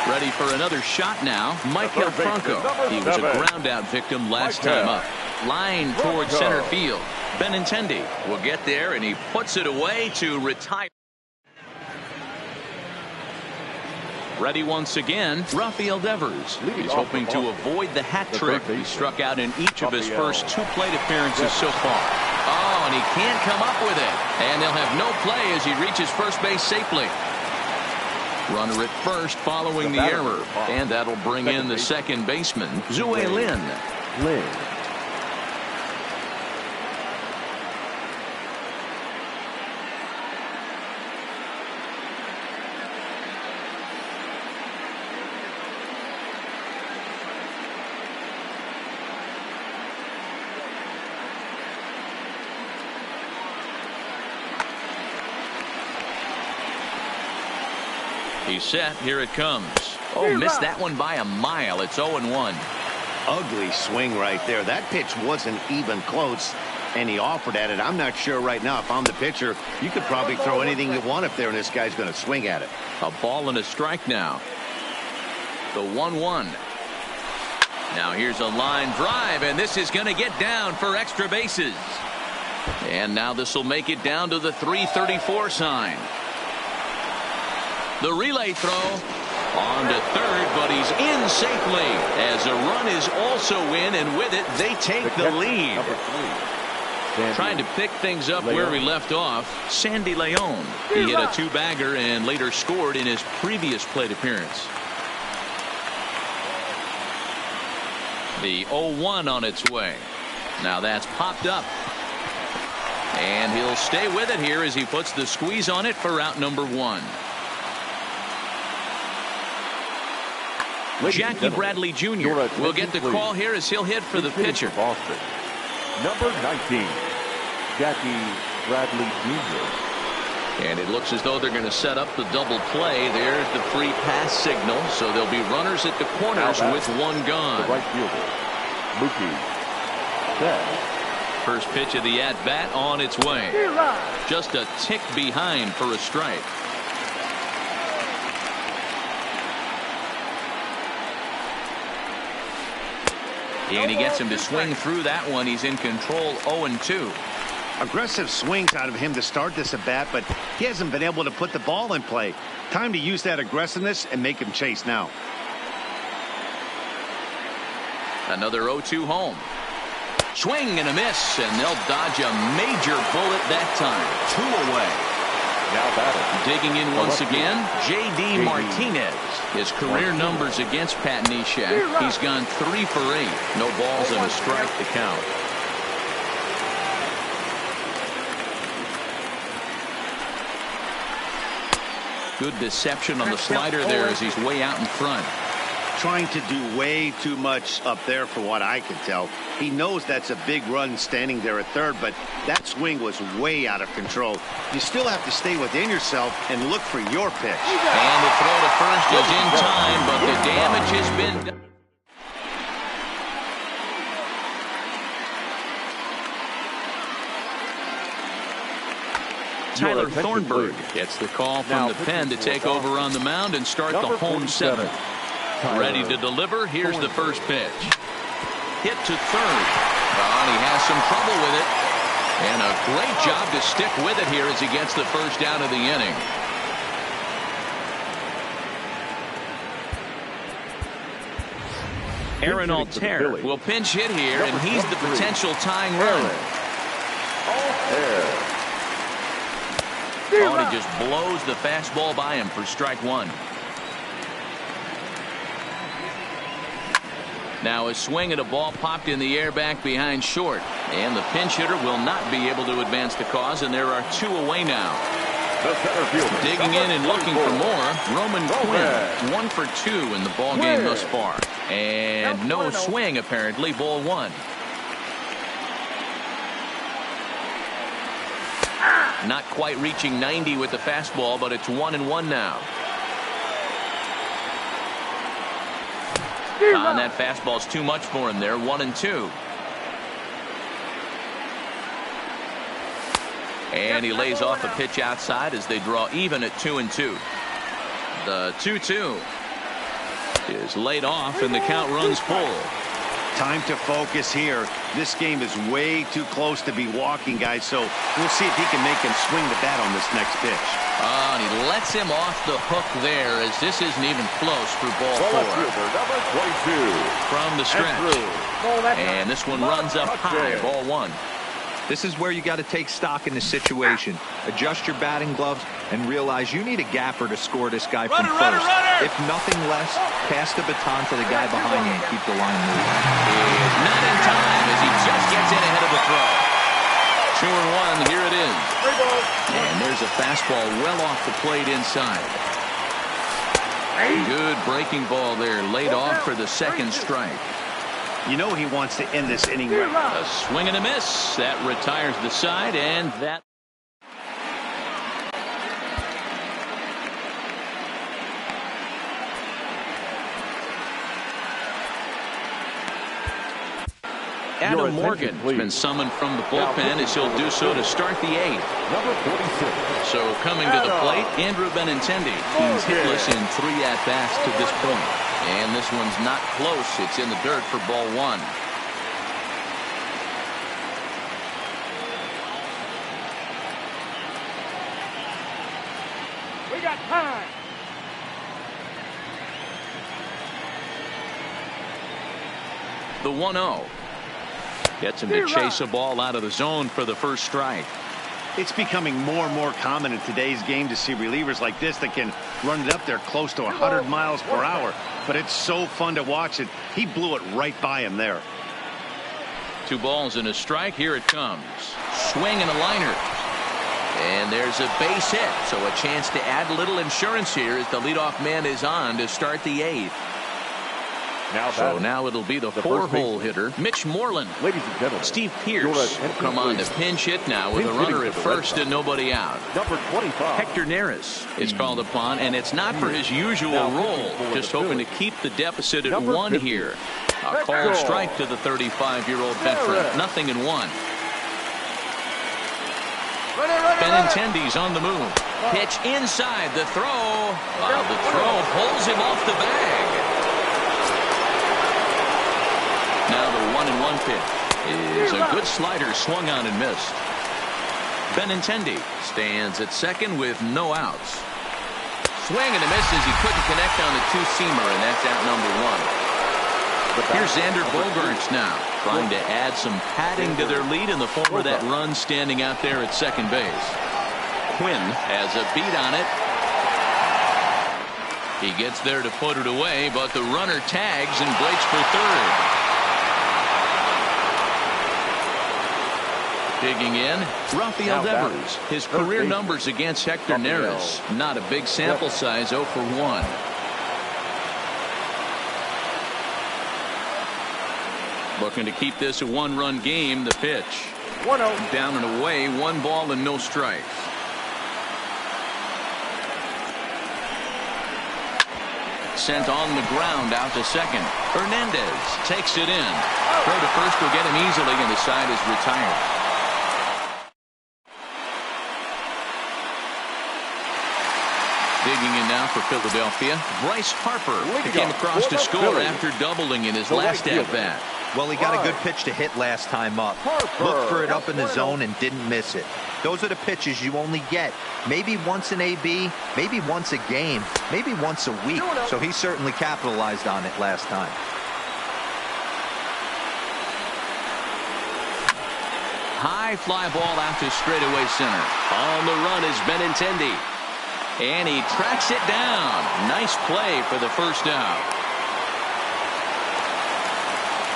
Speaker 1: Ready for another shot now, Michael Franco. He was a ground out victim last time up. Line towards center field. Benintendi will get there, and he puts it away to retire. Ready once again, Rafael Devers. He's hoping to avoid the hat trick. He struck out in each of his first 2 plate appearances so far. Oh, and he can't come up with it. And they'll have no play as he reaches first base safely. Runner at first following the error. And that'll bring in the second baseman, Zue Lin. He's set. Here it comes. Oh, missed that one by a mile. It's 0-1.
Speaker 3: Ugly swing right there. That pitch wasn't even close, and he offered at it. I'm not sure right now if I'm the pitcher. You could probably throw anything you want up there, and this guy's going to swing at it.
Speaker 1: A ball and a strike now. The 1-1. Now here's a line drive, and this is going to get down for extra bases. And now this will make it down to the 334 sign. The relay throw on to third, but he's in safely as a run is also in, and with it they take the lead. Trying to pick things up where we left off, Sandy Leon. He hit a two-bagger and later scored in his previous plate appearance. The 0-1 on its way. Now that's popped up. And he'll stay with it here as he puts the squeeze on it for out number 1. Jackie Bradley Jr. will get the call here as he'll hit for the pitcher.
Speaker 2: Boston. Number 19, Jackie Bradley Jr.
Speaker 1: And it looks as though they're going to set up the double play. There's the free pass signal. So there'll be runners at the corners with one gone.
Speaker 2: The right fielder, Mookie Betts.
Speaker 1: First pitch of the at-bat on its way. Just a tick behind for a strike. And he gets him to swing through that one. He's in control, 0-2.
Speaker 3: Aggressive swings out of him to start this at bat, but he hasn't been able to put the ball in play. Time to use that aggressiveness and make him chase now.
Speaker 1: Another 0-2 home. Swing and a miss, and they'll dodge a major bullet that time. 2 away.
Speaker 2: Now batting.
Speaker 1: Digging in once again, J.D. Martinez. His career numbers against Pat Neshek. He's gone 3 for 8. No balls and a strike to count. Good deception on the slider there as he's way out in front.
Speaker 3: Trying to do way too much up there for what I can tell. He knows that's a big run standing there at third, but that swing was way out of control. You still have to stay within yourself and look for your pitch.
Speaker 1: And the throw to first is in time, but the damage has been done. Tyler Thornburg gets the call from the pen to take over on the mound and start the home 7th. Ready to deliver. Here's the first pitch. Hit to third. And he has some trouble with it. And a great job to stick with it here as he gets the first down of the inning. Aaron Altair will pinch hit here, and he's the potential tying run. Oh, and he just blows the fastball by him for strike 1. Now a swing at a ball popped in the air back behind short. And the pinch hitter will not be able to advance the cause, and there are 2 away now. Digging in and looking for more, Roman Quinn. 1 for 2 in the ball game thus far. And no swing apparently, ball 1. Not quite reaching 90 with the fastball, but it's 1-1 now. And that fastball's too much for him there. 1-2. And he lays off a pitch outside as they draw even at 2-2. The 2-2 is laid off, and the count runs full.
Speaker 3: Time to focus here. This game is way too close to be walking, guys, so we'll see if he can make him swing the bat on this next pitch.
Speaker 1: And he lets him off the hook there as this isn't even close for ball 4. From the stretch. And this one runs up high, ball 1.
Speaker 5: This is where you got to take stock in the situation. Adjust your batting gloves and realize you need a gapper to score this guy from first. If nothing less, pass the baton to the guy behind you and keep the line moving.
Speaker 1: Is not in time as he just gets in ahead of the throw. 2-1, here it is. And there's a fastball well off the plate inside. Good breaking ball there, laid off for the second strike.
Speaker 3: You know he wants to end this inning right.
Speaker 1: A swing and a miss. That retires the side, and that. Adam Morgan has been summoned from the bullpen as he'll do so to start the 8th.
Speaker 2: Number 46.
Speaker 1: So coming to the plate, Andrew Benintendi. He's hitless in 3 at-bats to this point. And this one's not close. It's in the dirt for ball 1.
Speaker 4: We got time.
Speaker 1: The 1-0. Gets him to chase a ball out of the zone for the first strike.
Speaker 3: It's becoming more and more common in today's game to see relievers like this that can run it up there close to 100 miles per hour. But it's so fun to watch it. He blew it right by him there.
Speaker 1: 2 balls and a strike. Here it comes. Swing and a liner. And there's a base hit. So a chance to add a little insurance here as the leadoff man is on to start the 8th. Now it'll be the 4-hole hitter, Mitch Moreland.
Speaker 2: Ladies and gentlemen,
Speaker 1: Steve Pierce will come on to pinch hit now with a runner at first and nobody out.
Speaker 2: Number 25.
Speaker 1: Hector Neris is called upon, and it's not for his usual role. Just hoping to keep the deficit at 1 here. A called strike to the 35-year-old veteran. Nothing in 1. Benintendi's on the move. Pitch inside the throw. The throw pulls him off the bag. Now the 1-1 pitch is a good slider swung on and missed. Benintendi stands at second with no outs. Swing and a miss as he couldn't connect on the 2-seamer, and that's out number 1. Here's Xander Bogaerts now, trying to add some padding to their lead in the form of that run standing out there at second base. Quinn has a beat on it. He gets there to put it away, but the runner tags and breaks for third. Digging in, Rafael Devers. His career numbers against Hector Neris. Not a big sample size, 0 for 1. Looking to keep this a 1-run game. The pitch.
Speaker 4: 1-0.
Speaker 1: Down and away, 1 ball and no strikes. Sent on the ground out to second. Hernandez takes it in. Throw to first will get him easily, and the side is retired. Digging in now for Philadelphia, Bryce Harper came across to score after doubling in his last at-bat.
Speaker 5: Well, he got a good pitch to hit last time up. Looked for it up in the zone and didn't miss it. Those are the pitches you only get maybe once in AB, maybe once a game, maybe once a week. So he certainly capitalized on it last time.
Speaker 1: High fly ball out to straightaway center. On the run is Benintendi. And he tracks it down. Nice play for the first out.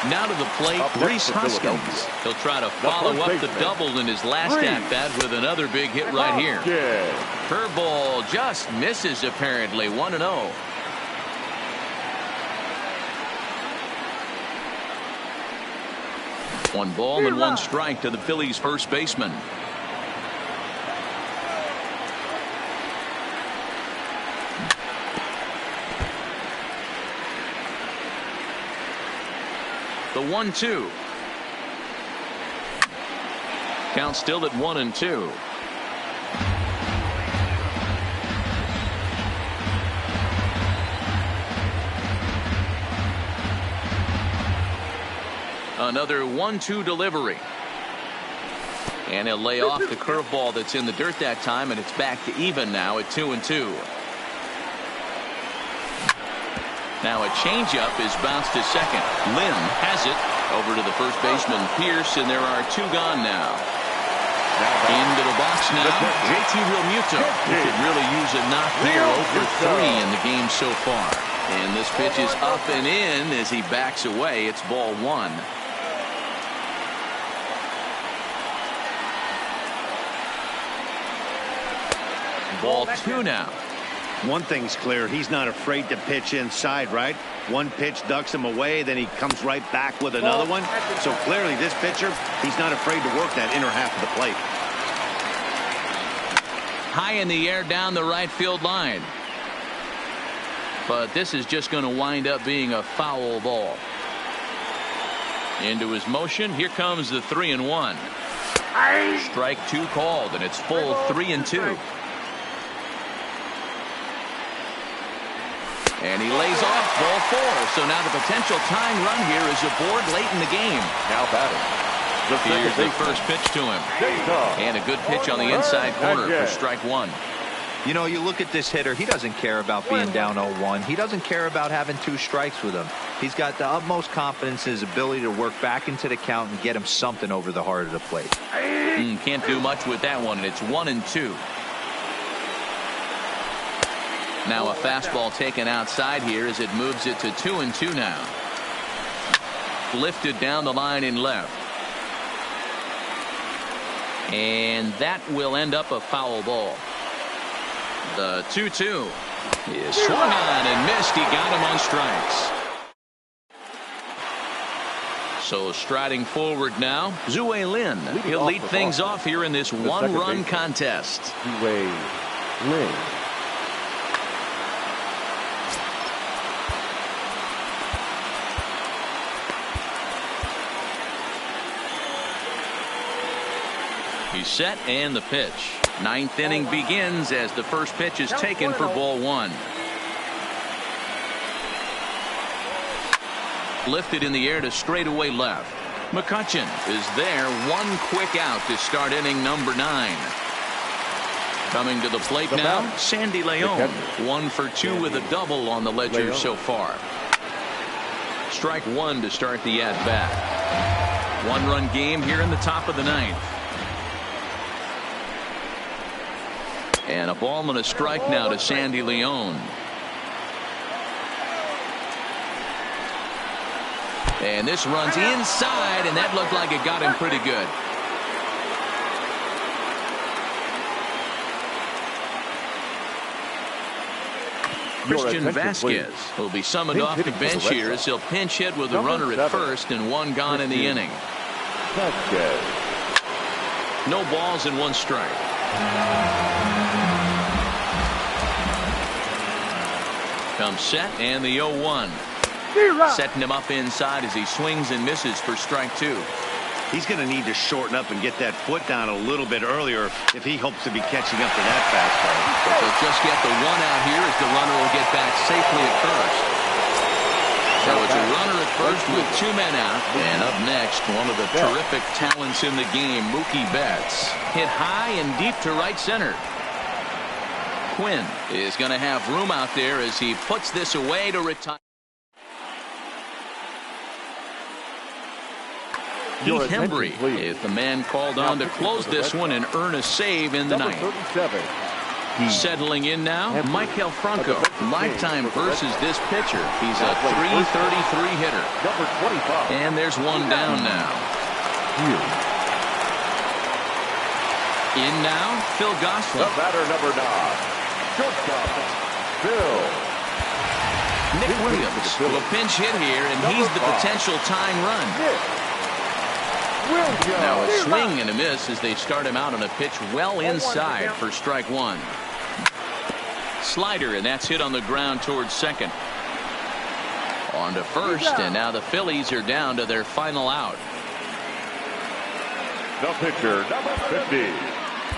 Speaker 1: Now to the plate, Rhys Hoskins. He'll try to follow up the double in his last at-bat with another big hit right here. Curveball just misses apparently. 1-0. One ball and 1 strike to the Phillies' first baseman. The 1-2. Count still at 1-2. Another 1-2 delivery. And he'll lay off the curveball that's in the dirt that time, and it's back to even now at 2-2. Now a changeup is bounced to second. Lynn has it over to the first baseman Pierce, and there are 2 gone now. Into the box now, JT Realmuto. He could really use a knock here. 0 for 3 in the game so far. And this pitch is up and in as he backs away. It's ball 1. Ball 2 now.
Speaker 3: One thing's clear, he's not afraid to pitch inside, right? One pitch ducks him away, then he comes right back with another one. So clearly this pitcher, he's not afraid to work that inner half of the plate.
Speaker 1: High in the air down the right field line. But this is just going to wind up being a foul ball. Into his motion, here comes the 3-1. Strike 2 called, and it's full 3-2. And he lays off ball 4. So now the potential tying run here is aboard late in the game.
Speaker 2: Now batting.
Speaker 1: Here's the first pitch to him. And a good pitch on the inside corner for strike 1.
Speaker 5: You know, you look at this hitter, he doesn't care about being down 0-1. He doesn't care about having 2 strikes with him. He's got the utmost confidence in his ability to work back into the count and get him something over the heart of the plate.
Speaker 1: Can't do much with that one, and it's 1-2. Now a fastball taken outside here as it moves it to 2-2 now. Lifted down the line in left. And that will end up a foul ball. The 2-2 is swung on and missed. He got him on strikes. So striding forward now, Zue Lin. He'll lead things off here in this one-run contest.
Speaker 2: Zue Lin.
Speaker 1: He's set and the pitch. 9th inning begins as the first pitch is taken for ball 1. Lifted in the air to straightaway left. McCutchen is there. 1 quick out to start inning number 9. Coming to the plate now, Sandy Leon. 1 for 2 with a double on the ledger so far. Strike 1 to start the at-bat. 1-run game here in the top of the 9th. And a ball and a strike now to Sandy Leon. And this runs inside, and that looked like it got him pretty good. Christian Vasquez will be summoned off the bench here as he'll pinch hit with a runner at first and 1 gone in the inning. No balls and 1 strike. Comes set and the 0-1. Setting him up inside as he swings and misses for strike 2.
Speaker 3: He's going to need to shorten up and get that foot down a little bit earlier if he hopes to be catching up to that fastball.
Speaker 1: If they'll just get the 1 out here as the runner will get back safely at first. So it's a runner at first with 2 men out. And up next, one of the terrific talents in the game, Mookie Betts. Hit high and deep to right center. Quinn is going to have room out there as he puts this away to retire. Keith Hembry is the man called on to close this one and earn a save in the 9th. Settling in now, Maikel Franco. Lifetime versus this pitcher. He's a .333 hitter. And there's 1 down now. In now, Phil Gosselin.
Speaker 2: The batter, number 9. Shortstop, Phil.
Speaker 1: Nick Williams will pinch hit here, and he's the potential tying run. Now a swing and a miss as they start him out on a pitch well inside for strike 1. Slider, and that's hit on the ground towards second. On to first, and now the Phillies are down to their final out.
Speaker 2: The pitcher, number 50,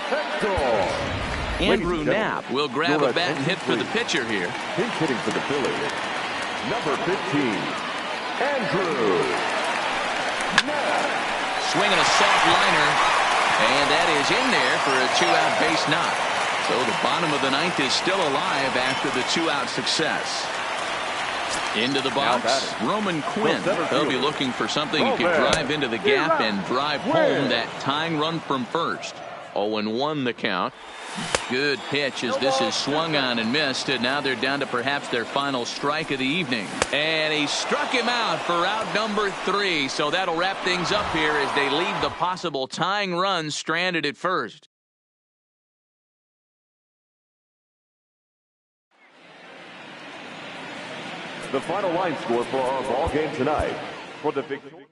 Speaker 2: Hector.
Speaker 1: Andrew Knapp will grab a bat and hit for the pitcher here.
Speaker 2: Pinch hitting for the Phillies, number 15, Andrew Knapp.
Speaker 1: Swinging a soft liner, and that is in there for a 2-out base knock. So the bottom of the 9th is still alive after the 2-out success. Into the box, Roman Quinn. They'll be looking for something he can drive into the gap and drive home that tying run from first. 0-1 the count. Good pitch as this is swung on and missed, and now they're down to perhaps their final strike of the evening. And he struck him out for out number 3, so that'll wrap things up here as they leave the possible tying run stranded at first.
Speaker 2: The final line score for our ball game tonight. For the victory.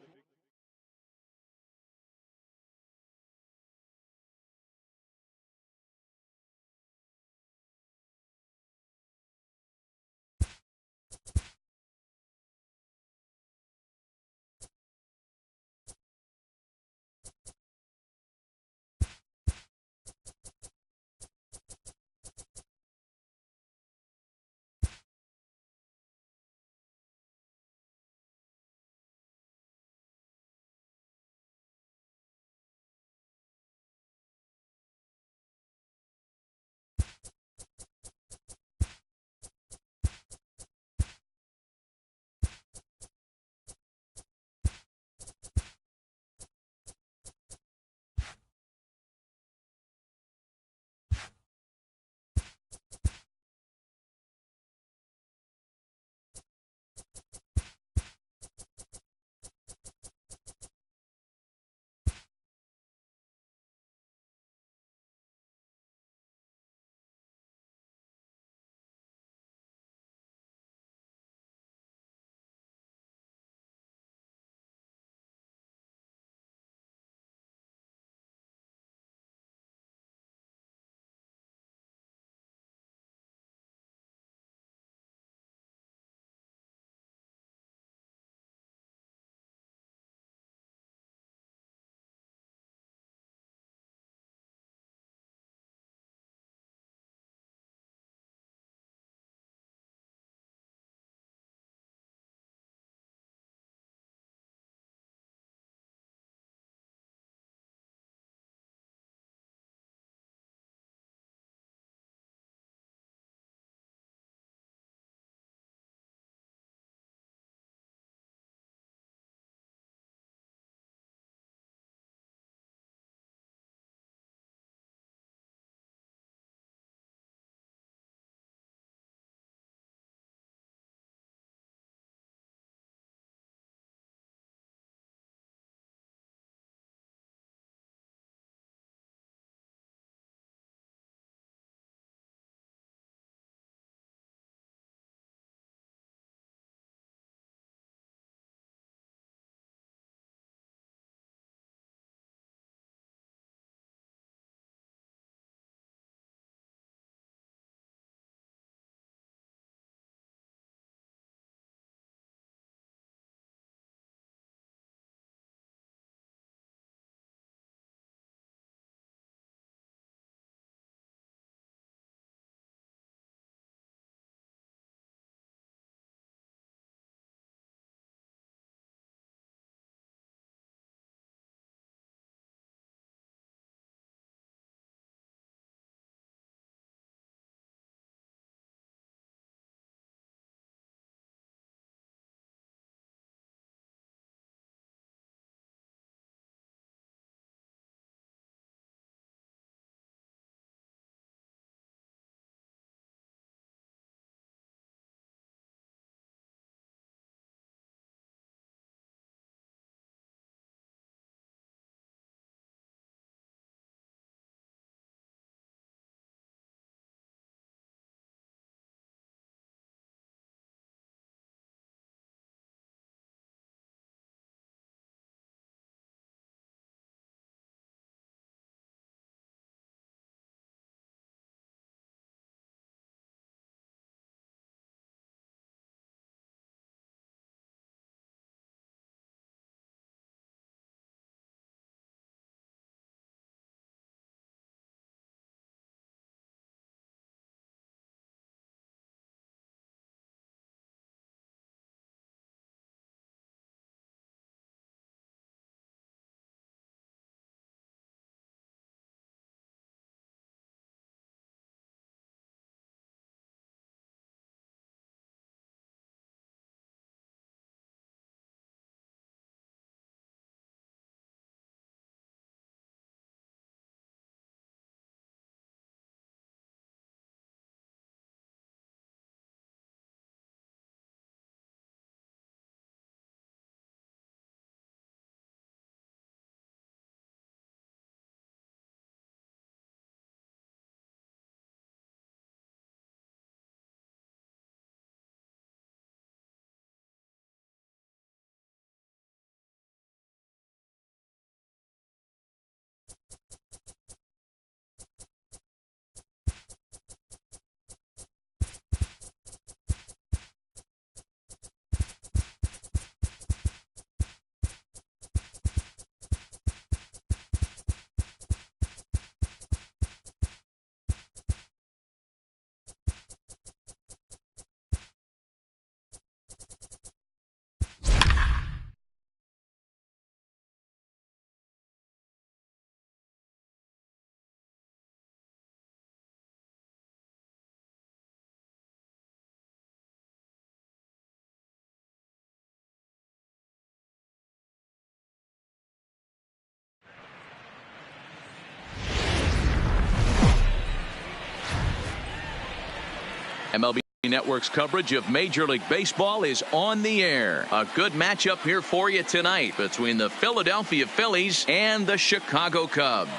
Speaker 1: MLB Network's coverage of Major League Baseball is on the air. A good matchup here for you tonight between the Philadelphia Phillies and the Chicago Cubs.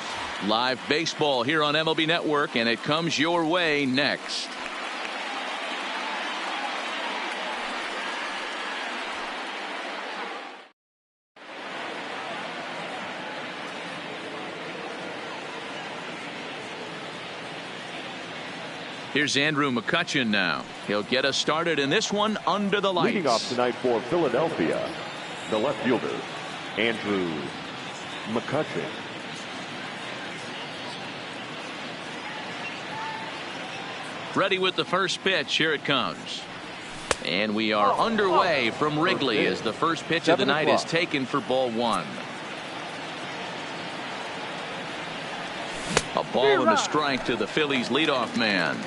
Speaker 1: Live baseball here on MLB Network, and it comes your way next. Here's Andrew McCutchen now. He'll get us started in this one under the lights.
Speaker 2: Leading off tonight for Philadelphia, the left fielder, Andrew McCutchen.
Speaker 1: Ready with the first pitch. Here it comes. And we are underway from Wrigley as the first pitch of the night is taken for ball one. A ball and a strike to the Phillies leadoff man.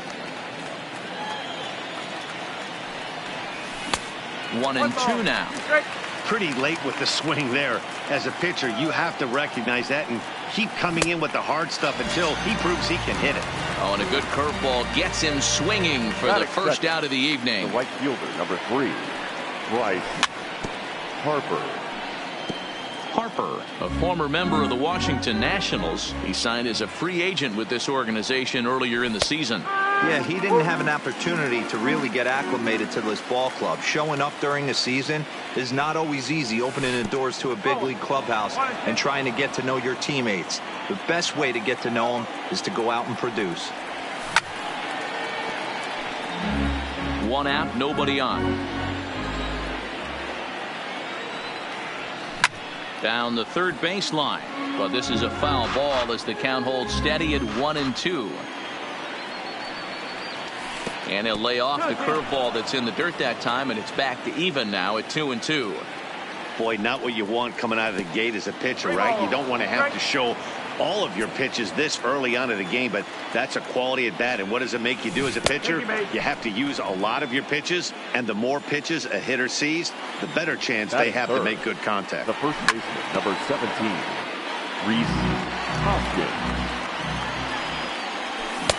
Speaker 1: 1-2 now.
Speaker 3: Pretty late with the swing there. As a pitcher, you have to recognize that and keep coming in with the hard stuff until he proves he can hit it.
Speaker 1: Oh, and a good curveball gets him swinging for the first out of the evening.
Speaker 2: The right fielder, number 3, Bryce Harper.
Speaker 1: Harper, a former member of the Washington Nationals. He signed as a free agent with this organization earlier in the season.
Speaker 5: Yeah, he didn't have an opportunity to really get acclimated to this ball club. Showing up during the season is not always easy, opening the doors to a big league clubhouse and trying to get to know your teammates. The best way to get to know them is to go out and produce.
Speaker 1: 1 out, nobody on. Down the third baseline, but this is a foul ball as the count holds steady at 1-2. And he'll lay off the curveball that's in the dirt that time, and it's back to even now at 2-2.
Speaker 3: Boy, not what you want coming out of the gate as a pitcher, right? You don't want to have to show all of your pitches this early on in the game, but that's a quality at bat. And what does it make you do as a pitcher? You have to use a lot of your pitches, and the more pitches a hitter sees, the better chance they have to make good contact.
Speaker 2: The first baseman, number 17, Rhys Hoskins.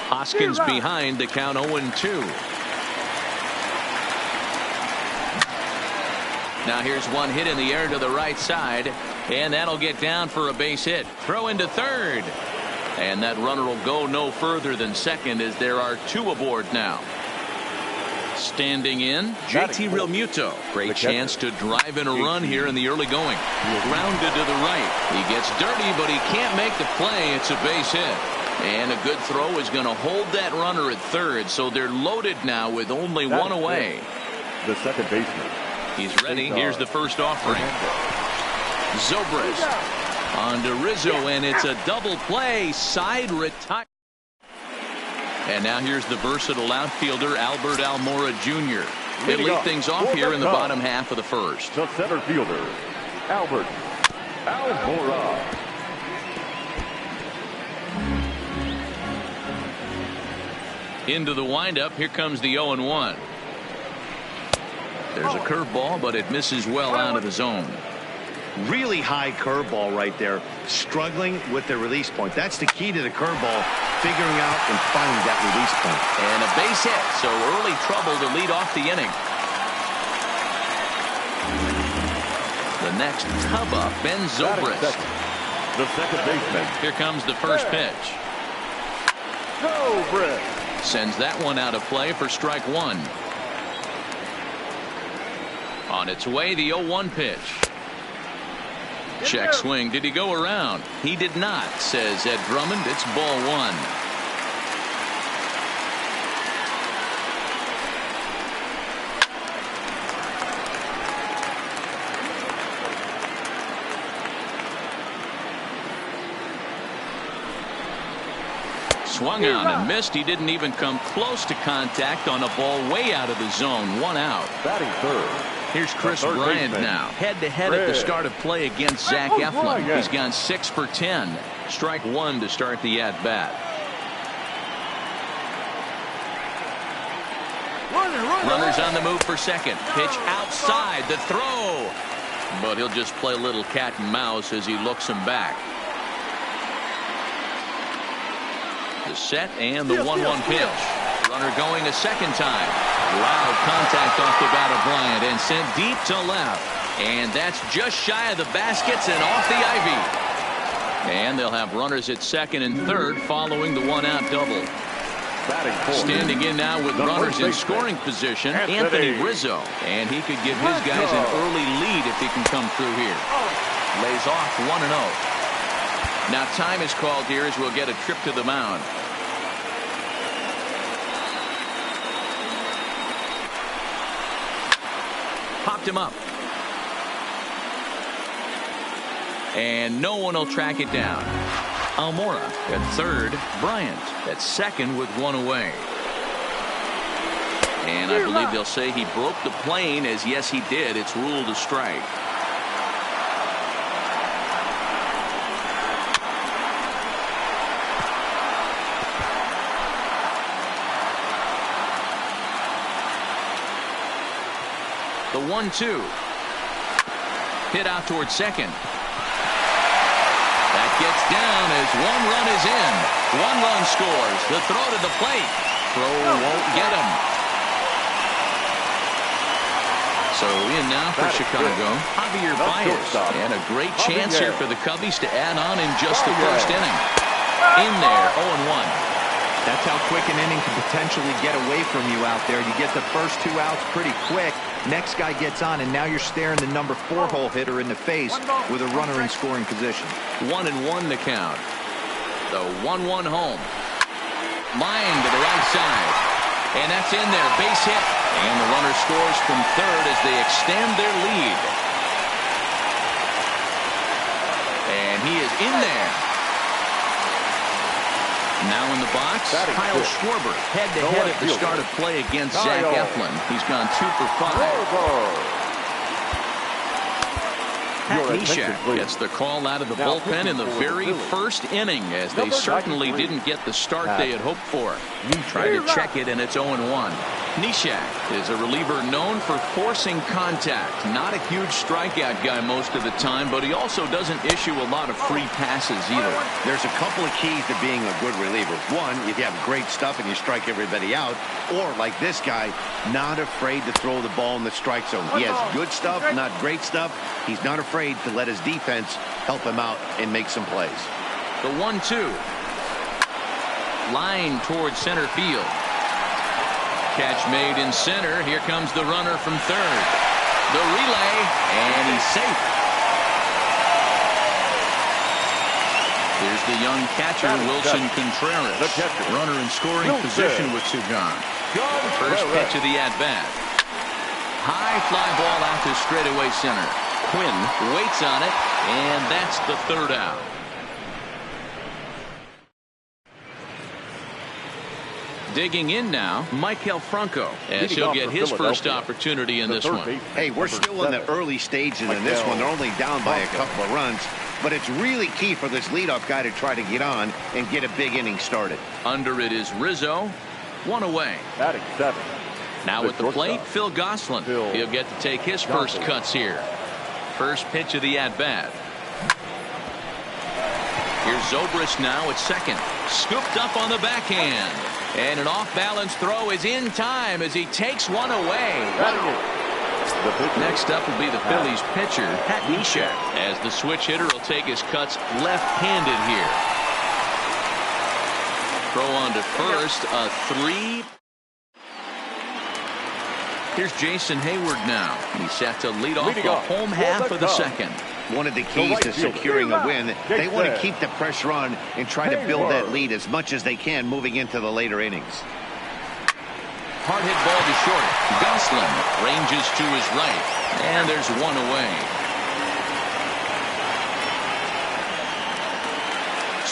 Speaker 1: Hoskins behind the count 0-2. Now here's one hit in the air to the right side, and that'll get down for a base hit. Throw into third, and that runner will go no further than second as there are 2 aboard now. Standing in, JT Realmuto. Great chance to drive in a run here in the early going. Grounded to the right. He gets dirty, but he can't make the play. It's a base hit. And a good throw is going to hold that runner at third, so they're loaded now with only 1 away.
Speaker 2: The second baseman.
Speaker 1: He's ready. Here's the first offering. Zobrist on to Rizzo, and it's a double play. Side retire. And now here's the versatile outfielder, Albert Almora Jr. He'll lead things off here in the bottom half of the first.
Speaker 2: The center fielder, Albert Almora.
Speaker 1: Into the windup. Here comes the 0-1. There's a curveball, but it misses well out of the zone.
Speaker 3: Really high curveball right there. Struggling with the release point. That's the key to the curveball, figuring out and finding that release point.
Speaker 1: And a base hit, so early trouble to lead off the inning. The next tub up, Ben Zobrist.
Speaker 2: The second baseman.
Speaker 1: Here comes the first pitch.
Speaker 2: Zobrist.
Speaker 1: Sends that one out of play for strike 1. On its way, the 0-1 pitch. Check swing. Did he go around? He did not, says Ed Drummond. It's ball 1. Swung on and missed. He didn't even come close to contact on a ball way out of the zone. 1 out.
Speaker 2: Batting third.
Speaker 1: Here's Chris Bryant now. Head-to-head at the start of play against Zach Eflin. He's gone 6 for 10. Strike 1 to start the at-bat. Runners on the move for second. Pitch outside. The throw. But he'll just play a little cat and mouse as he looks him back. The set and the 1-1 pitch. Runner going a second time. Loud contact off the bat of Bryant and sent deep to left. And that's just shy of the baskets and off the ivy. And they'll have runners at second and third following the one-out double. Standing in now with runners in scoring position, Anthony Rizzo. And he could give his guys an early lead if he can come through here. Lays off 1-0. Now time is called here as we'll get a trip to the mound. Popped him up. And no one will track it down. Almora at third. Bryant at second with one away. And I believe they'll say he broke the plane, as yes he did. It's ruled a strike. The 1-2. Hit out towards second. That gets down as one run is in. One run scores. The throw to the plate. Throw won't get him. So in now for Chicago, Javier Baez. And a great chance here for the Cubbies to add on in just the first inning. In there, 0-1.
Speaker 5: That's how quick an inning can potentially get away from you out there. You get the first 2 outs pretty quick. Next guy gets on, and now you're staring the number 4 hole hitter in the face with a runner in scoring position.
Speaker 1: 1-1 the count. The 1-1 home. Line to the right side. And that's in there. Base hit. And the runner scores from third as they extend their lead. And he is in there. Now in the box, Kyle Schwarber head-to-head at the start of play against Zach Eflin. He's gone 2 for 5. Pat Neshek gets the call out of the bullpen in the very first inning, as they certainly didn't get the start they had hoped for. Try to check it, and it's 0-1. Neshek is a reliever known for forcing contact. Not a huge strikeout guy most of the time, but he also doesn't issue a lot of free passes either.
Speaker 3: There's a couple of keys to being a good reliever. One, if you have great stuff and you strike everybody out, or like this guy, not afraid to throw the ball in the strike zone. He has good stuff, not great stuff. He's not afraid to let his defense help him out and make some plays.
Speaker 1: The 1-2. Line towards center field. Catch made in center. Here comes the runner from third. The relay, and he's safe. Here's the young catcher, Wilson Contreras. Runner in scoring position with 2 gone. First pitch of the at-bat. High fly ball out to straightaway center. Quinn waits on it, and that's the 3rd out. Digging in now, Maikel Franco, as he'll get his first opportunity in this one.
Speaker 3: Hey, we're still in the early stages in this one. They're only down by a couple of runs, but it's really key for this leadoff guy to try to get on and get a big inning started.
Speaker 1: Under it is Rizzo, 1 away.
Speaker 2: Batting 7.
Speaker 1: Now at the plate, Phil Gosselin. He'll get to take his first cuts here. First pitch of the at-bat. Here's Zobrist now at second. Scooped up on the backhand. And an off-balance throw is in time as he takes one away. Next up will be the Phillies pitcher, Pat Neshek, as the switch hitter will take his cuts left-handed here. Throw on to first, a 3. Here's Jason Hayward now. He's set to lead off the home half of the second.
Speaker 3: One of the keys to securing a win, they want to keep the pressure on and try to build that lead as much as they can moving into the later innings.
Speaker 1: Hard hit ball to short. Gosselin ranges to his right. And there's one away.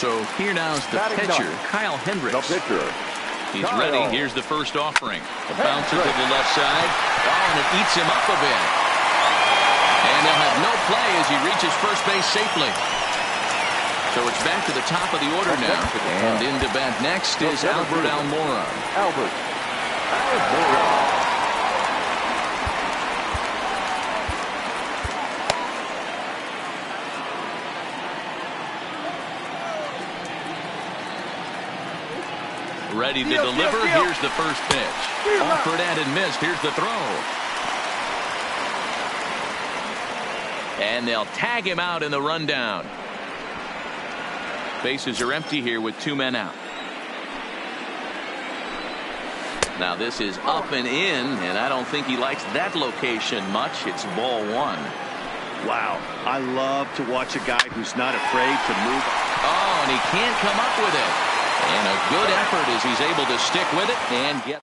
Speaker 1: So here now is the pitcher, Kyle Hendricks. He's ready. Here's the first offering. A bouncer to the left side. Oh, and it eats him up a bit. And they'll have no play as he reaches first base safely. So it's back to the top of the order now. And into bat next is Albert Almora. Ready to deliver. Here's the first pitch. Offered and missed. Here's the throw. And they'll tag him out in the rundown. Bases are empty here with 2 men out. Now this is up and in, and I don't think he likes that location much. It's ball 1.
Speaker 3: Wow, I love to watch a guy who's not afraid to move.
Speaker 1: Oh, and he can't come up with it. And a good effort as he's able to stick with it and get.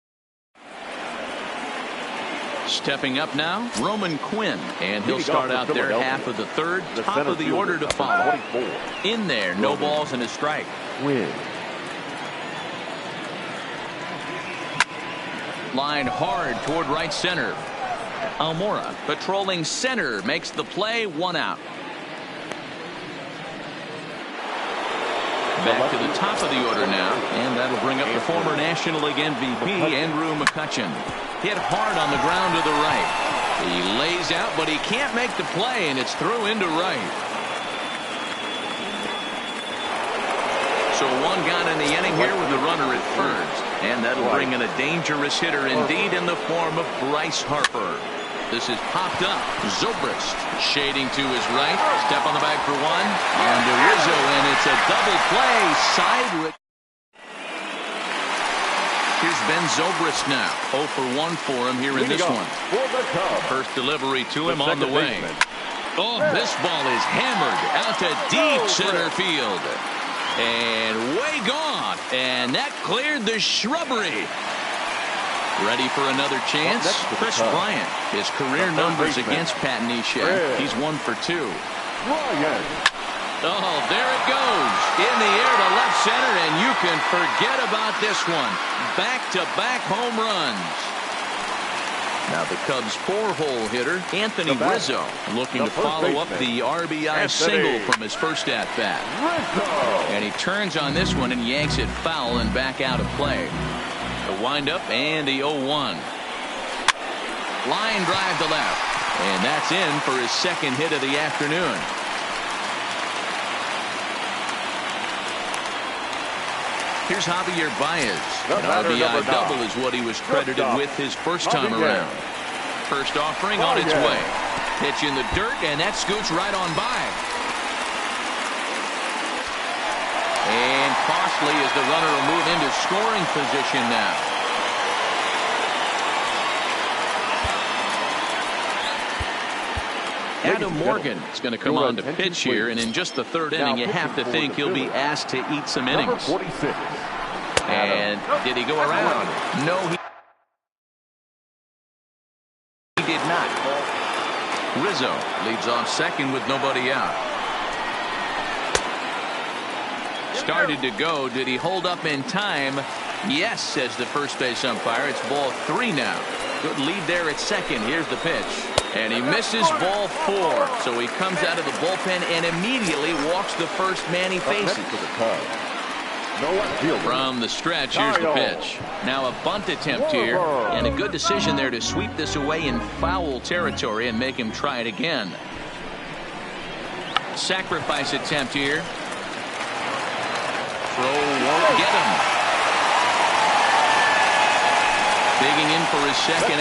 Speaker 1: Stepping up now, Roman Quinn, and he'll start out there half of the third, top of the order to follow. In there, no balls and a strike.
Speaker 2: Quinn.
Speaker 1: Line hard toward right center. Almora patrolling center makes the play, 1 out. Back to the top of the order now, and that'll bring up the former National League MVP, Andrew McCutchen. Hit hard on the ground to the right. He lays out, but he can't make the play, and it's through into right. So 1 gone in the inning here with the runner at first. And that'll bring in a dangerous hitter indeed in the form of Bryce Harper. This is popped up. Zobrist shading to his right. Step on the bag for 1. And to Rizzo, and it's a double play. Side. Here's Ben Zobrist now. 0 for 1 for him here in this one. First delivery to him on the way. Oh, this ball is hammered out to deep center field. And way gone. And that cleared the shrubbery. Ready for another chance? Chris Bryant. His career numbers against Pat Neshek. He's 1 for 2. Oh, there it goes. In the air to left center, and you can forget about this one. Back-to-back home runs. Now the Cubs' 4-hole hitter, Anthony Rizzo, looking to follow up the RBI single from his first at-bat. And he turns on this one and yanks it foul and back out of play. The windup and the 0-1. Line drive to left. And that's in for his second hit of the afternoon. Here's Javier Baez. An RBI double is what he was credited with his first time around. First offering on its way. Pitch in the dirt, and that scoots right on by. And costly as the runner will move into scoring position now. Adam Morgan is going to come on to pitch here, and in just the 3rd inning, you have to think he'll be asked to eat some innings. And did he go around? No, he did not. Rizzo leads off second with nobody out. Started to go. Did he hold up in time? Yes, says the first base umpire. It's ball 3 now. Good lead there at second. Here's the pitch. And he misses ball 4. So he comes out of the bullpen and immediately walks the first man he faces. From the stretch, here's the pitch. Now a bunt attempt here, and a good decision there to sweep this away in foul territory and make him try it again. Sacrifice attempt here. Throw won't get him. Digging in for his second.